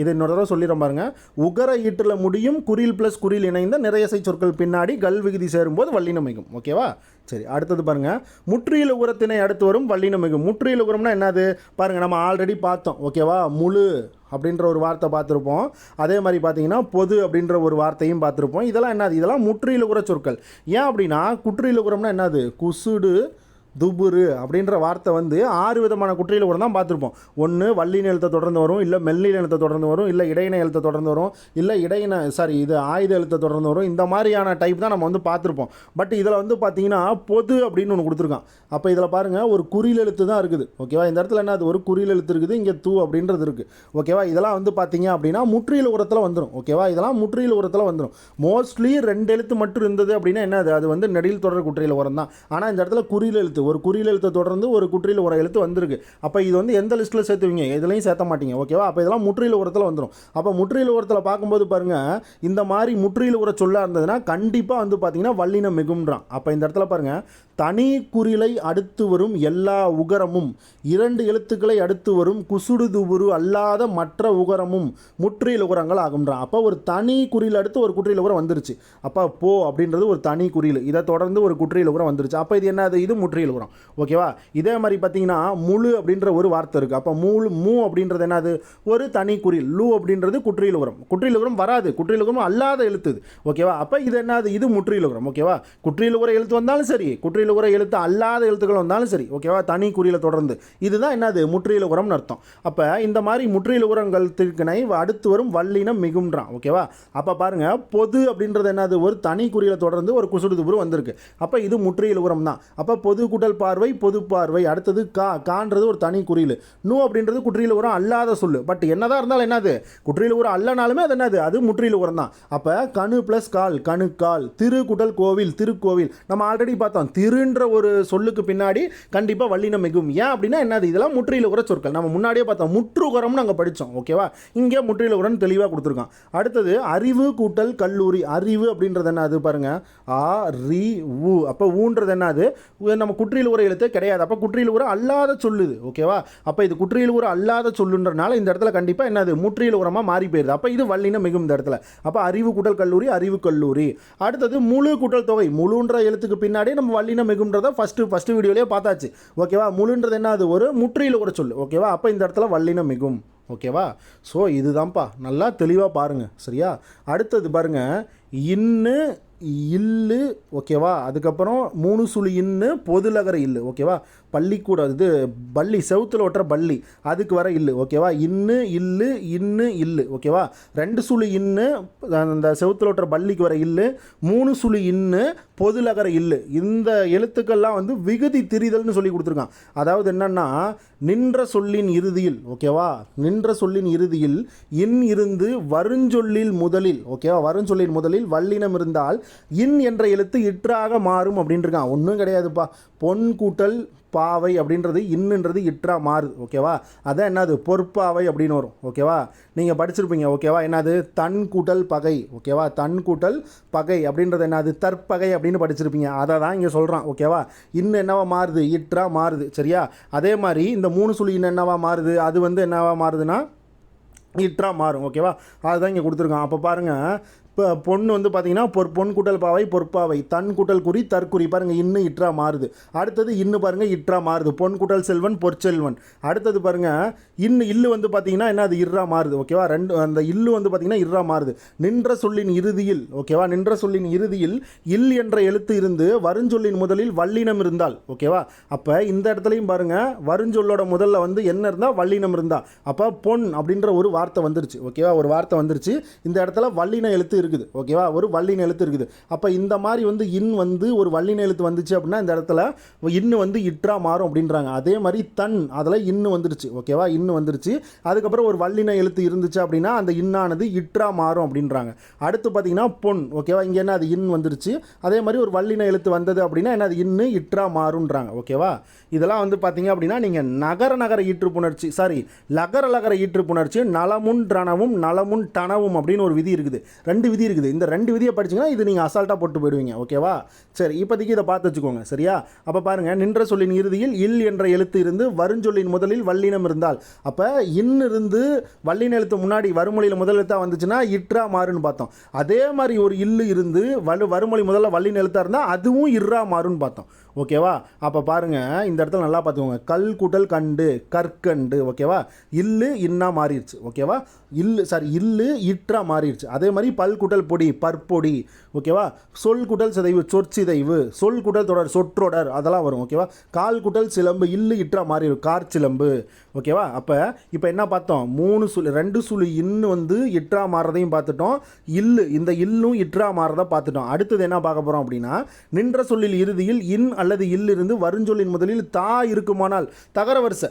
இதை இன்னொரு தடவை சொல்லிடுறோம் பாருங்கள். உகர ஈற்றில் முடியும் குறில் ப்ளஸ் குறில் இணைந்த நிறையசை சொற்கள் பின்னாடி கல் விகுதி சேரும்போது வல்லினம் மிகும். ஓகேவா? சரி, அடுத்தது பாருங்கள், முற்றியல் உரத்தினை அடுத்து வரும் வல்லினம் மிகும். முற்றியல் உரம்னா என்னது பாருங்கள், நம்ம ஆல்ரெடி பார்த்தோம். ஓகேவா? முழு அப்படின்ற ஒரு வார்த்தை பார்த்துருப்போம். அதே மாதிரி பார்த்தீங்கன்னா பொது அப்படின்ற ஒரு வார்த்தையும் பார்த்துருப்போம். இதெல்லாம் என்னது? இதெல்லாம் முற்றியல் உர சொற்கள். ஏன் அப்படின்னா குற்றியல் உரம்னா என்னது? குசுடு துபுரு அப்படின்ற வார்த்தை வந்து 6 விதமான குற்றியல் உரம் தான் பார்த்துருப்போம். ஒன்று வல்லின எழுத்தை தொடர்ந்து வரும், இல்லை மெல்லின எழுத்தை தொடர்ந்து வரும், இல்லை இடையின எழுத்தை தொடர்ந்து வரும், இல்லை இது ஆயுத எழுத்தை தொடர்ந்து வரும். இந்த மாதிரியான டைப் தான் நம்ம வந்து பார்த்துருப்போம். பட் இதில் வந்து பார்த்தீங்கன்னா பொது அப்படின்னு ஒன்று கொடுத்துருக்கான். அப்போ இதில் பாருங்கள், ஒரு குறில் எழுத்து தான் இருக்குது. ஓகேவா? இந்த இடத்துல என்ன, அது ஒரு குறில் எழுத்து இருக்குது, இங்கே தூ அப்படின்றது இருக்குது. ஓகேவா? இதெல்லாம் வந்து பார்த்தீங்க அப்படின்னா முற்றியல் உரத்தில் வந்துடும். ஓகேவா? இதெல்லாம் முற்றியல் உரத்தில் வந்துடும். மோஸ்ட்லி 2 எழுத்து மட்டும் இருந்தது அப்படின்னா என்னது? அது வந்து நெடில் தொடர் குற்றியல் உரம் தான். ஆனால் இந்த இடத்துல குறில் எழுத்து, ஒரு குறில் எழுத்தை தொடர்ந்து ஒரு குற்றியல் உர எழுத்து வந்திருக்கு. அப்போ இது வந்து எந்த லிஸ்ட்டில் சேர்த்துவீங்க? எதுலையும் சேர்த்த மாட்டீங்க. ஓகேவா? அப்போ இதெல்லாம் முற்றியல் உரத்தில் வந்துடும். அப்போ முற்றியல் உரத்தில் பார்க்கும்போது பாருங்கள், இந்த மாதிரி முற்றியல் உர சொல்ல இருந்ததுன்னா கண்டிப்பாக வந்து பார்த்தீங்கன்னா வல்லினம் மிகும்ன்றான். அப்போ இந்த இடத்துல பாருங்கள், தனி குறிலை அடுத்து வரும் எல்லா உகரமும் 2 எழுத்துக்களை அடுத்து வரும் குசுடு துபுரு அல்லாத மற்ற உகரமும் முற்றியல் உகரங்கள் ஆகும்ன்றான். அப்போ ஒரு தனி குறியில் அடுத்து ஒரு குற்றியல் உகரம் வந்துருச்சு. அப்போ போ அப்படின்றது ஒரு தனி குறியில், இதை தொடர்ந்து ஒரு குற்றியல் உகரம் வந்துருச்சு. அப்போ இது என்னது? இது முற்றியல் உகரம். ஓகேவா? இதே மாதிரி பார்த்தீங்கன்னா முழு அப்படின்ற ஒரு வார்த்தை இருக்குது. அப்போ மூ அப்படின்றது என்னது? ஒரு தனி குறில். லூ அப்படின்றது குற்றியல் உகரம். குற்றியல் உகரம் வராது, குற்றியல் உகரம் அல்லாத எழுத்து. ஓகேவா? அப்போ இது என்னது? இது முற்றியல் உகரம். ஓகேவா? குற்றியல் உகர எழுத்து வந்தாலும் சரி, குற்றியல் உகர எழுத்து அல்லாத எழுத்துக்கள் வந்தாலும் சரி. ஓகேவா? தனி குறியில தொடர்ந்து இதுதான் என்னது? முற்றியல் உகரம்னு அர்த்தம். அப்போ இந்த மாதிரி முற்றியல் உகரங்கள் திணை அடுத்து வரும் வல்லினம் மிகும்ன்றான். ஓகேவா? அப்போ பாருங்க, பொது அப்படின்றது என்னது? ஒரு தனி குறியில தொடர்ந்து ஒரு குசுடு துபுரு வந்திருக்கு. அப்போ இது முற்றியல் உகரம் தான். அப்போ பொது கூட்டல் பார்வை பொது பார்வை. அடுத்தது கான்றது ஒரு தனி குறியில். நூ அப்படின்றது குற்றியல் உரம் அல்லாத சொல்லு. பட் என்னதான் இருந்தாலும் என்னது குற்றியல் உரம் அல்லனாலுமே அது என்னது அது முற்றியல் உரம் தான். அப்போ கணு ப்ளஸ் கால் கணுக்கால். திரு கூட்டல் கோவில் திருக்கோவில். நம்ம ஆல்ரெடி பார்த்தோம் திருன்ற ஒரு சொல்லுக்கு பின்னாடி கண்டிப்பாக வல்லினம் மிகும். ஏன் அப்படின்னா என்னது இதெல்லாம் முற்றியல் உர சொற்கள். நம்ம முன்னாடியே பார்த்தோம் முற்றுகரம்னு அங்கே படித்தோம். ஓகேவா, இங்கே முற்றியல் உரம் தெளிவாக கொடுத்துருக்கான். அடுத்தது அறிவு கூட்டல் கல்லூரி. அறிவு அப்படின்றது என்ன அது பாருங்க அறிவு. அப்போ ஊன்றது என்னது நம்ம குற்றியல் உரை எழுத்து கிடையாது. அப்போ குற்றியல் உரை அல்லாத சொல்லுது. ஓகேவா, அப்போ இது குற்றியல் உரை அல்லாத சொல்லுன்றனால இந்த இடத்துல கண்டிப்பாக என்னது முற்றியல் உரமாக மாறி போயிருது. அப்போ இது வல்லினம் மிகும் இந்த இடத்துல. அப்போ அறிவு கூட்டல் கல்லூரி அறிவு கல்லூரி. அடுத்தது முழு கூட்டல் தொகை. முழுன்ற எழுத்துக்கு பின்னாடி நம்ம வல்லினம் மிகும்ன்றதை ஃபஸ்ட்டு வீடியோலேயே பார்த்தாச்சு. ஓகேவா, முழுன்றது என்ன அது ஒரு முற்றியல் உரை சொல்லு. ஓகேவா, அப்போ இந்த இடத்துல வல்லினம் மிகும். ஓகேவா, ஸோ இதுதான்ப்பா, நல்லா தெளிவாக பாருங்கள். சரியா, அடுத்தது பாருங்கள் இன்னு இல்லு. ஓகேவா, அதுக்கப்புறம் 3 சுழி இன்னு பொதுலகர இல்லு. ஓகேவா, பள்ளிக்கூட இது பள்ளி செவுத்தில் ஒட்டுற பள்ளி அதுக்கு வர இல்லு. ஓகேவா, இன்னு இல்லு இன்னு இல்லு. ஓகேவா, 2 சுழி இன்னு அந்த செவுத்தில் ஒட்டுற பள்ளிக்கு வர இல்லு. 3 சுழி இன்னு பொதுலகர இல்லு. இந்த எழுத்துக்கள்லாம் வந்து விகுதி திரிதல்னு சொல்லி கொடுத்துருக்கான். அதாவது என்னன்னா நின்ற சொல்லின் இறுதியில். ஓகேவா, நின்ற சொல்லின் இறுதியில் இன் இருந்து வருஞ்சொல்லில் முதலில். ஓகேவா, வருஞ்சொல்லின் முதலில் வல்லினம் இருந்தால் இன் என்ற எழுத்து இற்றாக மாறும் அப்படின்னு இருக்கான். ஒன்றும் கிடையாதுப்பா. பொன் கூட்டல் பாவை அப்படின்றது இன்னுன்றது இற்றா மாறுது. ஓகேவா, அதான் என்னது பொற்பாவை அப்படின்னு வரும். ஓகேவா, நீங்கள் படிச்சிருப்பீங்க. ஓகேவா, என்னது தன் கூட்டல் பகை. ஓகேவா, தன் கூட்டல் பகை அப்படின்றது என்னது தற்பகை அப்படின்னு படிச்சிருப்பீங்க. அதை தான் இங்கே சொல்கிறான். ஓகேவா, இன்னும் என்னவா மாறுது இற்றா மாறுது. சரியா, அதே மாதிரி இந்த 3 சுழி இன்னும் என்னவா மாறுது அது வந்து என்னவா மாறுதுன்னா இற்றா மாறும். ஓகேவா, அதுதான் இங்கே கொடுத்துருக்கான். அப்போ பாருங்கள், இப்போ பொண்ணு வந்து பார்த்தீங்கன்னா பொன் கூட்டல் பாவை பொற்பாவை. தன் கூட்டல் குறி தற்குறி. பாருங்கள் இன்னும் இற்றா மாறுது. அடுத்தது இன்னும் பாருங்கள் இற்றா மாறுது. பொன் கூட்டல் செல்வன் பொற்செல்வன். அடுத்தது பாருங்கள் இன்னும் இல்லு வந்து பார்த்தீங்கன்னா என்ன அது இற்றா மாறுது. ஓகேவா, அந்த இல்லு வந்து பார்த்தீங்கன்னா இற்றா மாறுது. நின்ற சொல்லின் இறுதியில். ஓகேவா, நின்ற சொல்லின் இறுதியில் இல் என்ற எழுத்து இருந்து வருஞ்சொல்லின் முதலில் வல்லினம் இருந்தால். ஓகேவா, அப்போ இந்த இடத்துலையும் பாருங்கள் வருஞ்சொல்லோட முதல்ல வந்து என்ன இருந்தால் வல்லினம் இருந்தால் அப்போ பொன் அப்படின்ற ஒரு வார்த்தை வந்துருச்சு. ஓகேவா, ஒரு வார்த்தை வந்துருச்சு. இந்த இடத்துல வல்லின எழுத்து இருக்குது. ஓகேவா, ஒரு வல்லின எழுத்து இருக்குது. அப்போ இந்த மாதிரி வந்து இன் வந்து ஒரு வல்லின எழுத்து வந்துச்சு அப்படின்னா இந்த இடத்துல இன்னு வந்து இற்றா மாறும் அப்படின்றாங்க. அதே மாதிரி தன் அதில் இன்னு வந்துருச்சு. ஓகேவா, இன்னு வந்துருச்சு. அதுக்கப்புறம் ஒரு வல்லின எழுத்து இருந்துச்சு அப்படின்னா அந்த இன்னானது இற்றா மாறும் அப்படின்றாங்க. அடுத்து பார்த்தீங்கன்னா பொன். ஓகேவா, இங்கே என்ன அது இன் வந்துருச்சு. அதே மாதிரி ஒரு வல்லின எழுத்து வந்தது அப்படின்னா என்ன அது இன்னு இற்றா மாறுன்றாங்க. ஓகேவா, இதெல்லாம் வந்து பார்த்தீங்க அப்படின்னா நீங்கள் நகர ஈற்று புணர்ச்சி லகர ஈற்று புணர்ச்சி நலமுன் ரணவும் நலமுன் டனவும் அப்படின்னு ஒரு விதி இருக்குது. 2 விதி இருக்குது. இந்த 2 விதியை படிச்சிங்கன்னா இது நீங்கள் அசால்ட்டாக போட்டு போயிடுவீங்க. ஓகேவா, சரி இப்போதைக்கு இதை பார்த்து வச்சுக்கோங்க. சரியா, அப்போ பாருங்கள் நின்ற சொல்லின் இறுதியில் இல் என்ற எழுத்து இருந்து வருஞ்சொல்லின் முதலில் வல்லினம் இருந்தால் அப்போ இருந்து வல்லின எழுத்து முன்னாடி வறுமொழியில் முதல் எழுத்தாக வந்துச்சுன்னா இற்றா மாறுன்னு பார்த்தோம். அதே மாதிரி ஒரு இல்லு இருந்து வறுமொழி முதல்ல வல்லின எழுத்தாக இருந்தால் அதுவும் இற்றா மாறுன்னு பார்த்தோம். ஓகேவா, அப்போ பாருங்கள் இந்த இடத்துல நல்லா பார்த்துக்கோங்க. கல் கூட்டல் கண்டு கற்கண்டு. ஓகேவா, இல்லு இன்னா மாறிடுச்சு. ஓகேவா, இல்லு இற்றா மாறிடுச்சு. அதே மாதிரி பல் கூட்டல் பொடி பற்பொடி. ஓகேவா, சொல் கூட்டல் சிதைவு சொற்சிதைவு. சொல் கூட்டல் தொடர் சொற்றொடர் அதெல்லாம் வரும். ஓகேவா, கால் கூட்டல் சிலம்பு இல்லு இற்றா மாறிடும் கார் சிலம்பு. ஓகேவா, அப்போ இப்போ என்ன பார்த்தோம் 2 சுழி இன்னு வந்து இற்றா மாறுறதையும் பார்த்துட்டோம். இந்த இல்லும் இற்றா மாறுறதை பார்த்துட்டோம். அடுத்தது என்ன பார்க்க போகிறோம் அப்படின்னா நின்ற சொல்லில் இறுதியில் இன் அல்லது இல் இருந்து வருஞ்சொல்லின் முதலில் தா இருக்குமானால் தகர வரிசை.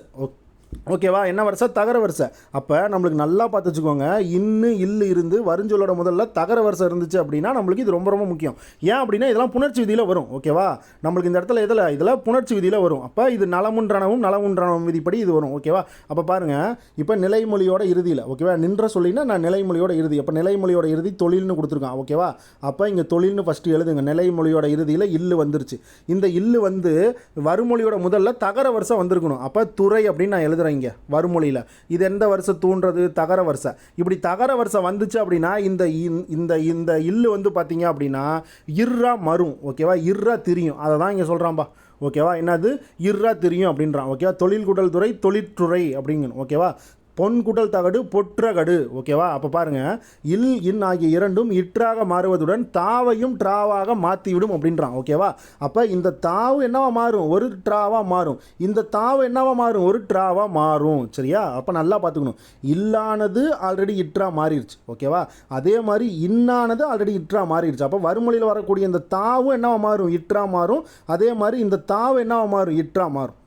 ஓகேவா, என்ன வரிசை தகர வரிசை. அப்போ நம்மளுக்கு நல்லா பார்த்து வச்சுக்கோங்க. இன்னு இல்லு இருந்து வருஞ்சொல்லோட முதல்ல தகர வரிசை இருந்துச்சு அப்படின்னா நம்மளுக்கு இது ரொம்ப ரொம்ப முக்கியம். ஏன் அப்படின்னா இதெல்லாம் புணர்ச்சி விதியில் வரும். ஓகேவா, நம்மளுக்கு இந்த இடத்துல இதெல்லாம் புணர்ச்சி விதியில் வரும். அப்போ இது நலமுன்றனவும் விதிப்படி இது வரும். ஓகேவா, அப்போ பாருங்கள் இப்போ நிலைமொழியோட இறுதியில். ஓகேவா, நின்ற சொல்லினா நான் நிலைமொழியோட இறுதி. அப்போ நிலைமொழியோட இறுதி தொழில்னு கொடுத்துருக்கான். ஓகேவா, அப்போ இங்கே தொழில்னு ஃபஸ்ட்டு எழுதுங்க. நிலைமொழியோட இறுதியில் இல்லு வந்துருச்சு. இந்த இல்லு வந்து வறுமொழியோட முதல்ல தகர வரிசை வந்திருக்கணும். அப்போ துறை அப்படின்னு நான் எழுதுறேன் இங்கே வறுமொழியில். இது எந்த வருஷம் தூண்டுறது தகர வரிசை. இப்படி தகர வரிசை வந்துச்சு அப்படின்னா இந்த இல்லு வந்து பார்த்தீங்க அப்படின்னா இர்ரா மரும். ஓகேவா, இர்ரா திரியும். அதை தான் இங்கே சொல்கிறான்பா. ஓகேவா, என்னது இர்ரா திரியும் அப்படின்றான். ஓகேவா, தொழில் கூட்டல் துறை தொழிற்றுறை அப்படிங்கணும். ஓகேவா, பொன் கூட்டல் தகடு பொற்றகடு. ஓகேவா? அப்போ பாருங்கள், இல் இன் ஆகிய இரண்டும் இற்றாக மாறுவதுடன் தாவையும் ட்ராவாக மாற்றிவிடும் அப்படின்றான். ஓகேவா? அப்போ இந்த தாவு என்னவா மாறும்? ஒரு ட்ராவாக மாறும். இந்த தாவு என்னவா மாறும்? ஒரு ட்ராவாக மாறும். சரியா? அப்போ நல்லா பார்த்துக்கணும். இல்லானது ஆல்ரெடி இற்றா மாறிடுச்சு. ஓகேவா? அதே மாதிரி இன்னானது ஆல்ரெடி இற்றா மாறிடுச்சு. அப்போ வறுமொழியில் வரக்கூடிய இந்த தாவும் என்னவா மாறும்? இற்றா மாறும். அதே மாதிரி இந்த தாவு என்னவா மாறும்? இற்றா மாறும்.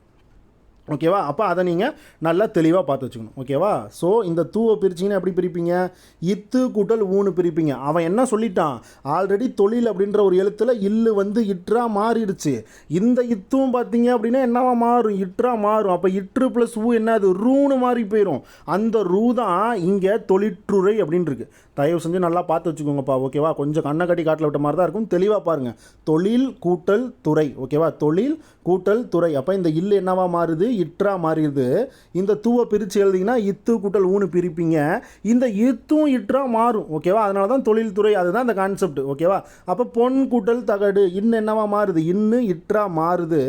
ஓகேவா? அப்போ அதை நீங்கள் நல்லா தெளிவாக பார்த்து வச்சுக்கணும். ஓகேவா? ஸோ இந்த தூவை பிரிச்சிங்கன்னா எப்படி பிரிப்பீங்க? இத்து கூட்டல் ஊனு பிரிப்பீங்க. அவன் என்ன சொல்லிட்டான்? ஆல்ரெடி தொழில் அப்படின்ற ஒரு எழுத்தில் இல்லு வந்து இற்றா மாறிடுச்சு. இந்த இத்தும் பார்த்தீங்க அப்படின்னா என்னவா மாறும்? இற்றா மாறும். அப்போ இற்று ப்ளஸ் ஊ என்னது? ரூன்னு மாறி போயிடும். அந்த ரூ தான் இங்கே தொழிற்றுறை அப்படின்னு இருக்கு. தயவு செஞ்சு நல்லா பார்த்து வச்சுக்கோங்கப்பா. ஓகேவா? கொஞ்சம் கண்ணை கட்டி காட்டில் விட்ட மாதிரி தான் இருக்கும். தெளிவாக பாருங்கள். தொழில் கூட்டல் துறை. ஓகேவா? தொழில் கூட்டல் துறை. அப்போ இந்த இல்லு என்னவா மாறுது? இற்றா மாறிடுது. இந்த தூவை பிரித்து எழுதிங்கன்னா இத்து கூட்டல் ஊனு பிரிப்பீங்க. இந்த இத்தும் இற்றா மாறும். ஓகேவா? அதனால தான் தொழில்துறை. அதுதான் இந்த கான்செப்ட். ஓகேவா? அப்போ பொன் கூட்டல் தகடு இன்னு என்னவா மாறுது? இன்னு இற்றா மாறுது.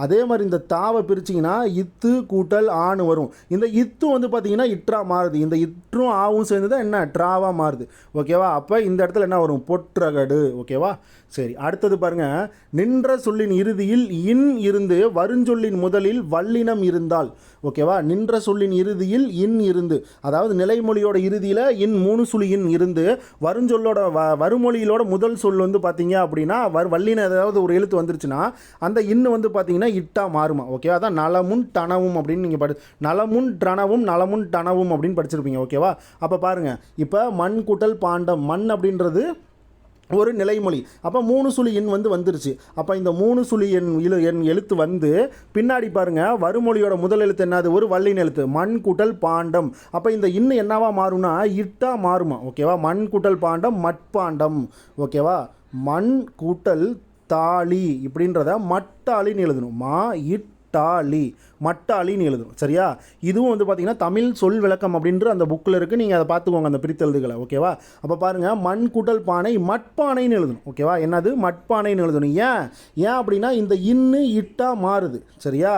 அதே மாதிரி இந்த தாவை பிரிச்சிங்கன்னா இத்து கூட்டல் ஆணு வரும். இந்த இத்து வந்து பார்த்தீங்கன்னா இற்றா மாறுது. இந்த இற்றும் ஆவும் சேர்ந்து தான் என்ன? ட்ராவாக மாறுது. ஓகேவா? அப்போ இந்த இடத்துல என்ன வரும்? பொற்றகடு. ஓகேவா? சரி, அடுத்தது பாருங்க. நின்ற சொல்லின் இறுதியில் இன் இருந்து வருஞ்சொல்லின் முதலில் வல்லினம் இருந்தால். ஓகேவா? நின்ற சொல்லின் இறுதியில் இன் இருந்து, அதாவது நிலைமொழியோட இறுதியில் இன் 3 சுழி இன் இருந்து வருஞ்சொல்லோட வருமொழியிலோட முதல் சொல் வந்து பார்த்தீங்க அப்படின்னா வல்லினம் ஏதாவது ஒரு எழுத்து வந்துருச்சுன்னா அந்த இன்னு வந்து பார்த்தீங்கன்னா இட்டா மாறுமா. ஓகேவா? அதான் நலமுன் தனவும் அப்படின்னு நீங்கள் நலமுன் ட்ரணவும் நலமுன் தனவும் அப்படின்னு படிச்சிருப்பீங்க. ஓகேவா? அப்போ பாருங்கள், இப்போ மண் கூட்டல் பாண்டம். மண் அப்படின்றது ஒரு நிலைமொழி. அப்போ 3 சுழி எண் வந்துருச்சு. அப்போ இந்த 3 சுழி எண் எழுத்து வந்து பின்னாடி பாருங்கள், வருமொழியோட முதல் எழுத்து என்னது? ஒரு வல்லின எழுத்து. மண் கூட்டல் பாண்டம். அப்போ இந்த இன்னும் என்னவா மாறும்னா இட்டா மாறுமா. ஓகேவா? மண் கூட்டல் பாண்டம் மட்பாண்டம். ஓகேவா? மண் கூட்டல் தாலி இப்படின்றத மட்டாளின்னு எழுதணும். டாலி மட்டாளின்னு எழுதணும். சரியா? இதுவும் வந்து பார்த்தீங்கன்னா தமிழ் சொல் விளக்கம் அப்படின்ற அந்த புக்கில் இருக்குது. நீங்கள் அதை பார்த்துக்கோங்க, அந்த பிரித்தெழுதுகளை. ஓகேவா? அப்போ பாருங்கள், மண் கூட்டல் பானை மட்பானைன்னு எழுதணும். ஓகேவா? என்னது? மட்பானைன்னு எழுதணும். ஏன் அப்படின்னா இந்த இன்னு இட்டா மாறுது. சரியா?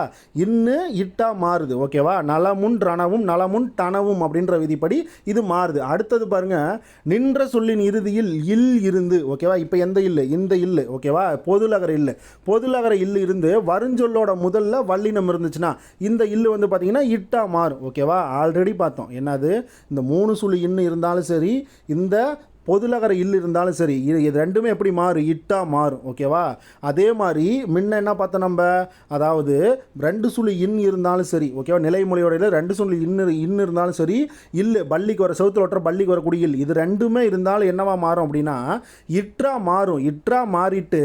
இன்னு இட்டா மாறுது. ஓகேவா? நலமுன் ரணவும் நலமுன் தனவும் அப்படின்ற விதிப்படி இது மாறுது. அடுத்தது பாருங்கள், நின்ற சொல்லின் இறுதியில் இல் இருந்து. ஓகேவா? இப்போ எந்த இல்லு? இந்த இல்லு. ஓகேவா? பொதுலகர இல்லு. பொதுலகர இல்லு இருந்து வருஞ்சொல்லோட முதல்ல வல்லினம் இருந்துச்சுன்னா இந்த இல்லு வந்து பார்த்தீங்கன்னா இட்டா மாறும். ஓகேவா? ஆல்ரெடி பார்த்தோம். என்னது? இந்த 3 சுழி இன்னு இருந்தாலும் சரி, இந்த பொதுலகர இல்லு இருந்தாலும் சரி, இது ரெண்டுமே எப்படி மாறும்? இட்டா மாறும். ஓகேவா? அதே மாதிரி முன்ன என்ன பார்த்தோம் நம்ம? அதாவது 2 சுழி இன் இருந்தாலும் சரி. ஓகேவா? நிலைமொழியோட 2 சுழி இன்னு இருந்தாலும் சரி, இல்லு பள்ளிக்கு வர செவுத்துல ஒற்ற பள்ளிக்கு வரக்கூடிய இல், இது ரெண்டுமே இருந்தாலும் என்னவா மாறும் அப்படின்னா இற்றா மாறும். இற்றா மாறிட்டு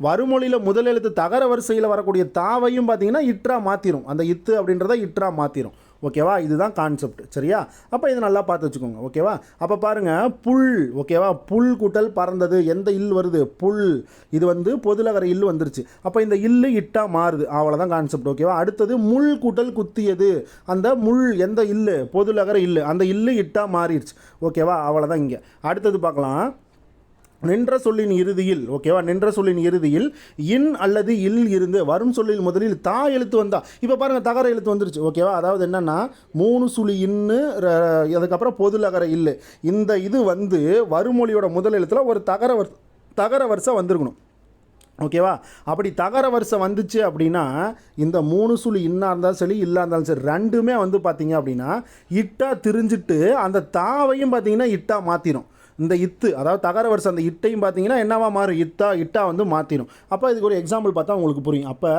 வருமொழியில் முதல் எழுத்து தகர வரிசையில் வரக்கூடிய தாவையும் பார்த்தீங்கன்னா இற்றா மாற்றிடும். அந்த இத்து அப்படின்றத இற்றா மாற்றிடும். ஓகேவா? இதுதான் கான்செப்ட். சரியா? அப்போ இதை நல்லா பார்த்து வச்சுக்கோங்க. ஓகேவா? அப்போ பாருங்கள், புல். ஓகேவா? புல் கூட்டல் பறந்தது. எந்த இல் வருது? புல். இது வந்து பொதுலகர இல்லு வந்துருச்சு. அப்போ இந்த இல்லு இட்டா மாறுது. அவ்வளோதான் கான்செப்ட். ஓகேவா? அடுத்தது முள் கூட்டல் குத்தியது. அந்த முள் எந்த இல்லு? பொதுலகர இல்லு. அந்த இல்லு இட்டா மாறிடுச்சு. ஓகேவா? அவ்வளோதான். இங்கே அடுத்தது பார்க்கலாம். நின்ற சொல்லின் இறுதியில். ஓகேவா? நின்ற சொல்லின் இறுதியில் இன் அல்லது இல் இருந்து வரும் சொல்லில் முதலில் தா எழுத்து வந்தா. இப்போ பாருங்கள், தகர எழுத்து வந்துருச்சு. ஓகேவா? அதாவது என்னென்னா 3 சுழி இன்னு, அதுக்கப்புறம் பொதுலகர இல்லு. இந்த இது வந்து வருமொழியோட முதல் எழுத்தில் ஒரு தகர வரிசை வந்திருக்கணும். ஓகேவா? அப்படி தகர வரிசை வந்துச்சு அப்படின்னா இந்த 3 சுழி இன்னா இருந்தாலும் சரி, இல்லா இருந்தாலும் சரி, ரெண்டுமே வந்து பார்த்தீங்க அப்படின்னா இட்டா திரிஞ்சிட்டு அந்த தாவையும் பார்த்தீங்கன்னா இட்டா மாற்றிடும். இந்த இத்து, அதாவது தகர வரிசை அந்த இட்டையும் பார்த்தீங்கன்னா என்னவா மாறும்? இட்டா வந்து மாற்றிடும். அப்போ இதுக்கு ஒரு எக்ஸாம்பிள் பார்த்தா உங்களுக்கு புரியும். அப்போ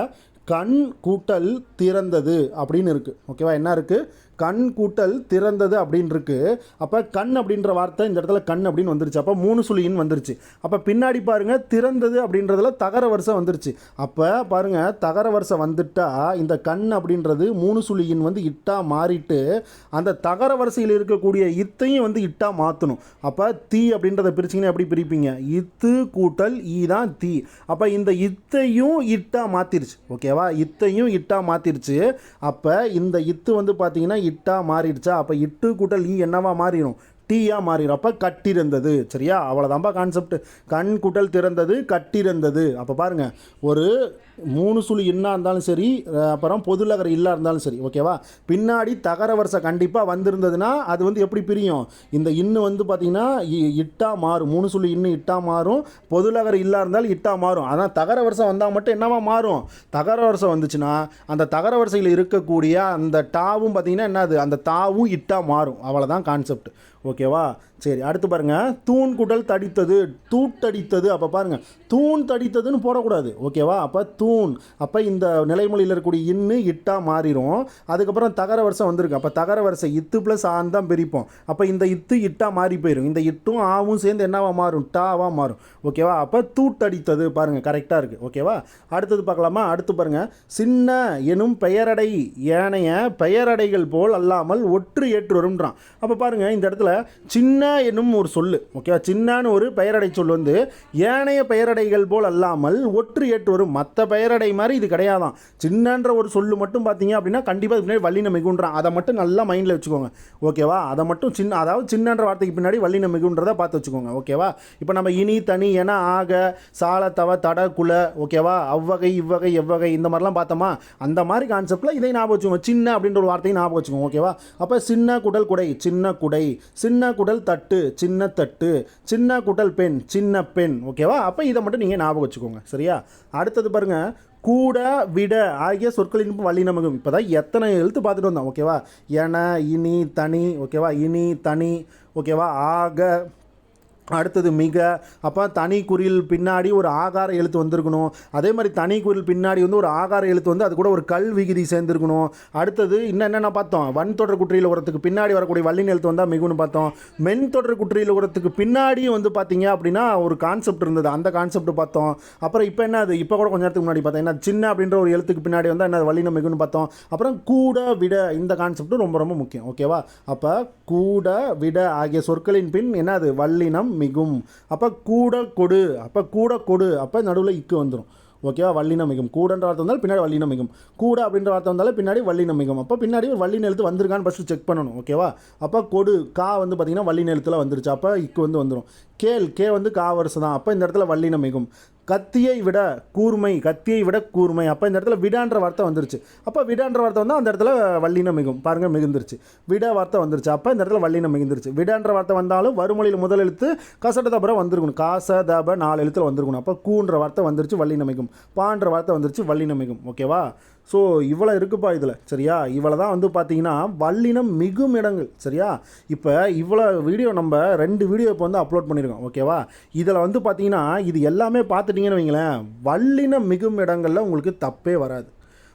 கண் கூட்டல் திறந்தது அப்படின்னு இருக்குது. ஓகேவா? என்ன இருக்குது? கண் கூட்டல் திறந்தது அப்படின்னு இருக்குது. அப்போ கண் அப்படின்ற வார்த்தை இந்த இடத்துல கண் அப்படின்னு வந்துருச்சு. அப்போ 3 சுழி இன் வந்துருச்சு. அப்போ பின்னாடி பாருங்கள், திறந்தது அப்படின்றதுல தகர வரிசை வந்துருச்சு. அப்போ பாருங்கள், தகர வரிசை வந்துட்டா இந்த கண் அப்படின்றது 3 சுழி இன் வந்து இட்டா மாறிட்டு அந்த தகர வரிசையில் இருக்கக்கூடிய இத்தையும் வந்து இட்டா மாற்றணும். அப்போ தீ அப்படின்றத பிரிச்சிங்கன்னா எப்படி பிரிப்பீங்க? இத்து கூட்டல் ஈ தான் தீ. அப்போ இந்த இத்தையும் இட்டா மாற்றிருச்சு. ஓகேவா? இத்தையும் இட்டா மாற்றிருச்சு. அப்போ இந்த இத்து வந்து பார்த்தீங்கன்னா இட்டா மாறிடுச்சா? அப்போ இட்டு கூட்டல் ஈ என்னவா மாறிடும்? டீயா மாறிடும். அப்போ கட்டிருந்தது. சரியா, அவ்வளோதான்ப்பா கான்செப்ட். கண் குட்டல் திறந்தது, கட்டிருந்தது. அப்போ பாருங்கள், ஒரு 3 சுழி இன்னா இருந்தாலும் சரி, அப்புறம் பொதுலகர இல்லா இருந்தாலும் சரி, ஓகேவா, பின்னாடி தகர வரிசை கண்டிப்பாக வந்திருந்ததுன்னா அது வந்து எப்படி பிரியும், இந்த இன்னு வந்து பார்த்திங்கன்னா இட்டா மாறும். 3 சுழி இன்னு இட்டா மாறும், பொதுலகர இல்லா இருந்தாலும் இட்டா மாறும். ஆனால் தகர வரிசை வந்தால் மட்டும் என்னவா மாறும், தகர வரிசை வந்துச்சுன்னா அந்த தகர வரிசையில் இருக்கக்கூடிய அந்த டாவும் பார்த்திங்கன்னா என்னது, அந்த தாவும் இட்டா மாறும். அவ்வளோதான் கான்செப்ட். ஓகேவா, சரி, அடுத்து பாருங்கள், தூண் குடல் தடித்தது, தூட்டடித்தது. அப்போ பாருங்கள், தூண் தடித்ததுன்னு போடக்கூடாது. ஓகேவா, அப்போ தூண், அப்போ இந்த நிலைமொழியில் இருக்கக்கூடிய இன்னு இட்டா மாறிடும். அதுக்கப்புறம் தகர வரிசை வந்திருக்கு. அப்போ தகர வரிசை இத்து ப்ளஸ் ஆன் தான் பிரிப்போம். அப்போ இந்த இத்து இட்டா மாறி போயிடும். இந்த இட்டும் ஆவும் சேர்ந்து என்னவா மாறும், டாவாக மாறும். ஓகேவா, அப்போ தூட்டடித்தது. பாருங்கள், கரெக்டாக இருக்குது. ஓகேவா, அடுத்தது பார்க்கலாமா. அடுத்து பாருங்கள், சின்ன எனும் பெயரடை ஏனைய பெயரடைகள் போல் அல்லாமல் ஒற்று ஏற்று வரும்ன்றான். அப்போ பாருங்கள், இந்த இடத்துல சின்ன என்னும் ஒரு சொல்லு, ஓகே, சின்னன்னு ஒரு பெயரடை சொல் வந்து ஏனைய பெயரடைகள் போல் அல்லாமல் ஒற்று ஏற்று வரும். மற்ற பெயரடை மாதிரி இது கிடையாதான். சின்னன்ற ஒரு சொல்லு மட்டும் பார்த்தீங்க அப்படின்னா கண்டிப்பாக பின்னாடி வல்லின மிகுன்றான். அதை மட்டும் நல்லா மைண்டில் வச்சுக்கோங்க. ஓகேவா, அதை மட்டும் சின்ன, அதாவது சின்னன்ற வார்த்தைக்கு பின்னாடி வல்லின மிகுன்றதை பார்த்து வச்சுக்கோங்க. ஓகேவா, இப்போ நம்ம இனி தனி என ஆக சால தவ தட குல, ஓகேவா, அவ்வகை இவ்வகை எவ்வகை இந்த மாதிரிலாம் பார்த்தோமா, அந்த மாதிரி கான்செப்டில் இதை ஞாபகம் வச்சுக்கோங்க. சின்ன அப்படின்ற ஒரு வார்த்தையை ஞாபகம் வச்சுக்கோங்க. ஓகேவா, அப்போ சின்ன குடல் குடை, சின்ன குடை, சின்ன குடல் தட்டு, சின்ன தட்டு, சின்ன குடல் பெண், சின்ன பெண். ஓகேவா, அப்போ இதை மட்டும் நீங்கள் ஞாபகம் வச்சுக்கோங்க. சரியா, அடுத்தது பாருங்கள், கூட விட ஆகிய சொற்களின் வல்லினமிகும். இப்போ தான் எத்தனை எழுத்து பார்த்துட்டு வந்தோம். ஓகேவா, என, இனி, தனி, ஓகேவா, இனி, தனி, ஓகேவா, ஆக, அடுத்தது மிக. அப்போ தனி குறில் பின்னாடி ஒரு ஆகார எழுத்து வந்திருக்கணும். அதே மாதிரி தனி குறில் பின்னாடி வந்து ஒரு ஆகார எழுத்து வந்து அது கூட ஒரு கல் விகுதி சேர்ந்துருக்கணும். அடுத்தது இன்னும் என்னென்ன பார்த்தோம், வன் தொடர் குற்றியில் உரத்துக்கு பின்னாடி வரக்கூடிய வல்லின எழுத்து வந்தால் மிகுன்னு பார்த்தோம். மென் தொடர் குற்றியில் உரத்துக்கு பின்னாடியும் வந்து பார்த்தீங்க அப்படின்னா ஒரு கான்செப்ட் இருந்தது, அந்த கான்செப்ட் பார்த்தோம். அப்புறம் இப்போ என்ன, அது இப்போ கூட கொஞ்ச நேரத்துக்கு முன்னாடி பார்த்தோம், என்ன சின்ன அப்படின்ற ஒரு எழுத்துக்கு பின்னாடி வந்தால் என்ன வல்லின மிகுன்னு பார்த்தோம். அப்புறம் கூட விட, இந்த கான்செப்ட்டும் ரொம்ப ரொம்ப முக்கியம். ஓகேவா, அப்போ கூட விட ஆகிய சொற்களின் பின் என்னது வல்லினம் மிகும். அப்போ கூட கொடு, அப்போ கூட கொடு, அப்போ நடுவில் இக்கு வந்துடும். ஓகேவா, வல்லினம் மிகும். கூடன்ற வார்த்தை வந்தாலும் பின்னாடி வல்லினம் மிகும். கூட அப்படின்ற வார்த்தை வந்தாலும் பின்னாடி வல்லினம் மிகும். அப்போ பின்னாடி ஒரு வல்லின எழுத்து வந்திருக்கான்னு ஃபஸ்ட்டு செக் பண்ணணும். ஓகேவா, அப்போ கொடு கா வந்து பார்த்திங்கன்னா வல்லின எழுத்தில் வந்துருச்சு. அப்போ இக்கு வந்து வந்துடும். கேள் கே வந்து கா வரிசை தான். அப்போ இந்த இடத்துல வல்லினம் மிகும். கத்தியை விட கூர்மை, கத்தியை விட கூர்மை. அப்போ இந்த இடத்துல விடான்ற வார்த்தை வந்துருச்சு. அப்போ விடான்ற வார்த்தை வந்தால் அந்த இடத்துல வல்லினம் மிகும். பாருங்கள், மிகுந்துருச்சு. விட வார்த்தை வந்துருச்சு. அப்போ இந்த இடத்துல வல்லினம் மிகுந்துருச்சு. விடான்ற வார்த்தை வந்தாலும் வறுமொழியில் முதல் எழுத்து கசட தபரை வந்திருக்கணும். காச தப 4 எழுத்தில் வந்திருக்கணும். அப்போ கூன்ற வார்த்தை வந்துருச்சு, வல்லினம் மிகும். பான்ற வார்த்தை வந்துருச்சு, வல்லினம் மிகும். ஓகேவா, ஸோ இவ்வளோ இருக்குப்பா இதில். சரியா, இவ்வளோ தான் வந்து பார்த்தீங்கன்னா வல்லினம் மிகும் இடங்கள். சரியா, இப்போ இவ்வளோ வீடியோ நம்ம 2 வீடியோ இப்போ வந்து அப்லோட் பண்ணியிருக்கோம். ஓகேவா, இதில் வந்து பார்த்தீங்கன்னா இது எல்லாமே பார்த்துட்டிங்கன்னு வைங்களேன், வல்லினம் மிகும் இடங்களில் உங்களுக்கு தப்பே வராது.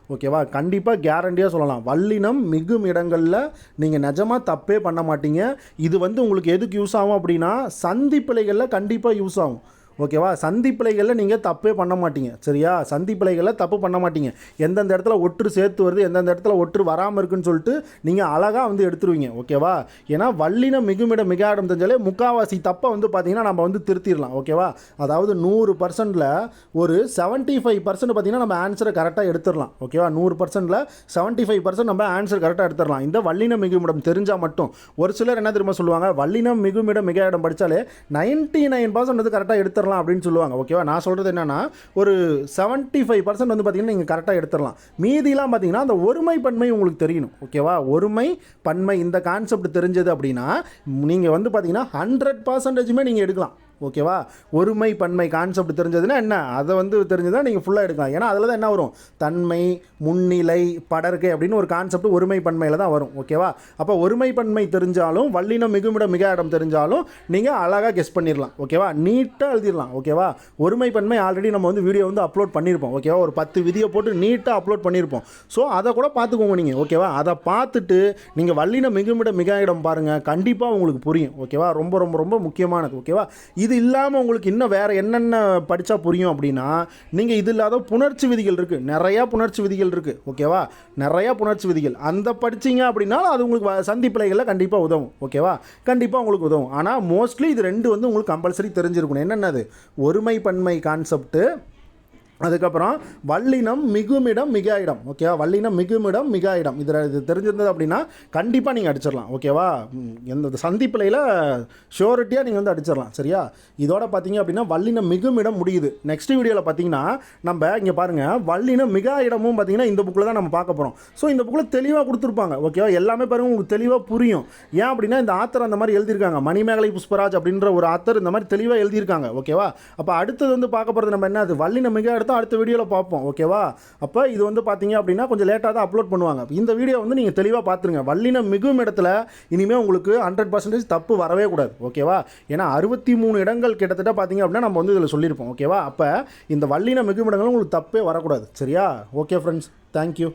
ஓகேவா, கண்டிப்பாக கேரண்டியாக சொல்லலாம், வல்லினம் மிகும் இடங்களில் நீங்கள் நிஜமாக தப்பே பண்ண மாட்டீங்க. இது வந்து உங்களுக்கு எதுக்கு யூஸ் ஆகும் அப்படின்னா சந்தி பிழைகளில் கண்டிப்பாக யூஸ் ஆகும். ஓகேவா, சந்தி பிழைகளில் நீங்கள் தப்பே பண்ண மாட்டீங்க. சரியா, சந்தி பிழைகளில் தப்பு பண்ண மாட்டீங்க. எந்தெந்த இடத்துல ஒற்று சேர்த்து வருது, எந்தெந்த இடத்துல ஒற்று வராமல் இருக்குன்னு சொல்லிட்டு நீங்கள் அழகாக வந்து எடுத்துருவீங்க. ஓகேவா, ஏன்னா வல்லினம் மிகுமிடம் மிக இடம் தெரிஞ்சாலே முக்காவாசி தப்பை வந்து பார்த்திங்கன்னா நம்ம வந்து திருத்திடலாம். ஓகேவா, அதாவது 100%ல் ஒரு 75% பார்த்திங்கன்னா நம்ம ஆன்சரை கரெக்டாக எடுத்துடலாம். ஓகேவா, 100%ல் 75% நம்ம ஆன்சர் கரெக்டாக எடுத்துடலாம் இந்த வல்லினம் மிகுமிடம் தெரிஞ்சால் மட்டும். ஒரு சிலர் என்ன தெரியுமா சொல்லுவாங்க, வல்லினம் மிகுமிடம் மிக இடம் படித்தாலே 99% வந்து கரெக்டாக எடுத்துடலாம் அப்படின்னு சொல்லுவாங்க. ஓகேவா, நான் சொல்கிறது என்னன்னா ஒரு 75% வந்து பார்த்தீங்கன்னா நீங்கள் கரெக்டாக எடுத்துடலாம். மீதிலாம் பார்த்தீங்கன்னா அந்த ஒருமை பன்மை உங்களுக்கு தெரியணும். ஓகேவா, ஒருமை பன்மை இந்த கான்செப்ட் தெரிஞ்சது அப்படின்னா நீங்கள் வந்து பார்த்தீங்கன்னா 100%மே நீங்கள் எடுக்கலாம். ஓகேவா, ஒருமை பன்மை கான்செப்ட் தெரிஞ்சதுன்னா என்ன, அதை வந்து தெரிஞ்சதுன்னா நீங்கள் ஃபுல்லாக எடுக்கலாம். ஏன்னா அதில் தான் என்ன வரும், தன்மை, முன்னிலை, படர்க்கை அப்படின்னு ஒரு கான்செப்ட் ஒருமை பன்மையில் தான் வரும். ஓகேவா, அப்போ ஒருமை பன்மை தெரிஞ்சாலும் வல்லினம் மிகுமிடம் மிக இடம் தெரிஞ்சாலும் நீங்கள் அழகாக கெஸ் பண்ணிடலாம். ஓகேவா, நீட்டாக எழுதிடலாம். ஓகேவா, ஒருமை பன்மை ஆல்ரெடி நம்ம வந்து வீடியோ வந்து அப்லோட் பண்ணியிருப்போம். ஓகேவா, ஒரு 10 வீடியோ போட்டு நீட்டாக அப்லோட் பண்ணியிருப்போம். ஸோ அதை கூட பார்த்துக்கோங்க நீங்கள். ஓகேவா, அதை பார்த்துட்டு நீங்கள் வல்லினம் மிகுமிடம் மிக இடம் பாருங்கள், கண்டிப்பாக உங்களுக்கு புரியும். ஓகேவா, ரொம்ப ரொம்ப ரொம்ப முக்கியமானது. ஓகேவா, இது இல்லாமல் உங்களுக்கு இன்னும் வேறு என்னென்ன படித்தா புரியும் அப்படின்னா, நீங்கள் இது இல்லாத புணர்ச்சி விதிகள் இருக்குது, நிறையா புணர்ச்சி விதிகள் இருக்குது. ஓகேவா, நிறையா புணர்ச்சி விதிகள் அந்த படிச்சிங்க அப்படின்னா அது உங்களுக்கு சந்தி பிழைகளில் கண்டிப்பாக உதவும். ஓகேவா, கண்டிப்பாக உங்களுக்கு உதவும். ஆனால் மோஸ்ட்லி இது 2 வந்து உங்களுக்கு கம்பல்சரி தெரிஞ்சிருக்கணும். என்னென்னது, ஒருமை பன்மை கான்செப்ட்டு, அதுக்கப்புறம் வல்லினம் மிகுமிடம் மிகா இடம். ஓகேவா? வல்லினம் மிகுமிடம் மிகா இடம். இது தெரிஞ்சிருந்தது அப்படின்னா கண்டிப்பாக நீங்கள் அடிச்சிடலாம். ஓகேவா? எந்த சந்திப்பிலையில் ஷோரிட்டியாக நீங்கள் வந்து அடிச்சிடலாம். சரியா? இதோட பார்த்தீங்க அப்படின்னா வல்லினம் மிகுமிடம் முடியுது. நெக்ஸ்ட் வீடியோவில் பார்த்தீங்கன்னா நம்ம இங்கே பாருங்கள், வல்லினம் மிகா இடமும் பார்த்தீங்கன்னா இந்த புக்கில் தான் நம்ம பார்க்க போகிறோம். ஸோ இந்த புக்கில் தெளிவாக கொடுத்துருப்பாங்க. ஓகேவா? எல்லாமே பாருங்கள் உங்களுக்கு தெளிவாக புரியும். ஏன் அப்படின்னா இந்த ஆத்தர் அந்த மாதிரி எழுதியிருக்காங்க. மணிமேகலை புஷ்பராஜ் அப்படின்ற ஒரு ஆத்தர் இந்த மாதிரி தெளிவாக எழுதியிருக்காங்க. ஓகேவா? அப்போ அடுத்தது வந்து பார்க்க போகிறது நம்ம என்ன, அது வல்லினம் மிகா இடத்த அடுத்த வீடியோவில் பார்ப்போம். ஓகேவா? அப்போ இது வந்து பார்த்தீங்க அப்படின்னா கொஞ்சம் லேட்டாக தான் அப்லோட் பண்ணுவாங்க. இந்த வீடியோ வந்து நீங்கள் தெளிவாக பார்த்துருங்க. வல்லினம் மிகும் இடத்துல இனிமேல் உங்களுக்கு 100% தப்பு வரவே கூடாது. ஓகேவா? ஏன்னா 63 இடங்கள் கிட்டத்தட்ட பார்த்தீங்க அப்படின்னா நம்ம வந்து இதில் சொல்லியிருப்போம். ஓகேவா? அப்போ இந்த வல்லினம் மிகும் இடங்களும் உங்களுக்கு தப்பே வரக்கூடாது. சரியா? Okay friends, thank you.